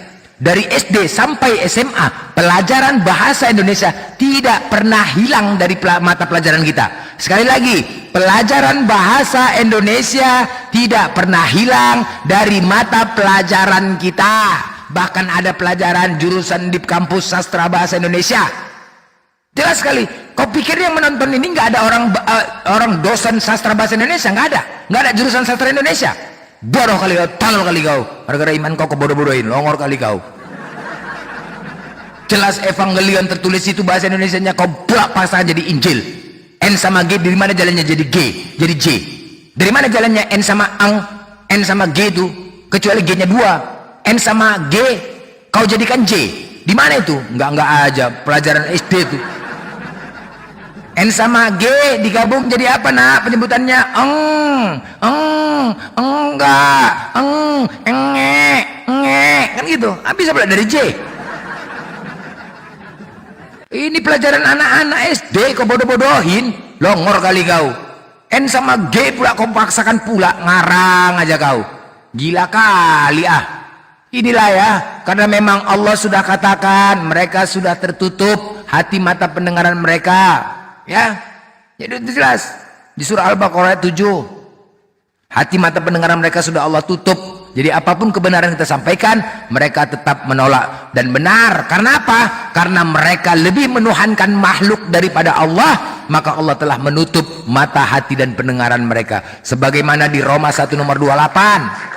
Dari SD sampai SMA, pelajaran bahasa Indonesia tidak pernah hilang dari mata pelajaran kita. Sekali lagi, pelajaran bahasa Indonesia tidak pernah hilang dari mata pelajaran kita. Bahkan ada pelajaran jurusan di kampus sastra bahasa Indonesia. Jelas sekali. Kau pikir yang menonton ini nggak ada orang dosen sastra bahasa Indonesia? Nggak ada jurusan sastra Indonesia. Bodoh kali kau, tolol kali kau. Gara-gara iman kau kebodoh-bodohin, longor kali kau. jelas evangelion tertulis itu bahasa Indonesianya kau buat pasang jadi Injil. N sama G dari mana jalannya jadi G, jadi J. Dari mana jalannya N sama ang, N sama G itu? Kecuali G-nya 2. N sama G kau jadikan J. Di mana itu? Enggak aja pelajaran SD itu. N sama G digabung jadi apa nak penyebutannya? Enggak, kan gitu. Bisa pula dari J. Ini pelajaran anak-anak SD kau bodoh-bodohin, longor kali kau. N sama G pula kau paksakan pula, ngarang aja kau. Gila kali ah. Inilah ya, karena memang Allah sudah katakan mereka sudah tertutup hati mata pendengaran mereka. Ya, jadi itu jelas di surah Al-Baqarah 7. Hati mata pendengaran mereka sudah Allah tutup. Jadi apapun kebenaran kita sampaikan, mereka tetap menolak. Dan benar, karena apa? Karena mereka lebih menuhankan makhluk daripada Allah, maka Allah telah menutup mata hati dan pendengaran mereka. Sebagaimana di Roma 1 nomor 28.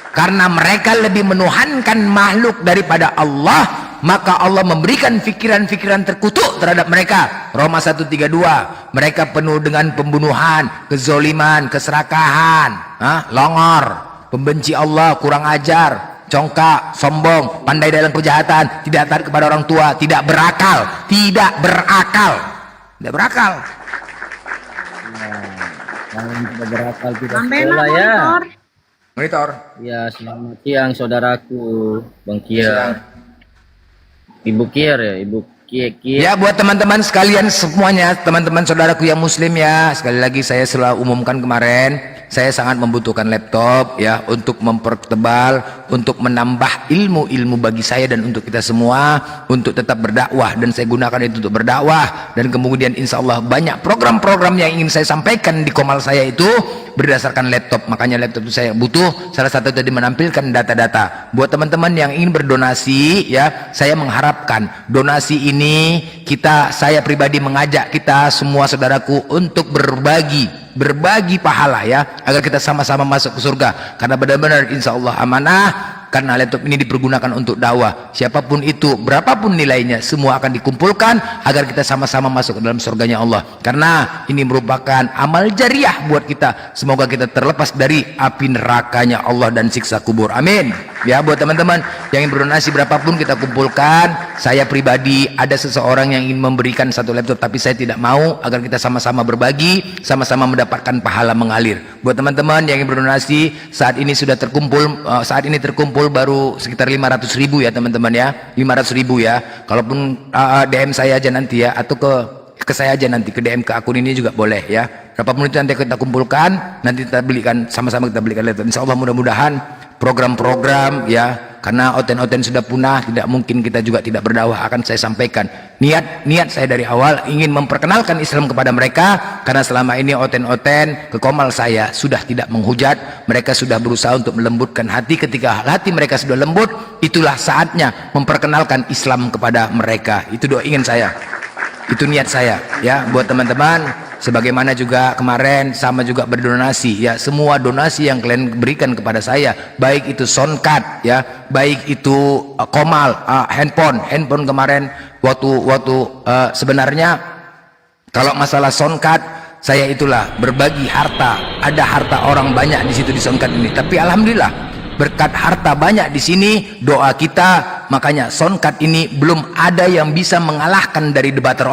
Karena mereka lebih menuhankan makhluk daripada Allah, maka Allah memberikan pikiran-pikiran terkutuk terhadap mereka. Roma 1:32. Mereka penuh dengan pembunuhan, kezoliman, keserakahan, longor, pembenci Allah, kurang ajar, congkak, sombong, pandai dalam kejahatan, tidak taat kepada orang tua, tidak berakal. Kalau tidak berakal tidak Ambela sekolah ya. Monitor. Ya, selamat siang saudaraku, Bang Kier. Ibu Kier ya, Ibu Kier. Ya, buat teman-teman sekalian semuanya, teman-teman saudaraku yang muslim ya, sekali lagi saya selalu umumkan kemarin, saya sangat membutuhkan laptop ya untuk mempertebal, untuk menambah ilmu-ilmu bagi saya dan untuk kita semua, untuk tetap berdakwah, dan saya gunakan itu untuk berdakwah. Dan kemudian insya Allah banyak program-program yang ingin saya sampaikan di komal saya itu berdasarkan laptop. Makanya laptop itu saya butuh, salah satu tadi menampilkan data-data. Buat teman-teman yang ingin berdonasi ya, saya mengharapkan donasi ini saya pribadi mengajak kita semua saudaraku untuk berbagi pahala ya, agar kita sama-sama masuk ke surga. Karena benar-benar insya Allah amanah, karena laptop ini dipergunakan untuk dakwah. Siapapun itu, berapapun nilainya, semua akan dikumpulkan agar kita sama-sama masuk ke dalam surganya Allah. Karena ini merupakan amal jariah buat kita. Semoga kita terlepas dari api nerakanya Allah dan siksa kubur. Amin. Ya, buat teman-teman yang ingin berdonasi berapapun kita kumpulkan. Saya pribadi ada seseorang yang ingin memberikan satu laptop, tapi saya tidak mau, agar kita sama-sama berbagi, sama-sama mendapatkan pahala mengalir. Buat teman-teman yang ingin berdonasi, saat ini sudah terkumpul, baru sekitar 500.000 ya teman-teman ya, 500.000 ya. Kalaupun DM saya aja nanti ya, atau ke saya aja nanti, ke DM ke akun ini juga boleh ya. Berapapun itu nanti kita kumpulkan, nanti kita belikan, sama-sama kita belikan laptop. Insya Allah mudah-mudahan program-program ya, karena oten-oten sudah punah, tidak mungkin kita juga tidak berdakwah. Akan saya sampaikan niat saya dari awal ingin memperkenalkan Islam kepada mereka, karena selama ini oten-oten ke komal saya sudah tidak menghujat. Mereka sudah berusaha untuk melembutkan hati. Ketika hati mereka sudah lembut, itulah saatnya memperkenalkan Islam kepada mereka. Itu doa ingin saya, itu niat saya ya. Buat teman-teman, sebagaimana juga kemarin sama juga berdonasi ya, semua donasi yang kalian berikan kepada saya, baik itu soundcard ya, baik itu komal, handphone kemarin waktu sebenarnya kalau masalah soundcard saya itulah berbagi harta. Ada harta orang banyak di situ di soundcard ini, tapi alhamdulillah berkat harta banyak di sini, doa kita, makanya soundcard ini belum ada yang bisa mengalahkan dari debater